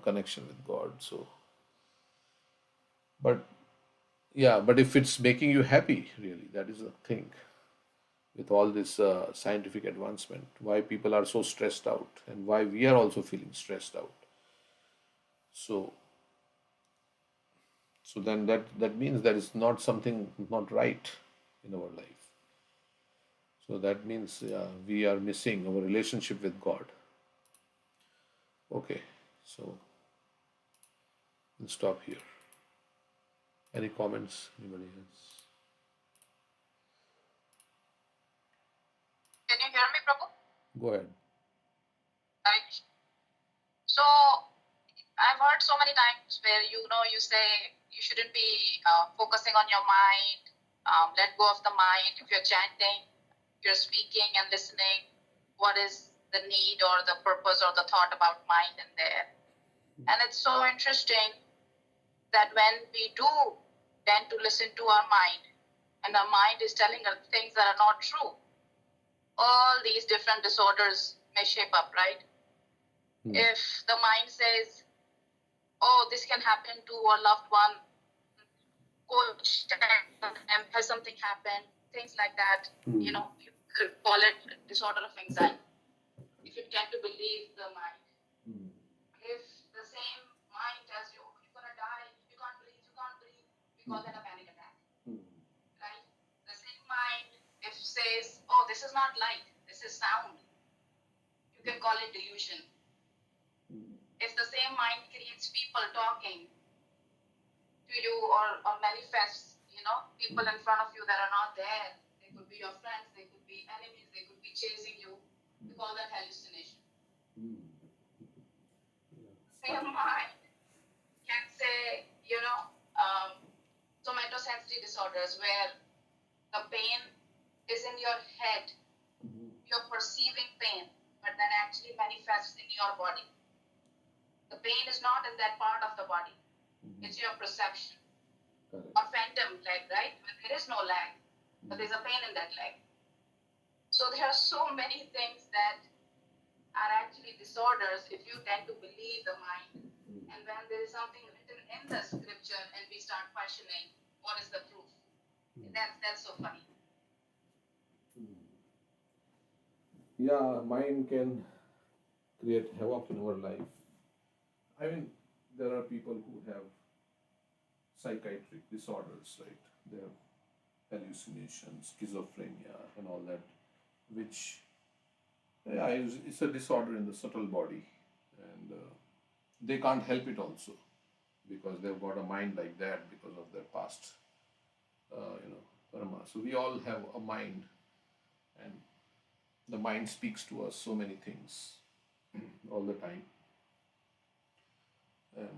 S1: connection with God. So, but yeah, but if it's making you happy, really, that is the thing. With all this scientific advancement, why people are so stressed out, and why we are also feeling stressed out. So, then that means there is not something not right in our life. So that means we are missing our relationship with God. Okay, so we'll stop here. Any comments? Anybody else?
S5: Can you hear me, Prabhu?
S1: Go ahead.
S5: Right. So I've heard so many times where you say you shouldn't be focusing on your mind. Let go of the mind. If you're chanting, you're speaking and listening. What is the need or the purpose or the thought about mind in there? And it's so interesting that when we do tend to listen to our mind, and our mind is telling us things that are not true, all these different disorders may shape up, right? If the mind says, oh, this can happen to a loved one, coach, has something happened, things like that, you could call it disorder of anxiety. If you tend to believe the mind. If the same mind tells you, you're going to die, you can't breathe, we call that a panic attack. Right? The same mind, if says, oh, this is not light, this is sound, you can call it delusion. If the same mind creates people talking to you or manifests, people in front of you that are not there, they could be your friends, they could be enemies, they could be chasing you, we call that hallucination. Same mind can say, somatosensory disorders where the pain is in your head, you're perceiving pain, but then actually manifests in your body. The pain is not in that part of the body, it's your perception. Or phantom leg, right? When there is no leg, but there's a pain in that leg. So there are so many things that are actually disorders if you tend to believe the mind. And when there is something written in the scripture and we start questioning, what is the proof? That's so funny.
S1: Yeah, mind can create havoc in our life. I mean, there are people who have psychiatric disorders, right? They have hallucinations, schizophrenia, and all that, which it's a disorder in the subtle body, and they can't help it also because they've got a mind like that because of their past, karma. So we all have a mind, and the mind speaks to us so many things all the time.
S5: And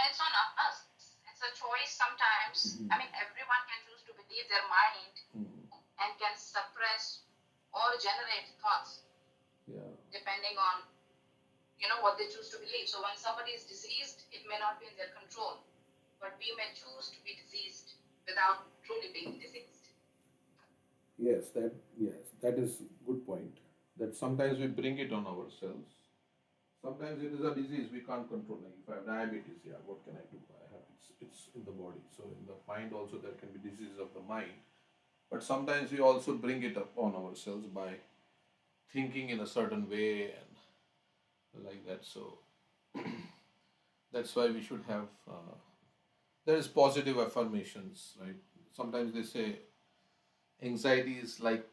S5: it's on us. It's a choice sometimes. I mean, everyone can choose to become leave their mind and can suppress or generate thoughts depending on what they choose to believe. So when somebody is diseased, it may not be in their control, but we may choose to be diseased without truly being diseased.
S1: Yes, that is good point. That sometimes we bring it on ourselves. Sometimes it is a disease we can't control. Like if I have diabetes, what can I do? It's in the body. So in the mind also there can be diseases of the mind. But sometimes we also bring it upon ourselves by thinking in a certain way and like that. So that's why we should have. There is positive affirmations, right? Sometimes they say anxiety is like.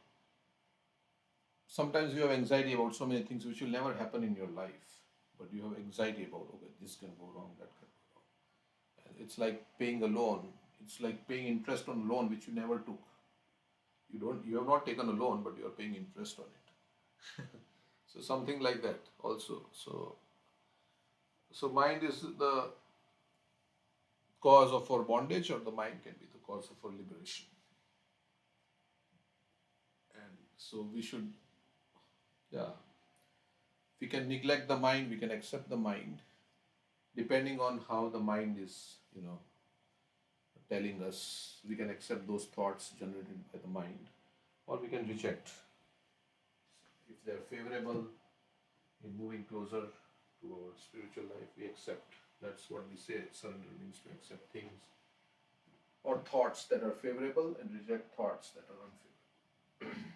S1: Sometimes you have anxiety about so many things which will never happen in your life, but you have anxiety about, okay, this can go wrong, that can go wrong. And it's like paying a loan. It's like paying interest on a loan which you never took. You have not taken a loan, but you are paying interest on it. So something like that also. So mind is the cause of our bondage, or the mind can be the cause of our liberation. And so we should, if we can neglect the mind, we can accept the mind, depending on how the mind is, telling us. We can accept those thoughts generated by the mind, or we can reject. If they are favorable in moving closer to our spiritual life, we accept. That's what we say. Surrender means to accept things or thoughts that are favorable and reject thoughts that are unfavorable.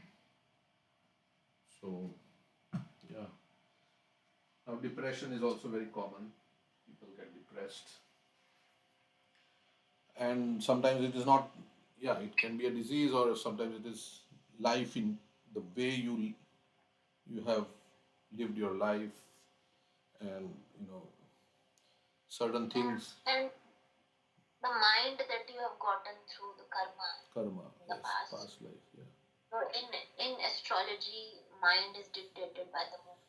S1: So, now depression is also very common. People get depressed. And sometimes it is not, it can be a disease, or sometimes it is life in the way you have lived your life, and certain things.
S2: And the mind that you have gotten through the karma in the
S1: past life,
S2: So in astrology, mind is dictated by the moon.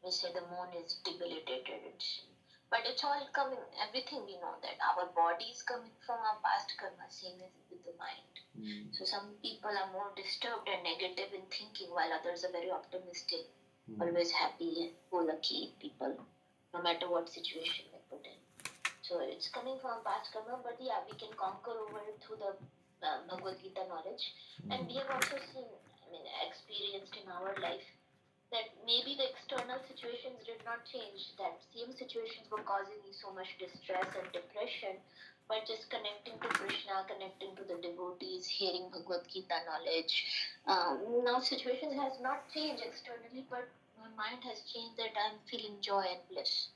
S2: We say the moon is debilitated. But it's all coming, everything we know that our body is coming from our past karma, same as with the mind. So some people are more disturbed and negative in thinking, while others are very optimistic, always happy and go-lucky people, no matter what situation they put in. So it's coming from past karma, but we can conquer over it through the Bhagavad Gita knowledge. And we have also seen, experienced in our life that maybe the external situations did not change, that same situations were causing me so much distress and depression, but just connecting to Krishna, connecting to the devotees, hearing Bhagavad Gita knowledge. Now situations has not changed externally, but my mind has changed, that I'm feeling joy and bliss.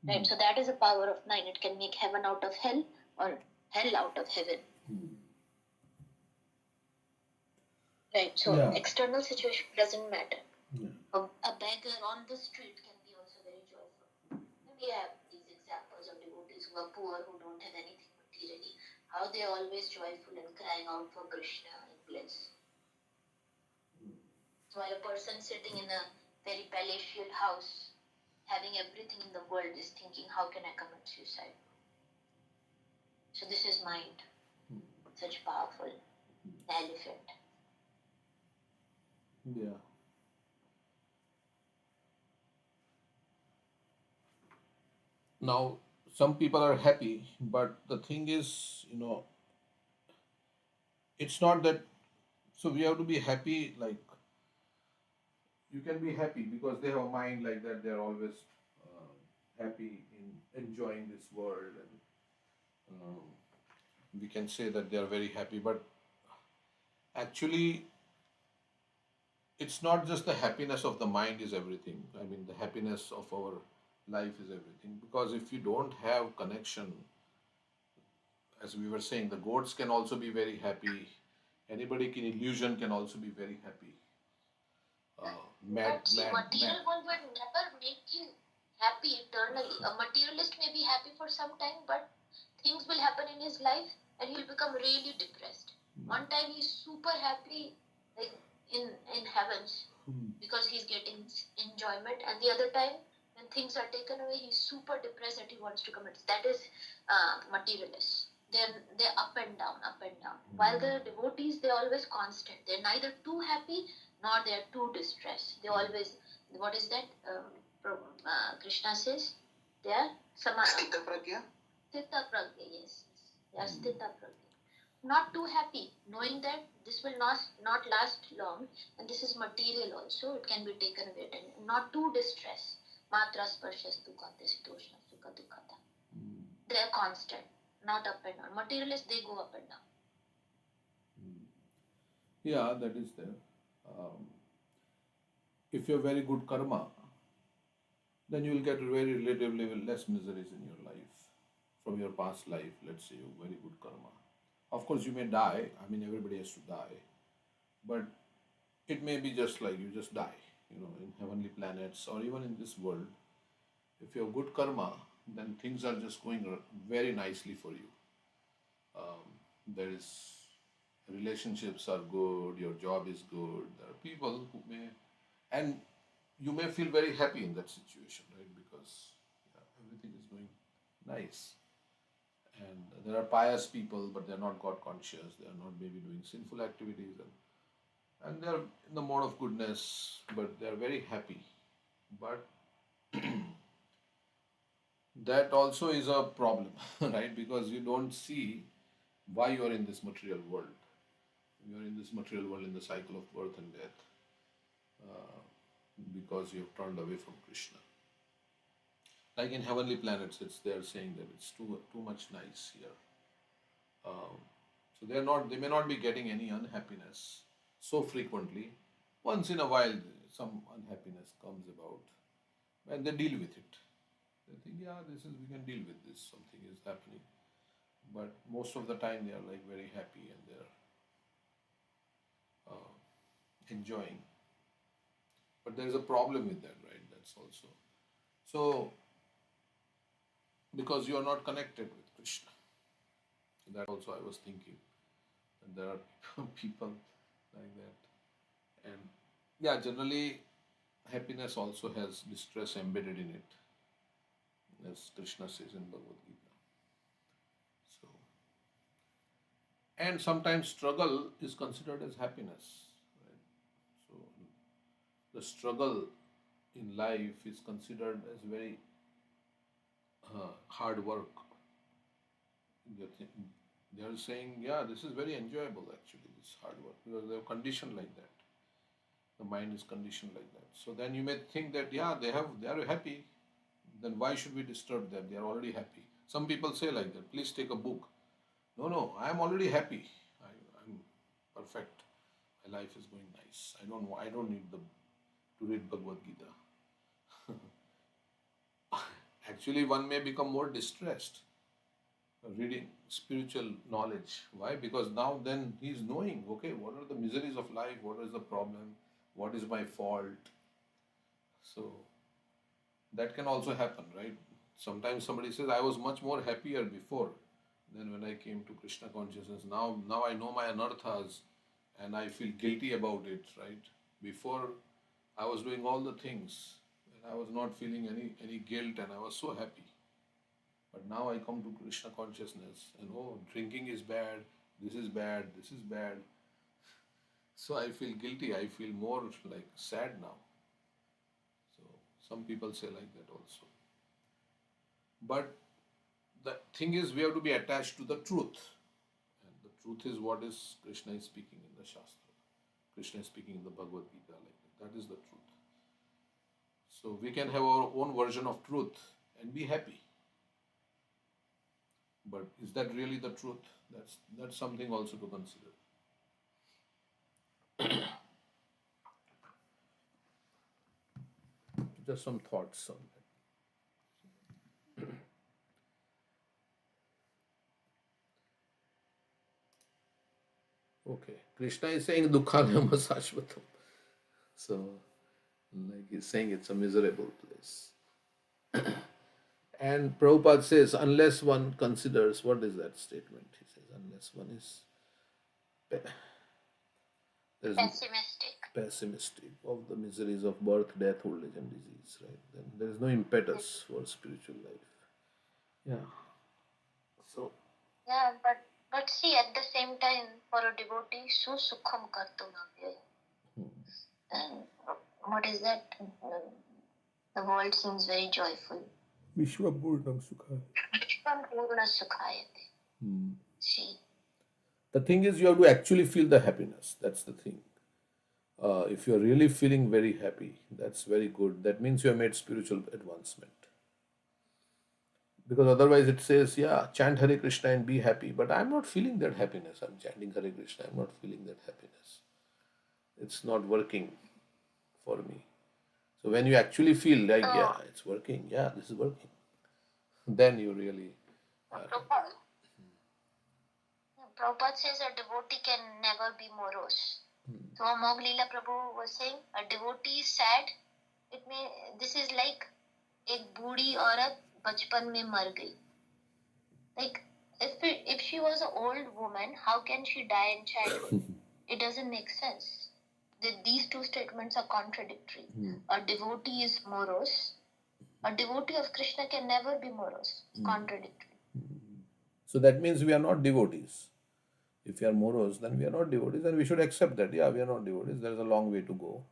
S2: Right, so that is the power of mind. It can make heaven out of hell or hell out of heaven. Right, so external situation doesn't matter. A beggar on the street can be also very joyful. And we have these examples of devotees who are poor, who don't have anything materially, how they are always joyful and crying out for Krishna and bliss. So while a person sitting in a very palatial house, having everything in the world, is thinking, how can I commit suicide? So this is mind, such powerful elephant.
S1: Yeah. Now, some people are happy, but the thing is, it's not that. So we have to be happy. Like, you can be happy because they have a mind like that. They are always happy in enjoying this world, and we can say that they are very happy. But actually, it's not just the happiness of the mind is everything. The happiness of our life is everything. Because if you don't have connection, as we were saying, the goats can also be very happy. Anybody in illusion can also be very happy.
S2: Material world will never make you happy eternally. A materialist may be happy for some time, but things will happen in his life and he'll become really depressed. One time he's super happy, like in heavens, because he's getting enjoyment, and the other time when things are taken away, he's super depressed that he wants to commit. That is materialist.
S5: they're up and down, up and down. While the devotees, they're always constant. They're neither too happy nor they're too distressed. They always, what is that? Krishna says, they are Sthita Pragya. Sthita Pragya, yes. They are Sthita Pragya. Not too happy, knowing that this will not last long, and this is material also, it can be taken away. And not too distressed. Matra sparshas dukkate sitoshna sukha dukkata. They are constant, not up and down. Materialists, they go up and down.
S1: Yeah, that is there. If you have very good karma, then you will get very relatively less miseries in your life from your past life. Let's say you have very good karma. Of course, you may die. I mean, everybody has to die. But it may be just like you just die, in heavenly planets or even in this world. If you have good karma, then things are just going very nicely for you. There is relationships are good, your job is good. There are people who may, and you may feel very happy in that situation, right? Because everything is going nice. And there are pious people, but they are not God conscious. They are not maybe doing sinful activities, and they are in the mode of goodness, but they are very happy. But that also is a problem, right? Because you don't see why you are in this material world. You are in this material world in the cycle of birth and death because you have turned away from Krishna. Like in heavenly planets, they are saying that it's too much nice here. So they may not be getting any unhappiness so frequently. Once in a while, some unhappiness comes about, and they deal with it. They think, we can deal with this. Something is happening, but most of the time they are like very happy and they're enjoying. But there is a problem with that, right? That's also so because you are not connected with Krishna. That also I was thinking. And there are people like that. And generally happiness also has distress embedded in it, as Krishna says in Bhagavad Gita. So, and sometimes struggle is considered as happiness. Right? So the struggle in life is considered as very hard work. They are saying, this is very enjoyable actually, this hard work, because they are conditioned like that. The mind is conditioned like that. So then you may think that, they are happy. Then why should we disturb them? They are already happy. Some people say like that, please take a book. No, I am already happy. I'm perfect. My life is going nice. I don't need to read Bhagavad Gita. Actually, one may become more distressed reading spiritual knowledge. Why? Because now then he is knowing, okay, what are the miseries of life? What is the problem? What is my fault? So that can also happen, right? Sometimes somebody says, I was much more happier before than when I came to Krishna consciousness. Now I know my anarthas and I feel guilty about it, right? Before I was doing all the things and I was not feeling any guilt and I was so happy. But now I come to Krishna consciousness and drinking is bad, this is bad, this is bad. So I feel guilty, I feel more like sad now. So some people say like that also. But the thing is, we have to be attached to the truth. And the truth is what is Krishna is speaking in the Shastra. Krishna is speaking in the Bhagavad Gita like that. That is the truth. So we can have our own version of truth and be happy. But is that really the truth? That's something also to consider. Just some thoughts on that. Okay. Krishna is saying Dukkha Sashvatam. So, like he's saying it's a miserable place. And Prabhupada says, unless one considers, what is that statement? He says, unless one is pessimistic of the miseries of birth, death, old age, and disease, right? Then there is no impetus for spiritual life. Yeah. So
S2: Yeah, but see, at the same time, for a devotee, su sukham kartum avyayam. And what is that? The world seems very joyful.
S1: Vishwapurnam Sukha.
S2: Vishwam purna sukhayate. See.
S1: The thing is, you have to actually feel the happiness. That's the thing. If you're really feeling very happy, that's very good. That means you have made spiritual advancement. Because otherwise it says, yeah, chant Hare Krishna and be happy. But I'm not feeling that happiness. I'm chanting Hare Krishna. I'm not feeling that happiness. It's not working for me. So when you actually feel like, yeah, it's working. Yeah, this is working. Then you really...
S2: Prabhupada says a devotee can never be morose. So Moglila Prabhu was saying a devotee is sad. This is like एक बूढ़ी औरत बचपन में मर गई. Like if she was an old woman, how can she die in childhood? It doesn't make sense. These two statements are contradictory. A devotee is morose. A devotee of Krishna can never be morose. Contradictory.
S1: So that means we are not devotees. If we are morose, then we are not devotees, and we should accept that. Yeah, we are not devotees. There is a long way to go.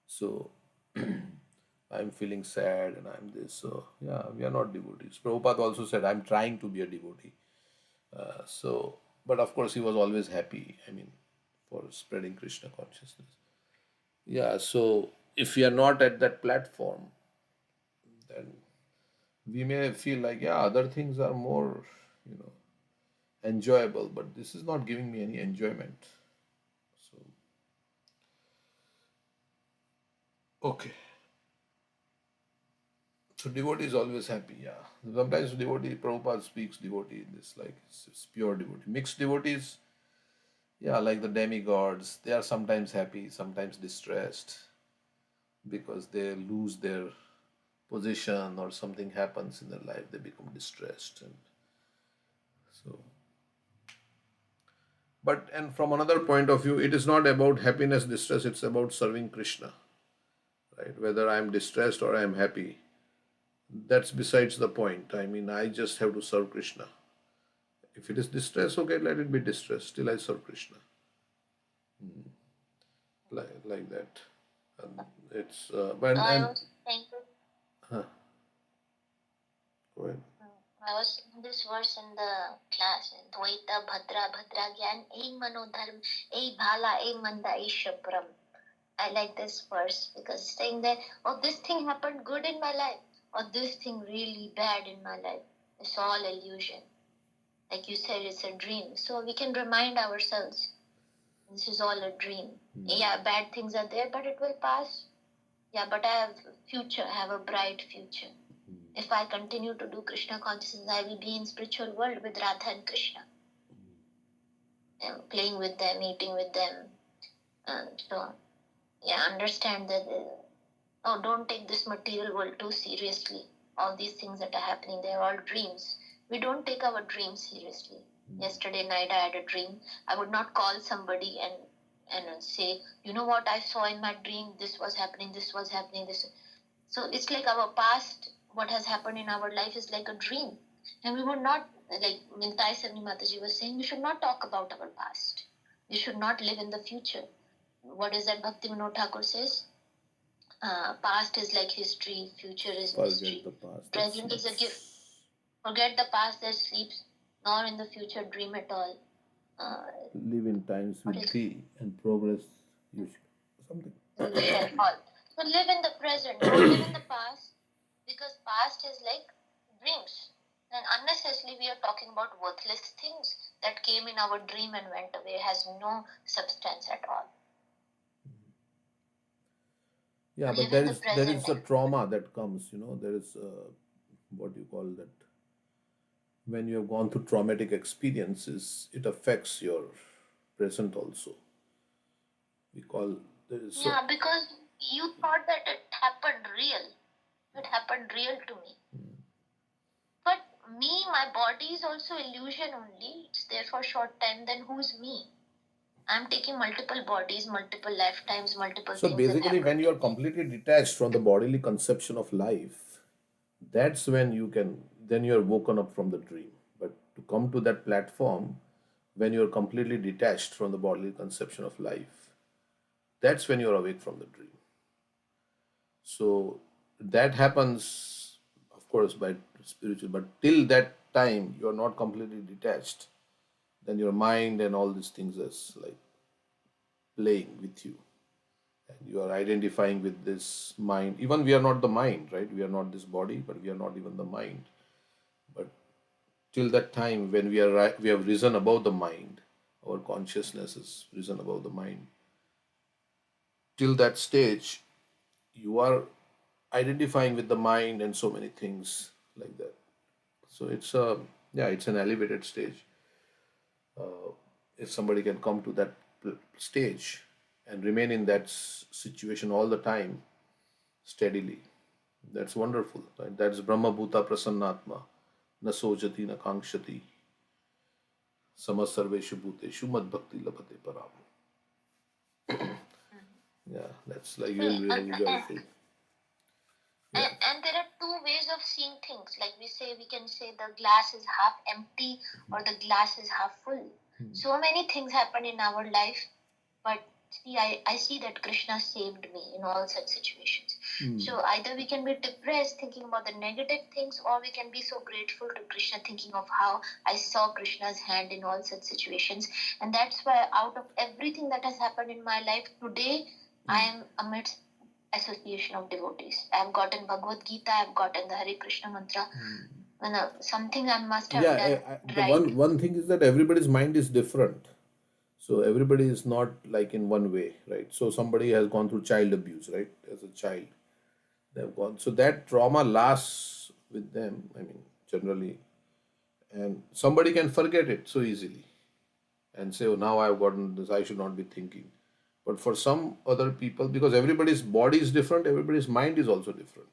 S1: So I'm feeling sad and I'm this. So yeah, we are not devotees. Prabhupada also said, I'm trying to be a devotee. But of course, he was always happy. I mean, for spreading Krishna consciousness. Yeah, so if we are not at that platform, then we may feel like, yeah, other things are more, enjoyable, but this is not giving me any enjoyment. So, okay. So devotee is always happy, yeah. Sometimes devotee, Prabhupada speaks devotee, this like it's pure devotee. Mixed devotees, yeah, like the demigods, they are sometimes happy, sometimes distressed because they lose their position or something happens in their life, they become distressed. And so, and from another point of view, it is not about happiness, distress, it's about serving Krishna, right? Whether I am distressed or I am happy, that's besides the point. I mean, I just have to serve Krishna. If it is distress, okay, let it be distress. Still, I serve Krishna. Like that. And it's but and huh. Go ahead.
S2: I was in this verse in the class. Dvaita Bhadra Bhadra Gyan Ei Manodharm Ei Bhala Ei Manda Ei Shabram. I like this verse because it's saying that, oh, this thing happened good in my life, or this thing really bad in my life. It's all illusion. Like you said, it's a dream. So we can remind ourselves, this is all a dream. Yeah, bad things are there, but it will pass. Yeah, but I have a future, I have a bright future. If I continue to do Krishna consciousness, I will be in spiritual world with Radha and Krishna. Playing with them, eating with them, and so on. Yeah, understand that, don't take this material world too seriously. All these things that are happening, they are all dreams. We don't take our dreams seriously. Yesterday night I had a dream. I would not call somebody and say, you know what I saw in my dream, this was happening, this was happening, this. So it's like our past, what has happened in our life is like a dream. And we would not, like Mintai Savni Mataji was saying, we should not talk about our past. We should not live in the future. What is that Bhakti Vinod Thakur says? Past is like history, future is mystery.
S1: Forget the past.
S2: Present is a gift. Forget the past that sleeps, nor in the future dream at all.
S1: Live in times with thee and progress you something.
S2: We shall fall. So live in the present, don't live in the past, because past is like dreams. And unnecessarily we are talking about worthless things that came in our dream and went away, has no substance at all.
S1: Yeah, but there is a trauma that comes, there is what you call that. When you have gone through traumatic experiences, it affects your present also. We call
S2: because you thought that it happened real. It happened real to me. But me, my body is also illusion only. It's there for a short time. Then who's me? I'm taking multiple bodies, multiple lifetimes, multiple things.
S1: So basically, when you are completely detached from the bodily conception of life, that's when you are woken up from the dream. But to come to that platform when you're completely detached from the bodily conception of life. That's when you're awake from the dream. So that happens, of course, by spiritual, but till that time you're not completely detached, then your mind and all these things is like playing with you. And you are identifying with this mind. Even we are not the mind, right? We are not this body, but we are not even the mind. But till that time when we have risen above the mind, our consciousness is risen above the mind. Till that stage, you are identifying with the mind and so many things like that. So it's a it's an elevated stage. If somebody can come to that stage and remain in that situation all the time steadily, that's wonderful. Right? That's Brahma Bhuta Prasannatma, na sojati na kankshati, samasarveshu bhuteshu mad bhakti labhate param. Yeah, that's like really, really joyful.
S5: And there are two ways of seeing things. Like we can say the glass is half empty or the glass is half full. So many things happen in our life, but see, I see that Krishna saved me in all such situations. So either we can be depressed thinking about the negative things, or we can be so grateful to Krishna thinking of how I saw Krishna's hand in all such situations. And that's why out of everything that has happened in my life today, I am amidst association of devotees. I have gotten Bhagavad Gita, I have gotten the Hare Krishna mantra. Something I must have done
S1: The
S5: right.
S1: one thing is that everybody's mind is different. So everybody is not like in one way, right? So somebody has gone through child abuse, right? As a child, they've gone. So that trauma lasts with them. I mean, generally, and somebody can forget it so easily and say, "Oh, now I've gotten this. I should not be thinking." But for some other people, because everybody's body is different, everybody's mind is also different,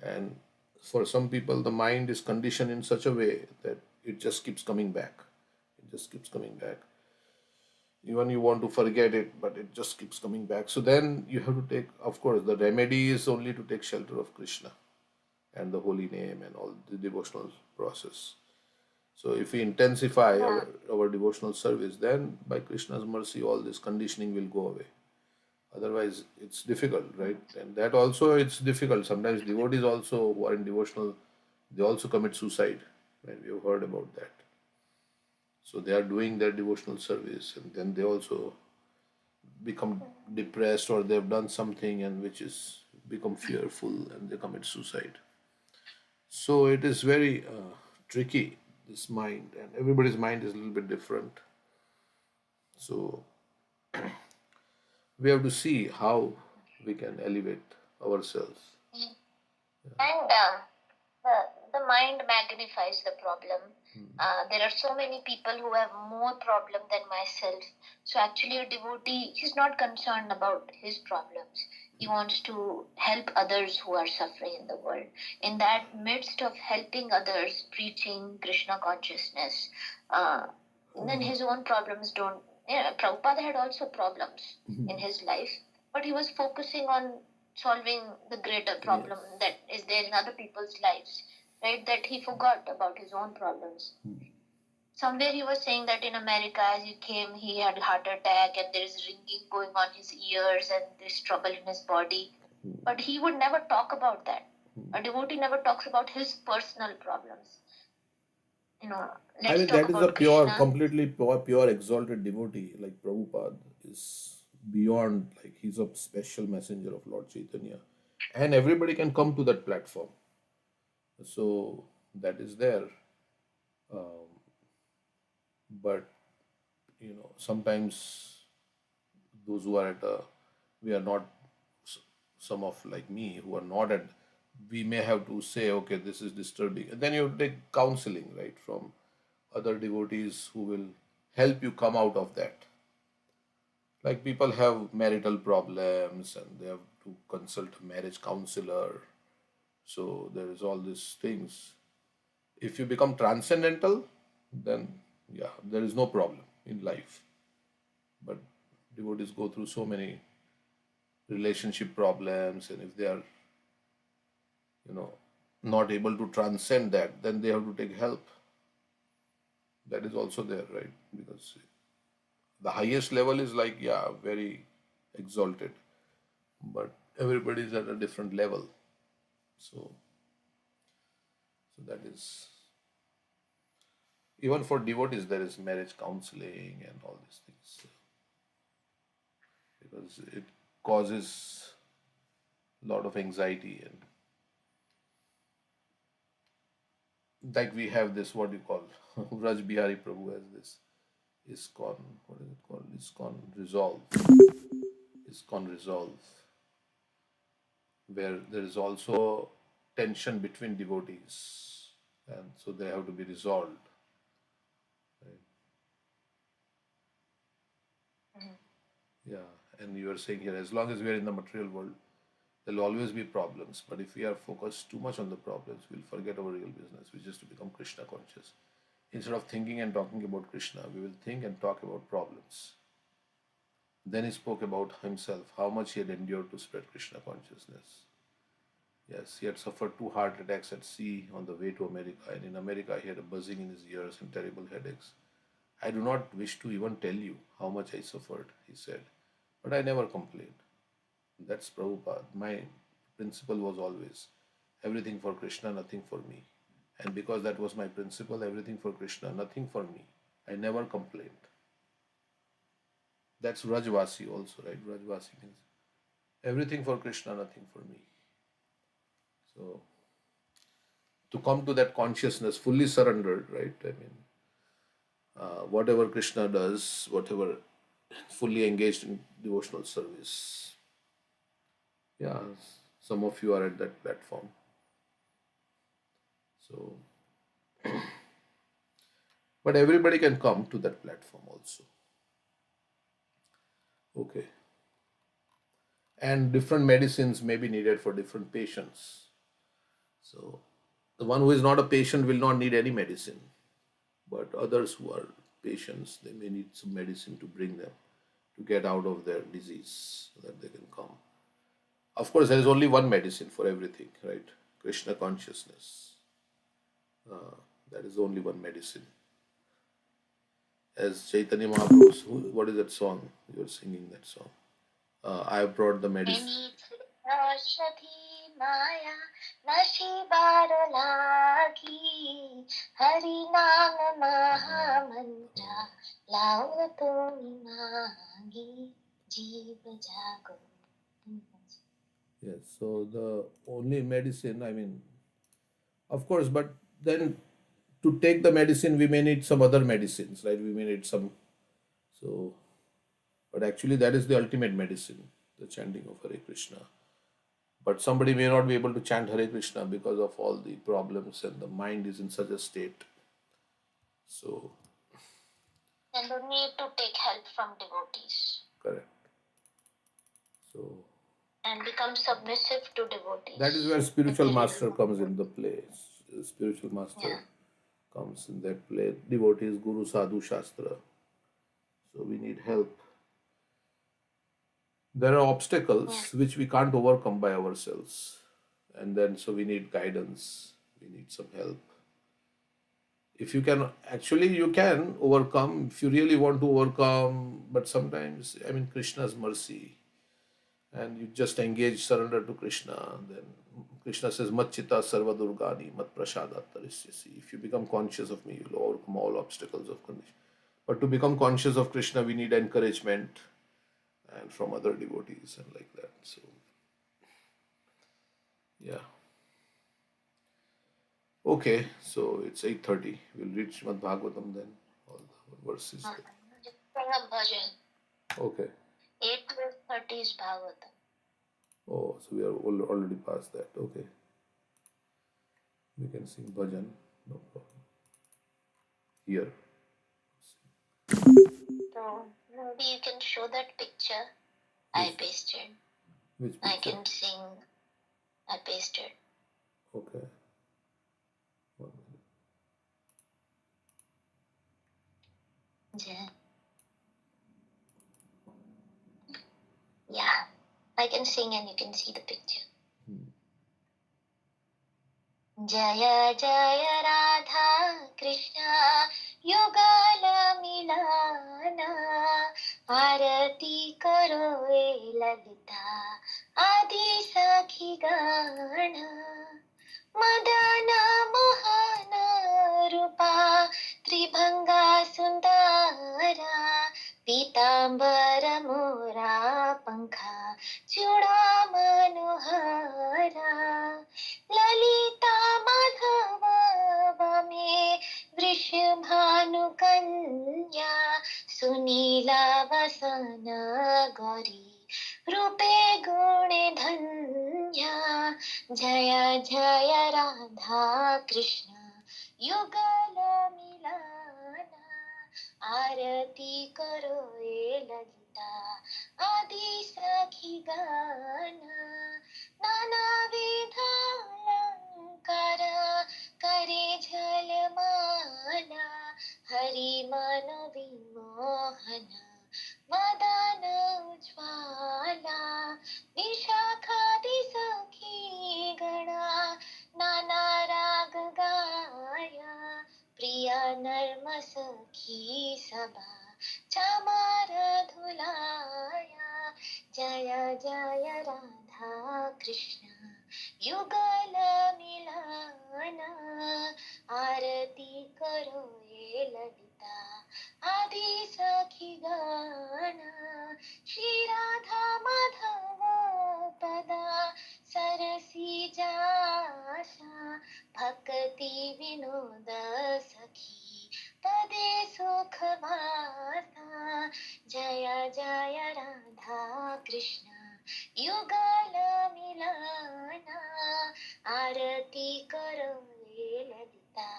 S1: and for some people, the mind is conditioned in such a way that it just keeps coming back. It just keeps coming back. Even you want to forget it, but it just keeps coming back. So then you have to take, of course, the remedy is only to take shelter of Krishna and the holy name and all the devotional process. So if we intensify our devotional service, then by Krishna's mercy, all this conditioning will go away. Otherwise, it's difficult, right? And that also it's difficult. Sometimes devotees also who are in devotional, they also commit suicide. Right? We have heard about that. So they are doing their devotional service, and then they also become depressed, or they've done something and which is become fearful, and they commit suicide. So it is very tricky, this mind, and everybody's mind is a little bit different. So we have to see how we can elevate ourselves.
S5: And the mind magnifies the problem. There are so many people who have more problem than myself. So actually a devotee, he's not concerned about his problems. He wants to help others who are suffering in the world. In that midst of helping others, preaching Krishna consciousness, then his own problems don't. Prabhupada had also problems in his life, but he was focusing on solving the greater problem that is there in other people's lives, right? That he forgot about his own problems. Somewhere he was saying that in America, as he came, he had heart attack and there is ringing going on his ears and there's trouble in his body. But he would never talk about that. A devotee never talks about his personal problems. Let's talk
S1: that is a
S5: about
S1: pure,
S5: Krishna.
S1: completely pure exalted devotee. Like Prabhupada is beyond, like he's a special messenger of Lord Chaitanya. And everybody can come to that platform. So that is there. But sometimes those who are at a, we are not, some of like me who are not at, we may have to say, okay, this is disturbing, and then you take counseling, right, from other devotees who will help you come out of that. Like people have marital problems and they have to consult a marriage counselor. So there is all these things. If you become transcendental, then yeah, there is no problem in life. But devotees go through so many relationship problems, and if they are, not able to transcend that, then they have to take help. That is also there, right? Because the highest level is like, yeah, very exalted, but everybody is at a different level. So, so that is, even for devotees, there is marriage counseling and all these things because it causes a lot of anxiety. And like we have this, what you call, Raj Bihari Prabhu has this ISKCON, what is it called? ISKCON Resolve. ISKCON Resolve, where there is also tension between devotees, and so they have to be resolved. Right? Yeah, and you are saying here, as long as we are in the material world, there will always be problems. But if we are focused too much on the problems, we'll forget our real business, which is to become Krishna conscious. Instead of thinking and talking about Krishna, we will think and talk about problems. Then he spoke about himself, how much he had endured to spread Krishna consciousness. Yes, he had suffered 2 heart attacks at sea on the way to America, and in America he had a buzzing in his ears and terrible headaches. I do not wish to even tell you how much I suffered, he said, but I never complained. That's Prabhupada. My principle was always everything for Krishna, nothing for me. And because that was my principle, everything for Krishna, nothing for me, I never complained. That's Rajvasi also, right? Rajvasi means everything for Krishna, nothing for me. So, to come to that consciousness, fully surrendered, right? I mean, whatever Krishna does, whatever, fully engaged in devotional service. Yeah, some of you are at that platform. So, but everybody can come to that platform also. Okay. And different medicines may be needed for different patients. So, the one who is not a patient will not need any medicine. But others who are patients, they may need some medicine to bring them to get out of their disease so that they can come. Of course, there is only one medicine for everything, right? Krishna consciousness. That is only one medicine. As Chaitanya Mahaprabhu, what is that song? You are singing that song. I have brought the medicine.
S5: Maya nashibar lagi Hari Nam Mahamantra Lao Tumi Magi Jeeva Jago.
S1: Yes, so the only medicine, I mean, of course, but then to take the medicine, we may need some other medicines, right? We may need some, so, but actually, that is the ultimate medicine, the chanting of Hare Krishna. But somebody may not be able to chant Hare Krishna because of all the problems and the mind is in such a state. So,
S5: and we need to take help from devotees.
S1: Correct. So,
S5: and become submissive to devotees.
S1: That is where spiritual master comes in the play. Spiritual master comes in that play. Devotees, Guru, Sadhu, Shastra. So we need help. There are obstacles which we can't overcome by ourselves. And then so we need guidance. We need some help. If you can, actually you can overcome if you really want to overcome, but sometimes, I mean, Krishna's mercy, and you just engage, surrender to Krishna, then Krishna says, Mat Chitta Sarva Durgani, Mat Prasadat Tarisyasi. If you become conscious of me, you'll overcome all obstacles of condition. But to become conscious of Krishna, we need encouragement and from other devotees and like that. So, yeah. Okay, so it's 8:30. We'll read Srimad Bhagavatam then, all the verses.
S5: Just sing a bhajan.
S1: Okay.
S5: 8 to 30 is Bhagavatam.
S1: Oh, so we are already past that. Okay. We can sing bhajan, no problem. Here.
S5: So maybe you can show that picture. I pasted.
S1: Which
S5: I
S1: picture?
S5: can sing. I pasted.
S1: Okay. 1 minute.
S5: Yeah, I can sing and you can see the picture. Jaya Jaya Radha Krishna
S2: युगल मिलाना आरती करो ए ललिता आदि सखी गण मदन मोहन रूपा त्रिभंगा सुंदरा पीतांबर मोरा पंखा चूड़ा मनोहरा ललिता माधव में वृषभानु कन्या सुनीला वसन गौरी रूपे गुणे धन्या जय जय राधा कृष्ण युगल मिलाना आरती करो ए ललिता आदि सखी गाना नानाविध अलंकार करे झलमाना हरि मन विमोहन मदन उज्ज्वला विशाखादि सखी गणा नाना राग गाया प्रिया नर्म सखी सभा चामार धुलाया जय जय राधा कृष्ण युगल मिलाना आरती करो ए ललिता आदि सखी गाना श्री राधा माधव पदा सरसी जासा भक्ति विनोद सखी पदे सुख वासा जय जय राधा कृष्ण युगल मिलाना आरती करो ए ललिता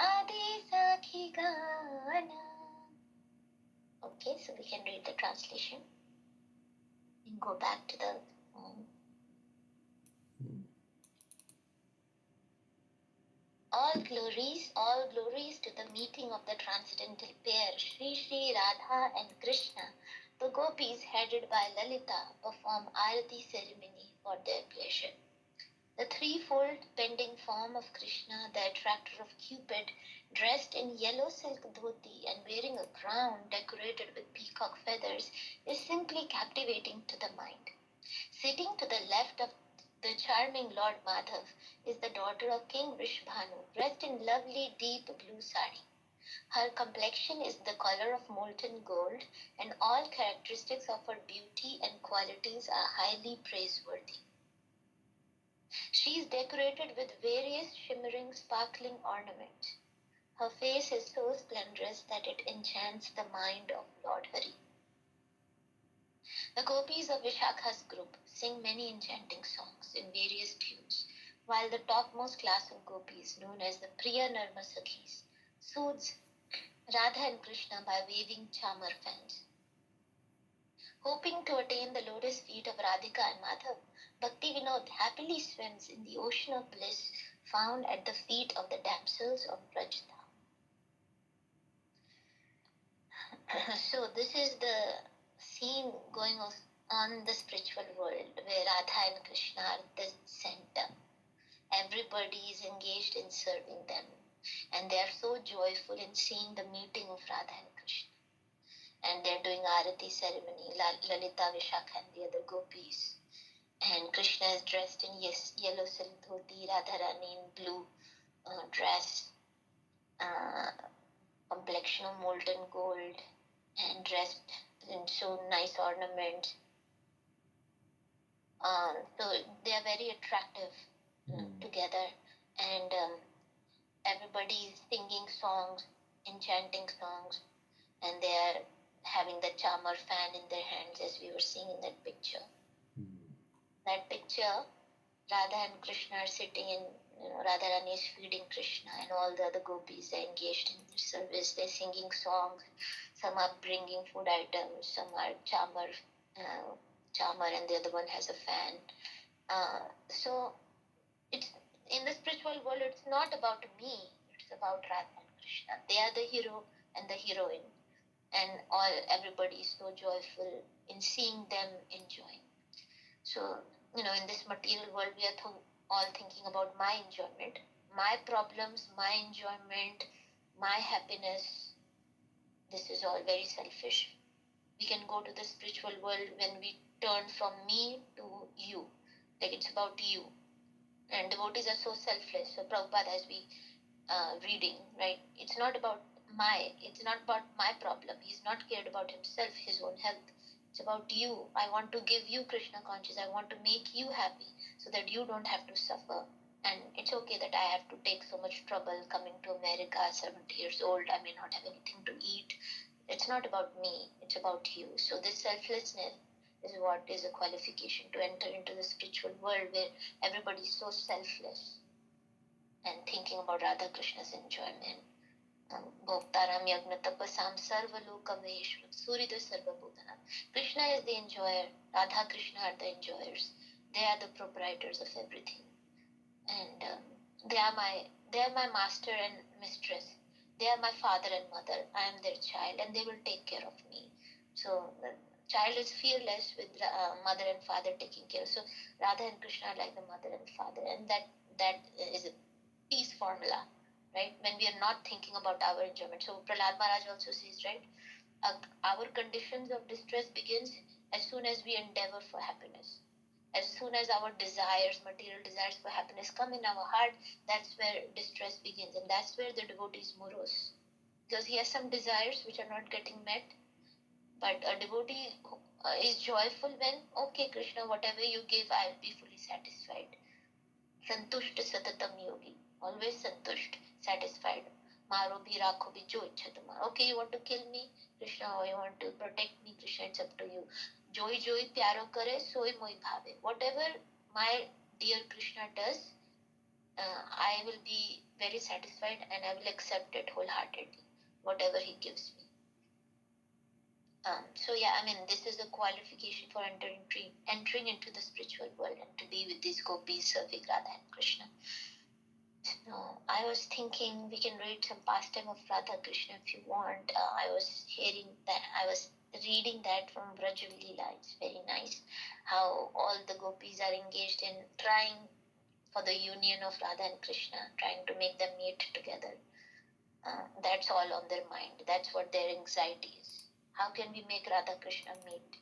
S2: आदि सखी गाना. Okay, so we can read the translation and go back to the all glories to the meeting of the transcendental pair, Shri Shri Radha and Krishna. The gopis, headed by Lalita, perform Arati ceremony for their pleasure. The threefold bending form of Krishna, the attractor of Cupid, dressed in yellow silk dhoti and wearing a crown decorated with peacock feathers, is simply captivating to the mind. Sitting to the left of the charming Lord Madhav is the daughter of King Vrishabhanu, dressed in lovely deep blue sari. Her complexion is the color of molten gold, and all characteristics of her beauty and qualities are highly praiseworthy. She is decorated with various shimmering, sparkling ornaments. Her face is so splendorous that it enchants the mind of Lord Hari. The gopis of Vishakha's group sing many enchanting songs in various tunes, while the topmost class of gopis, known as the Priya Narma Sakhis, soothes Radha and Krishna by waving chamar fans. Hoping to attain the lotus feet of Radhika and Madhav, Bhakti Vinod happily swims in the ocean of bliss found at the feet of the damsels of Brajda. So this is the scene going on in the spiritual world where Radha and Krishna are the center. Everybody is engaged in serving them, and they are so joyful in seeing the meeting of Radha and Krishna. And they're doing Arati ceremony, Lalita, Vishakha and the other gopis. And Krishna is dressed in yellow silk dhoti, Radharani in blue dress, complexion of molten gold, and dressed in so nice ornaments. So they are very attractive together, and everybody is singing songs, enchanting songs, and they are having the chamar fan in their hands, as we were seeing in that picture. That picture, Radha and Krishna are sitting in, Radharani is feeding Krishna, and all the other gopis are engaged in their service. They're singing songs. Some are bringing food items. Some are chamar, and the other one has a fan. So it's in the spiritual world. It's not about me. It's about Radha and Krishna. They are the hero and the heroine, and everybody is so joyful in seeing them enjoying. So, in this material world, we are all thinking about my enjoyment, my problems, my enjoyment, my happiness, this is all very selfish. We can go to the spiritual world when we turn from me to you. Like it's about you. And devotees are so selfless. So Prabhupada, as we reading, right? It's not about my problem. He's not cared about himself, his own health. It's about you. I want to give you Krishna conscious. I want to make you happy so that you don't have to suffer. And it's okay that I have to take so much trouble coming to America, 70 years old. I may not have anything to eat. It's not about me. It's about you. So this selflessness is what is a qualification to enter into the spiritual world where everybody is so selfless and thinking about Radha Krishna's enjoyment. Bhoktaram yagna tapasam sarva loka maheshwaram surita sarva bhutanam. Krishna is the enjoyer. Radha Krishna are the enjoyers. They are the proprietors of everything, and they are my master and mistress. They are my father and mother. I am their child, and they will take care of me. So the child is fearless with mother and father taking care. So Radha and Krishna are like the mother and father, and that is a peace formula, right? When we are not thinking about our enjoyment. So Prahlad Maharaj also says, right, our conditions of distress begins as soon as we endeavor for happiness. As soon as our desires, material desires for happiness come in our heart, that's where distress begins, and that's where the devotee is morose, because he has some desires which are not getting met. But a devotee is joyful when, okay, Krishna, whatever you give, I'll be fully satisfied. Santushta satatam yogi, always santusht, satisfied. Maro bhi rakho bhi jo ichha tumhara. Okay, you want to kill me, Krishna, or you want to protect me, Krishna, it's up to you. Joi joi pyaro kare, soi moi bhave. Whatever my dear Krishna does, I will be very satisfied and I will accept it wholeheartedly, whatever he gives me. So yeah, I mean, this is a qualification for entering into the spiritual world and to be with these gopis serving Radha and Krishna. So I was thinking we can read some pastime of Radha Krishna if you want. I was reading that from Braj Leela. It's very nice how all the gopis are engaged in trying for the union of Radha and Krishna, trying to make them meet together. That's all on their mind. That's what their anxiety is. How can we make Radha Krishna meet?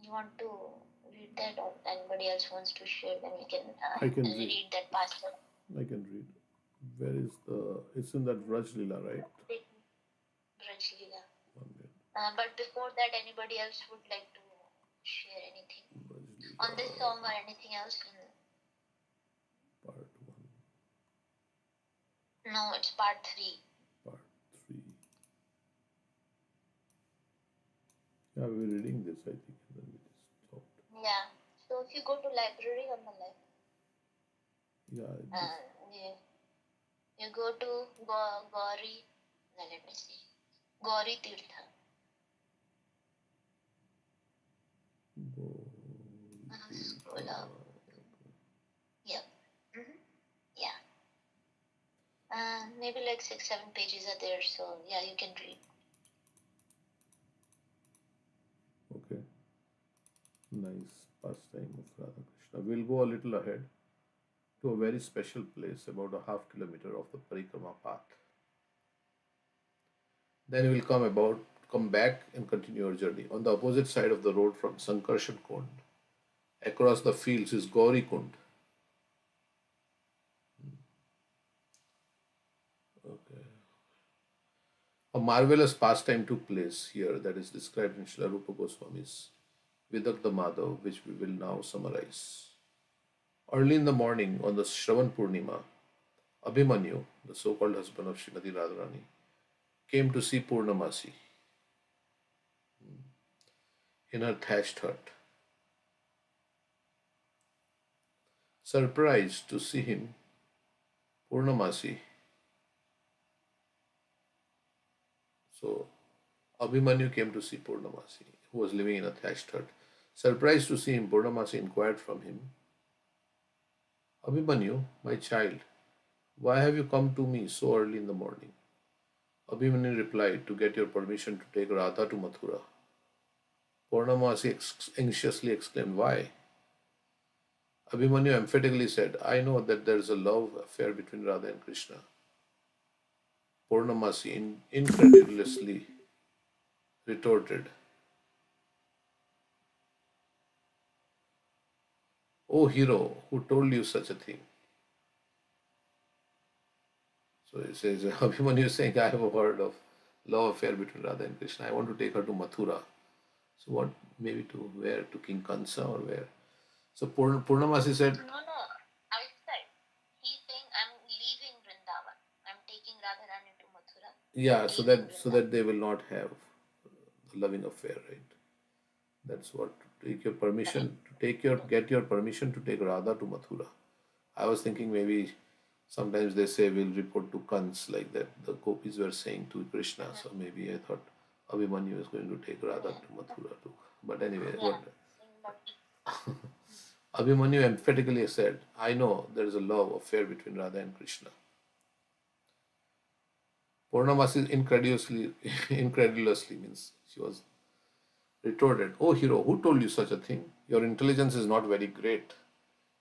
S2: You want to read that, or anybody else wants to share? Then we can,
S1: I can
S2: read that pastor.
S1: I can read. Where is it's in that Vraj Leela, right?
S2: Braj Leela.
S1: 1 minute.
S2: But before that, anybody else would like to share anything on this song or anything else?
S1: Part 1.
S2: No, it's part 3.
S1: Part 3. Yeah, we were reading this, I think, and then we just stopped.
S2: Yeah. So if you go to library on the left,
S1: Yeah.
S2: you go to Gauri. Let me see. Gauri Tirtha. Scroll up. Yep. Yeah. Maybe like 6-7 pages are there, so yeah, you can read.
S1: Okay. Nice pastime of Radha Krishna. We'll go a little ahead to a very special place, about a half kilometer of the Parikrama path. Then we will come back and continue our journey. On the opposite side of the road from Sankarshan Kund, across the fields, is Gauri Kund. Okay. A marvelous pastime took place here that is described in Srila Rupa Goswami's Vidagdha Madhav, which we will now summarize. Early in the morning on the Shravan Purnima, Abhimanyu, the so-called husband of Srimati Radharani, came to see Purnamasi in her thatched hut. Surprised to see him, Purnamasi. So, Abhimanyu came to see Purnamasi, who was living in a thatched hut. Surprised to see him, Purnamasi inquired from him, Abhimanyu, my child, why have you come to me so early in the morning? Abhimanyu replied, to get your permission to take Radha to Mathura. Purnamasi anxiously exclaimed, why? Abhimanyu emphatically said, I know that there is a love affair between Radha and Krishna. Purnamasi incredulously retorted, "O hero, who told you such a thing?" So he says, Abhimanyu is saying, "I have heard of love affair between Radha and Krishna. I want to take her to Mathura." So what, maybe to where? To King Kansa or where? So Purnamasi said,
S5: No, outside. He's saying, I'm leaving Vrindavan. I'm taking Radharani to Mathura.
S1: yeah, so that they will not have a loving affair, right? That's what, to take your permission, get your permission to take Radha to Mathura. I was thinking maybe sometimes they say we'll report to Kans, like that the gopis were saying to Krishna. So maybe I thought Abhimanyu is going to take Radha to Mathura too. But anyway, what Abhimanyu emphatically said, "I know there is a love affair between Radha and Krishna." Purnamasi incredulously means she was retorted, "Oh hero, who told you such a thing? Your intelligence is not very great.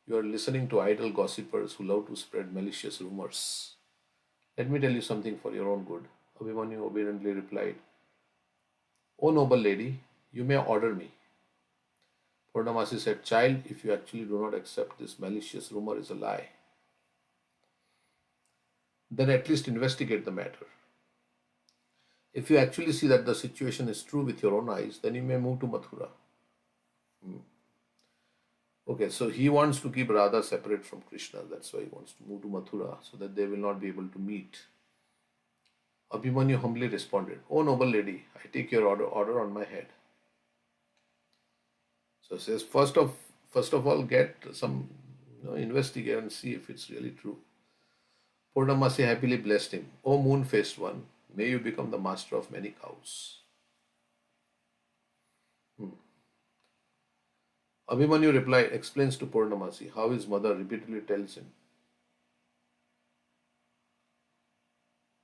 S1: You are listening to idle gossipers who love to spread malicious rumors. Let me tell you something for your own good." Abhimanyu obediently replied, "O noble lady, you may order me." Purnamasi said, "Child, if you actually do not accept this malicious rumor is a lie, then at least investigate the matter. If you actually see that the situation is true with your own eyes, then you may move to Mathura." Okay, so he wants to keep Radha separate from Krishna. That's why he wants to move to Mathura so that they will not be able to meet. Abhimanyu humbly responded, "O noble lady, I take your order on my head." So he says, first of all, get some, investigate and see if it's really true. Purnamasi happily blessed him. "O moon-faced one, may you become the master of many cows." Abhimanyu explains to Purnamasi how his mother repeatedly tells him,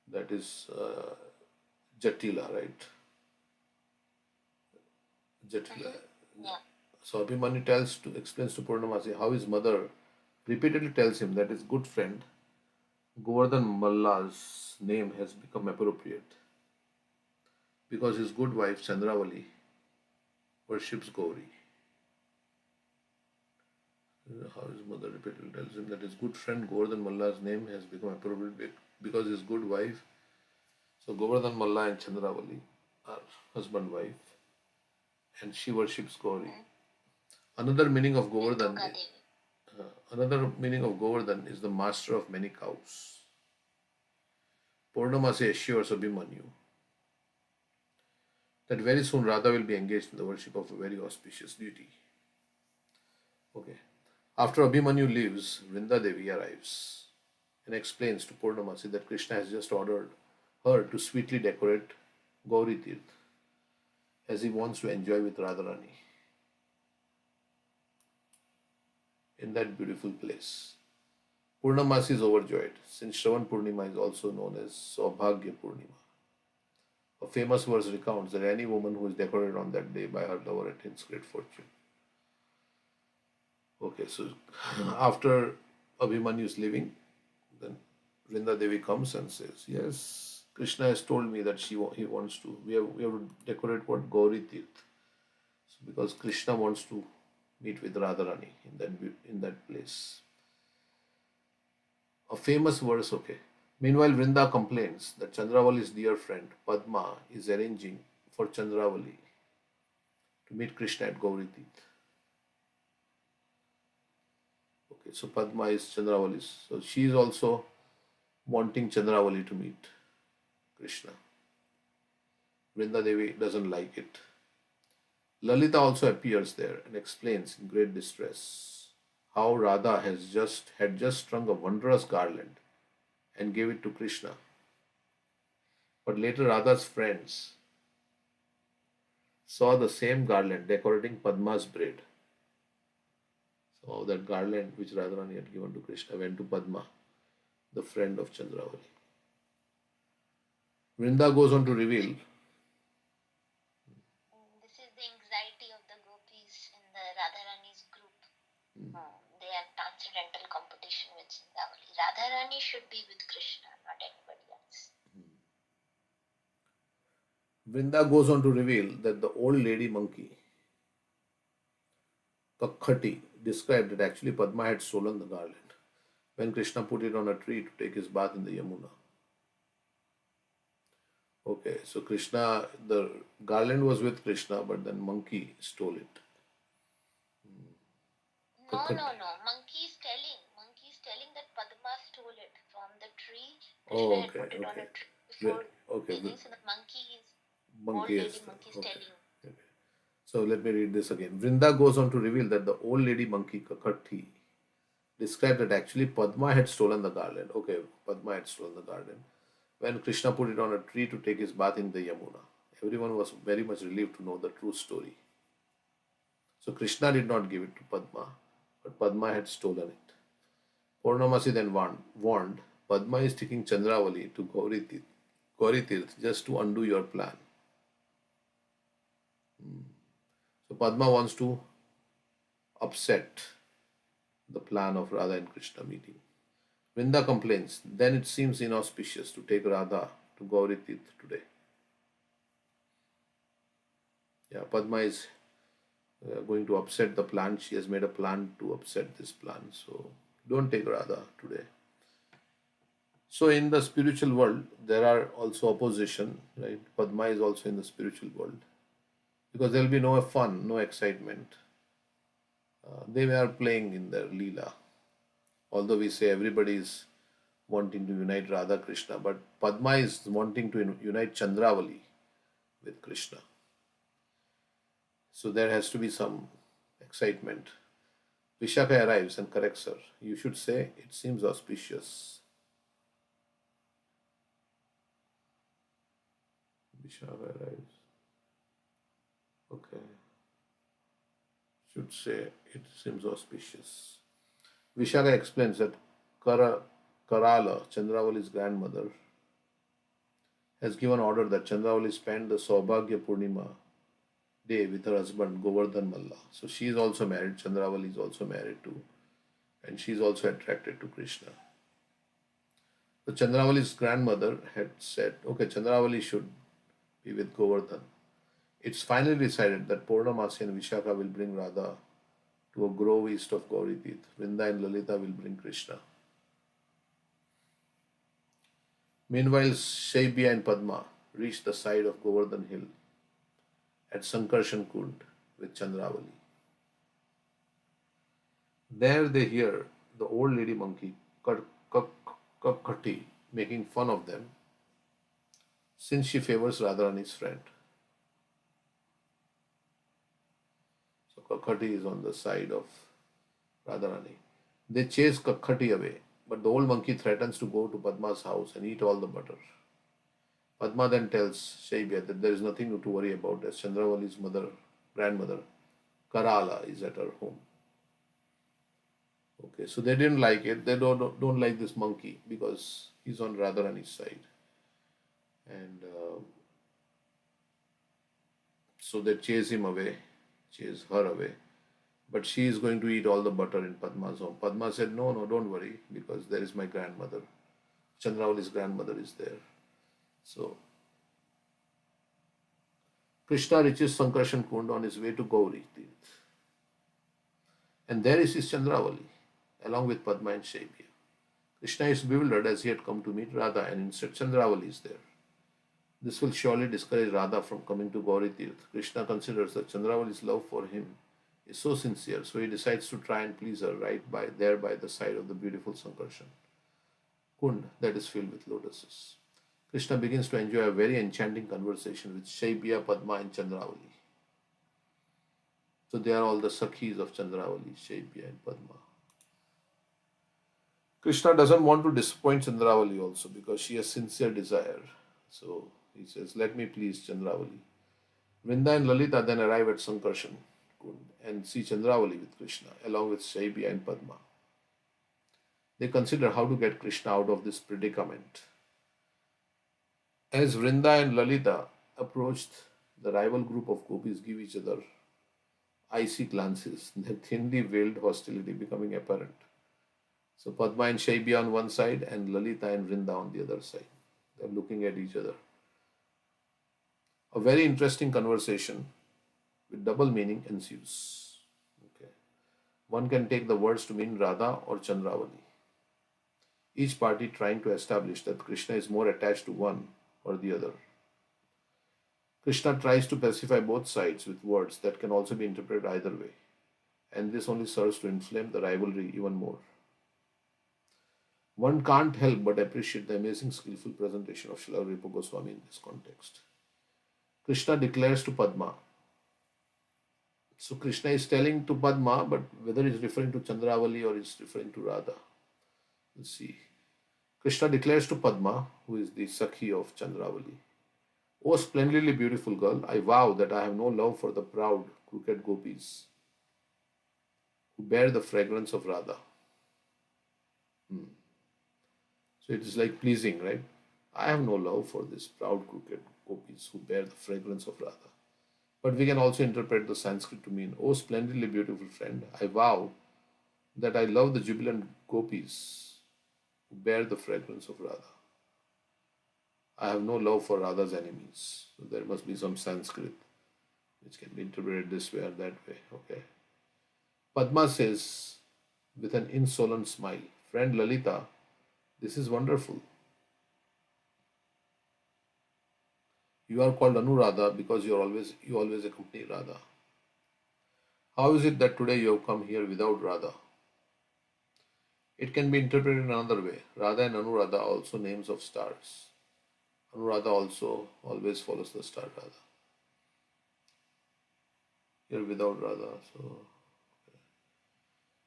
S1: that is Jatila, right? Jatila.
S5: Yeah.
S1: So Abhimanyu explains to Purnamasi how his mother repeatedly tells him that his good friend Govardhan Malla's name has become appropriate because his good wife Chandravali worships Gauri. How his mother repeatedly tells him that his good friend Govardhan Malla's name has become appropriate because his good wife. So Govardhan Malla and Chandravali are husband-wife, and she worships Gauri. Another meaning of Govardhan. Another meaning of Govardhan is the master of many cows. Purnamasi assures Abhimanyu that very soon Radha will be engaged in the worship of a very auspicious deity. Okay. After Abhimanyu leaves, Vrinda Devi arrives and explains to Purnamasi that Krishna has just ordered her to sweetly decorate Gauri Tirth as he wants to enjoy with Radharani in that beautiful place. Purnamasi is overjoyed since Shravan Purnima is also known as Saubhagya Purnima. A famous verse recounts that any woman who is decorated on that day by her lover attains great fortune. Okay, so after Abhimanyu is leaving, then Vrinda Devi comes and says, "Yes, Krishna has told me that he wants to. We have to decorate what Gauri Tirth. So because Krishna wants to meet with Radharani in that place." A famous verse, okay. Meanwhile, Vrinda complains that Chandravali's dear friend Padma is arranging for Chandravali to meet Krishna at Gauri Tirth. Okay, so Padma is Chandravali's. So she is also wanting Chandravali to meet Krishna. Vrinda Devi doesn't like it. Lalita also appears there and explains in great distress how Radha had just strung a wondrous garland and gave it to Krishna. But later Radha's friends saw the same garland decorating Padma's braid. So that garland which Radharani had given to Krishna went to Padma, the friend of Chandravali. Vrinda goes on to reveal.
S5: This is the anxiety of the gopis in the Radharani's group. They have transcendental competition with Chandravali. Radharani should be with Krishna, not anybody else.
S1: Vrinda goes on to reveal that the old lady monkey, Kakhati, described that actually Padma had stolen the garland when Krishna put it on a tree to take his bath in the Yamuna. Okay, so Krishna, the garland was with Krishna, but then monkey stole it.
S5: No, no, no. Monkey is telling that Padma stole it from the tree. Krishna had put it on a tree before taking. So the monkey is telling.
S1: Okay. So let me read this again. Vrinda goes on to reveal that the old lady monkey Kakati described that actually Padma had stolen the garland. Okay, Padma had stolen the garland when Krishna put it on a tree to take his bath in the Yamuna. Everyone was very much relieved to know the true story. So Krishna did not give it to Padma, but Padma had stolen it. Purnamasi then warned, Padma is taking Chandravali to Gauri Tirth just to undo your plan. So Padma wants to upset the plan of Radha and Krishna meeting. Vrinda complains, then it seems inauspicious to take Radha to Gauri Tirth today. Yeah, Padma is going to upset the plan. She has made a plan to upset this plan. So don't take Radha today. So in the spiritual world, there are also opposition, right? Padma is also in the spiritual world because there will be no fun, no excitement. They are playing in their Leela. Although we say everybody is wanting to unite Radha Krishna, but Padma is wanting to unite Chandravali with Krishna. So there has to be some excitement. Vishaka arrives and corrects her. You should say, it seems auspicious. Vishaka arrives. Okay. Should say, it seems auspicious. Vishaka explains that Karala, Chandravali's grandmother, has given order that Chandravali spend the Saubhagya Purnima day with her husband Govardhan Malla. So she is also married, Chandravali is also married to, and she is also attracted to Krishna. So Chandravali's grandmother had said, okay, Chandravali should be with Govardhan. It's finally decided that Purnamasi and Vishaka will bring Radha to a grove east of Gauri Tirth. Vrinda and Lalita will bring Krishna. Meanwhile, Shaibya and Padma reach the side of Govardhan Hill at Sankarshan Kund with Chandravali. There they hear the old lady monkey Kakkati making fun of them since she favors Radharani's friend. So Kakkati is on the side of Radharani. They chase Kakkati away, but the old monkey threatens to go to Padma's house and eat all the butter. Padma then tells Shaibya that there is nothing to worry about as Chandravali's grandmother, Karala, is at her home. Okay, so they didn't like it. They don't like this monkey because he's on Radharani's side. And so they chase her away. But she is going to eat all the butter in Padma's home. Padma said, no, don't worry, because there is my grandmother. Chandravali's grandmother is there. So Krishna reaches Sankarshan Kund on his way to Gauri Tirth. And there is his Chandravali, along with Padma and Shaibya. Krishna is bewildered as he had come to meet Radha, and instead Chandravali is there. This will surely discourage Radha from coming to Gauri Tirth. Krishna considers that Chandravali's love for him is so sincere, so he decides to try and please her right by the side of the beautiful Sankarshan Kund that is filled with lotuses. Krishna begins to enjoy a very enchanting conversation with Shaibya, Padma, and Chandravali. So they are all the Sakhis of Chandravali, Shaibya, and Padma. Krishna doesn't want to disappoint Chandravali also because she has sincere desire. So he says, let me please Chandravali. Vrinda and Lalita then arrive at Sankarshan Kund and see Chandravali with Krishna along with Shaibya and Padma. They consider how to get Krishna out of this predicament. As Vrinda and Lalita approached, the rival group of gopis give each other icy glances, their thinly veiled hostility becoming apparent. So Padma and Shaibya on one side and Lalita and Vrinda on the other side. They are looking at each other. A very interesting conversation with double meaning ensues. Okay. One can take the words to mean Radha or Chandravali, each party trying to establish that Krishna is more attached to one or the other. Krishna tries to pacify both sides with words that can also be interpreted either way, and this only serves to inflame the rivalry even more. One can't help but appreciate the amazing skillful presentation of Srila Rupa Goswami in this context. Krishna declares to Padma. So Krishna is telling to Padma, but whether he's referring to Chandravali or he's referring to Radha. Let's see. Krishna declares to Padma, who is the Sakhi of Chandravali, "O splendidly beautiful girl, I vow that I have no love for the proud, crooked gopis who bear the fragrance of Radha." So it is like pleasing, right? I have no love for this proud, crooked gopis who bear the fragrance of Radha. But we can also interpret the Sanskrit to mean, "O splendidly beautiful friend, I vow that I love the jubilant gopis who bear the fragrance of Radha. I have no love for Radha's enemies." So there must be some Sanskrit which can be interpreted this way or that way. Okay. Padma says with an insolent smile, "Friend Lalita, this is wonderful. You are called Anuradha because you always accompany Radha. How is it that today you have come here without Radha?" It can be interpreted in another way. Radha and Anuradha are also names of stars. Anuradha also always follows the star Radha. Here without Radha. So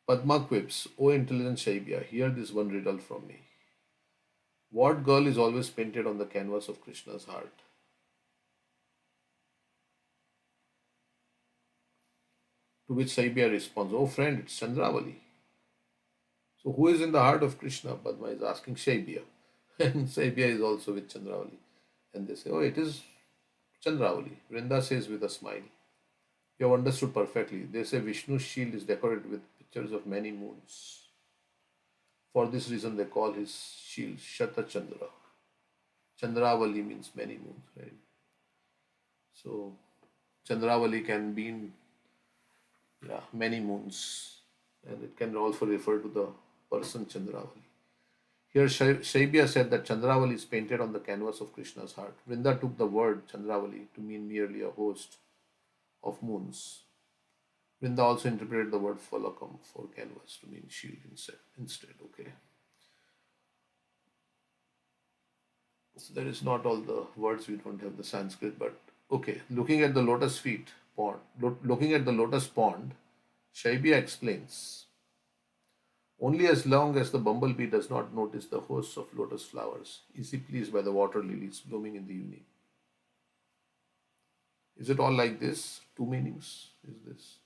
S1: Padma quips, "O intelligent Shaibya, hear this one riddle from me. What girl is always painted on the canvas of Krishna's heart?" To which Shaibya responds, "Oh friend, it's Chandravali." So who is in the heart of Krishna? Padma is asking Shaibya. And Shaibya is also with Chandravali. And they say, "Oh, it is Chandravali." Vrinda says with a smile, "You have understood perfectly. They say Vishnu's shield is decorated with pictures of many moons. For this reason, they call his shield Shata Chandra. Chandravali means many moons, right? So, Chandravali can mean many moons, and it can also refer to the person Chandravali. Here, Shaibya said that Chandravali is painted on the canvas of Krishna's heart. Vrinda took the word Chandravali to mean merely a host of moons. Vrinda also interpreted the word falakam for canvas to mean shield instead. Okay. So that is not all the words, we don't have the Sanskrit, but okay. Looking at the lotus pond, Shaibya explains, "Only as long as the bumblebee does not notice the hosts of lotus flowers is he pleased by the water lilies blooming in the evening." Is it all like this? Two meanings? Is this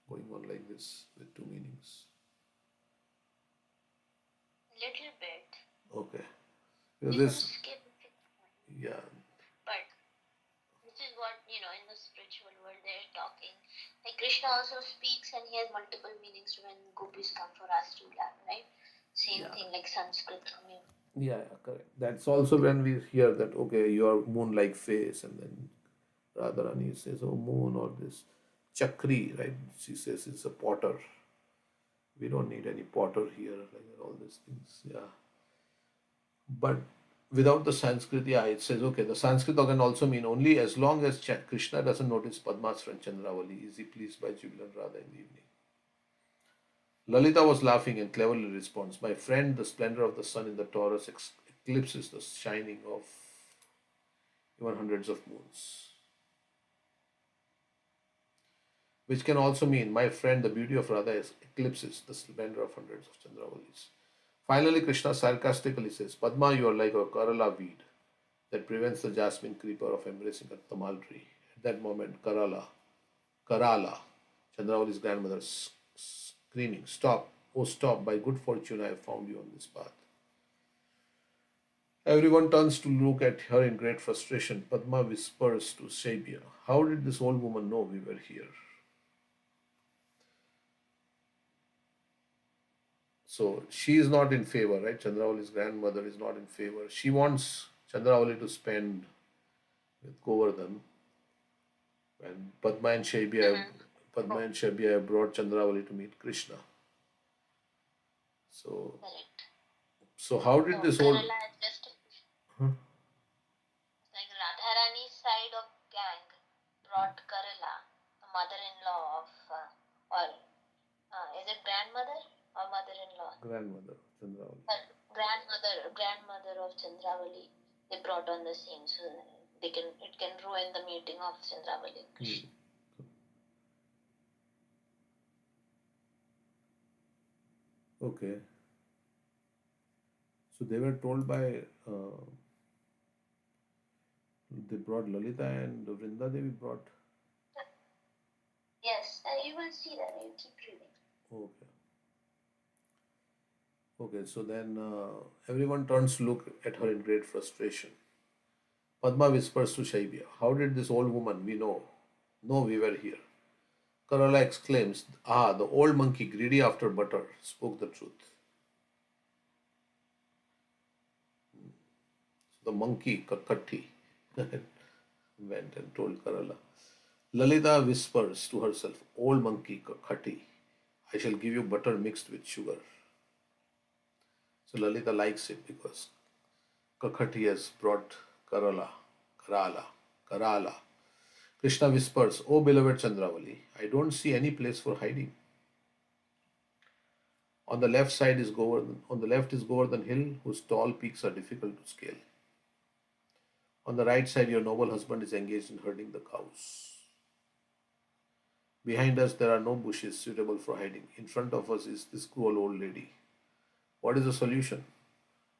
S1: going on like this with two meanings?
S5: Little bit.
S1: Okay.
S5: You
S1: Because
S5: can
S1: this,
S5: skip it.
S1: yeah,
S5: But this is what, in the spiritual world they're talking. Like Krishna also speaks and he has multiple meanings when gopis come for Rasulia, right? Same
S1: Yeah.
S5: thing like Sanskrit coming.
S1: yeah, correct. That's also when we hear that, okay, your moon-like face, and then Radharani says, "Oh, moon," or this Chakri, right? She says it's a potter. We don't need any potter here, like all these things. Yeah. But without the Sanskrit, yeah, it says, okay, the Sanskrit can also mean only as long as Krishna doesn't notice Padma's friend Chandravali, is he pleased by jubilant Radha in the evening. Lalita was laughing and cleverly responds, "My friend, the splendor of the sun in the Taurus eclipses the shining of even hundreds of moons." Which can also mean, "My friend, the beauty of Radha eclipses the splendor of hundreds of Chandravalis." Finally, Krishna sarcastically says, "Padma, you are like a Kerala weed that prevents the jasmine creeper of embracing a tamal tree." At that moment, Karala, Chandravali's grandmother, screaming, "Stop! Oh, stop! By good fortune, I have found you on this path." Everyone turns to look at her in great frustration. Padma whispers to Shaibya, "How did this old woman know we were here?" So she is not in favor, right? Chandravali's grandmother is not in favor. She wants Chandravali to spend with Govardhan, when Padma and Shabia have brought Chandravali to meet Krishna. So,
S2: Correct.
S1: so how did this whole
S2: Kerala is just like Radharani's side of gang brought Kerala, the mother-in-law of, or is it grandmother or mother-in-law?
S1: grandmother Chandravali?
S2: Grandmother of Chandravali, they brought on the scene, so it can ruin the meeting of Chandravali and Krishna.
S1: Okay. So they were told by they brought Lalita and Vrinda Devi brought.
S2: Yes, you will see that. You keep reading.
S1: Okay. Okay. So then everyone turns to look at her in great frustration. Padma whispers to Shaibya, "How did this old woman we know we were here?" Kerala exclaims, "Ah, the old monkey greedy after butter spoke the truth." The monkey Kakati went and told Kerala. Lalita whispers to herself, "Old monkey Kakati, I shall give you butter mixed with sugar." So Lalita likes it because Kakati has brought Karala. Krishna whispers, "O beloved Chandravali, I don't see any place for hiding. On the left side is Govardhan. On the left is Govardhan Hill, whose tall peaks are difficult to scale. On the right side, your noble husband is engaged in herding the cows. Behind us, there are no bushes suitable for hiding. In front of us is this cruel old lady. What is the solution?"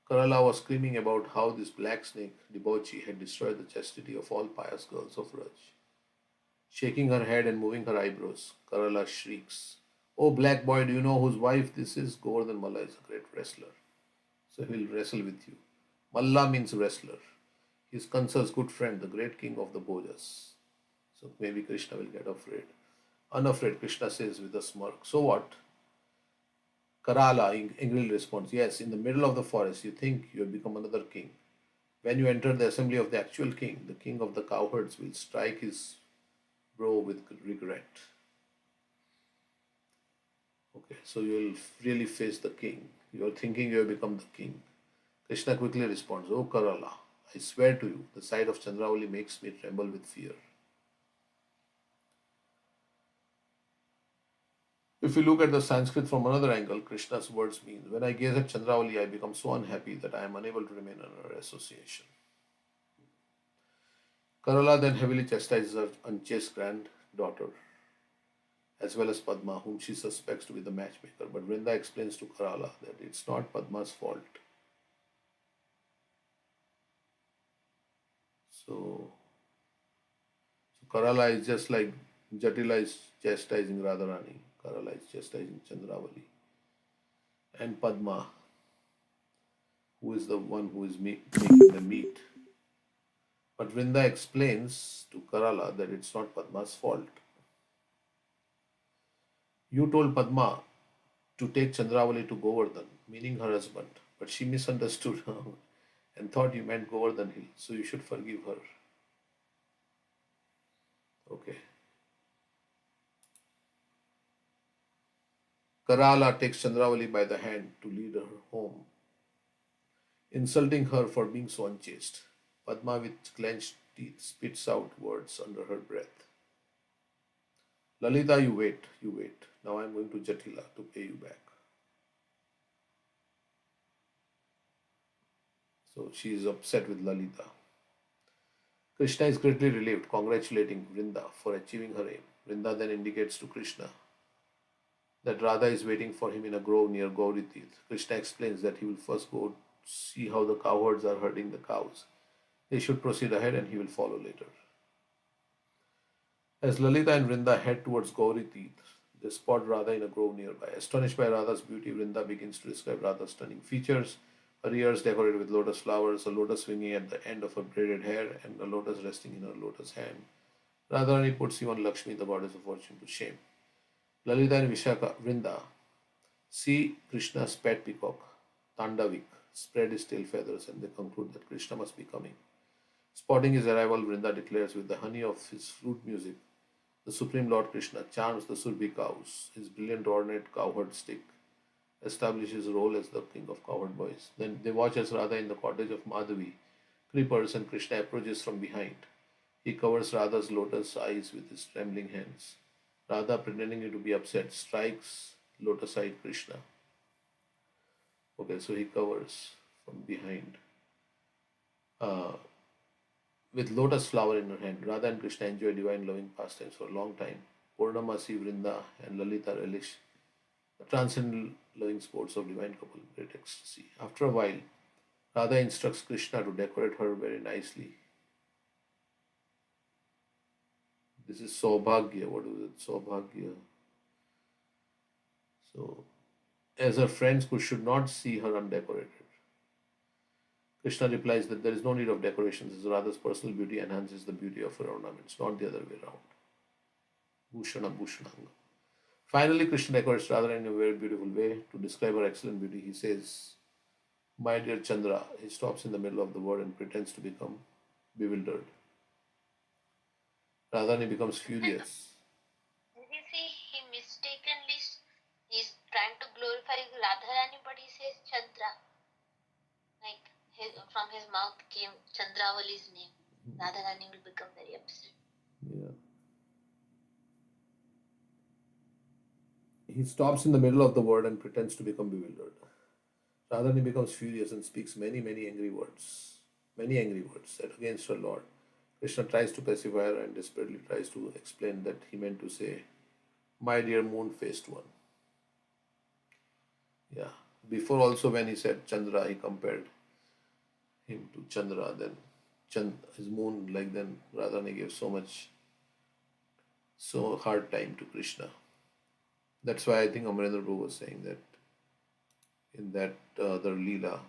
S1: Kerala was screaming about how this black snake, debauchee, had destroyed the chastity of all pious girls of Raj. Shaking her head and moving her eyebrows, Kerala shrieks, "Oh, black boy, do you know whose wife this is?" Govardhan Malla is a great wrestler, so he will wrestle with you. Malla means wrestler. He is Kansa's good friend, the great king of the Bhojas. So maybe Krishna will get afraid. Unafraid, Krishna says with a smirk, "So what?" Kerala angrily responds, "Yes, in the middle of the forest, you think you have become another king. When you enter the assembly of the actual king, the king of the cowherds will strike his brow with regret. Okay, so you will really face the king. You are thinking you have become the king." Krishna quickly responds, "Oh Kerala, I swear to you, the sight of Chandravali makes me tremble with fear." If you look at the Sanskrit from another angle, Krishna's words mean, "When I gaze at Chandravali, I become so unhappy that I am unable to remain under her association." Kerala then heavily chastises her unchaste granddaughter, as well as Padma, whom she suspects to be the matchmaker. But Vrinda explains to Kerala that it's not Padma's fault. So Kerala is just like Jatila is chastising Radharani. Kerala is chastising Chandravali. And Padma, who is the one who is making the meat. But Vrinda explains to Kerala that it's not Padma's fault. You told Padma to take Chandravali to Govardhan, meaning her husband, but she misunderstood and thought you meant Govardhan Hill, so you should forgive her. Okay. Kerala takes Chandravali by the hand to lead her home, insulting her for being so unchaste. Padma, with clenched teeth, spits out words under her breath. "Lalita, you wait, you wait. Now I am going to Jatila to pay you back." So she is upset with Lalita. Krishna is greatly relieved, congratulating Vrinda for achieving her aim. Vrinda then indicates to Krishna that Radha is waiting for him in a grove near Gauri Tirth. Krishna explains that he will first go see how the cowherds are herding the cows. They should proceed ahead and he will follow later. As Lalita and Vrinda head towards Gauri Tirth, they spot Radha in a grove nearby. Astonished by Radha's beauty, Vrinda begins to describe Radha's stunning features. Her ears decorated with lotus flowers, a lotus swinging at the end of her braided hair, and a lotus resting in her lotus hand. Radharani puts even Lakshmi, the goddess of fortune, to shame. Lalita and Vrinda see Krishna's pet peacock, Tandavik, spread his tail feathers, and they conclude that Krishna must be coming. Spotting his arrival, Vrinda declares with the honey of his flute music, the Supreme Lord Krishna charms the Surbi cows. His brilliant ornate cowherd stick establishes his role as the king of cowherd boys. Then they watch as Radha in the cottage of Madhavi creepers and Krishna approaches from behind. He covers Radha's lotus eyes with his trembling hands. Radha, pretending to be upset, strikes lotus eyed Krishna. Okay, so he covers from behind. Uh, with lotus flower in her hand, Radha and Krishna enjoy divine loving pastimes for a long time. Purnamasi, Vrinda, and Lalita relish the transcendental loving sports of divine couple, great ecstasy. After a while, Radha instructs Krishna to decorate her very nicely. This is Saubhagya. What is it? Saubhagya. So, as her friends who should not see her undecorated. Krishna replies that there is no need of decorations, as Radha's personal beauty enhances the beauty of her ornaments, not the other way around. Bhushana Bhushananga. Finally, Krishna decorates Radha in a very beautiful way. To describe her excellent beauty, he says, "My dear Chandra," he stops in the middle of the word and pretends to become bewildered. Radhani becomes furious.
S6: Did you see he mistakenly is trying to glorify Radharani, but he says Chandra. Like from his mouth came Chandravali's name. Radharani will become very upset.
S1: Yeah. He stops in the middle of the word and pretends to become bewildered. Radhani becomes furious and speaks many angry words. Many angry words said against her Lord. Krishna tries to pacify her and desperately tries to explain that he meant to say, "My dear moon-faced one." Yeah. Before also when he said Chandra, he compared him to Chandra. Then his moon, like then Radhani gave so hard time to Krishna. That's why I think Amarendra Prabhu was saying that in that other Leela,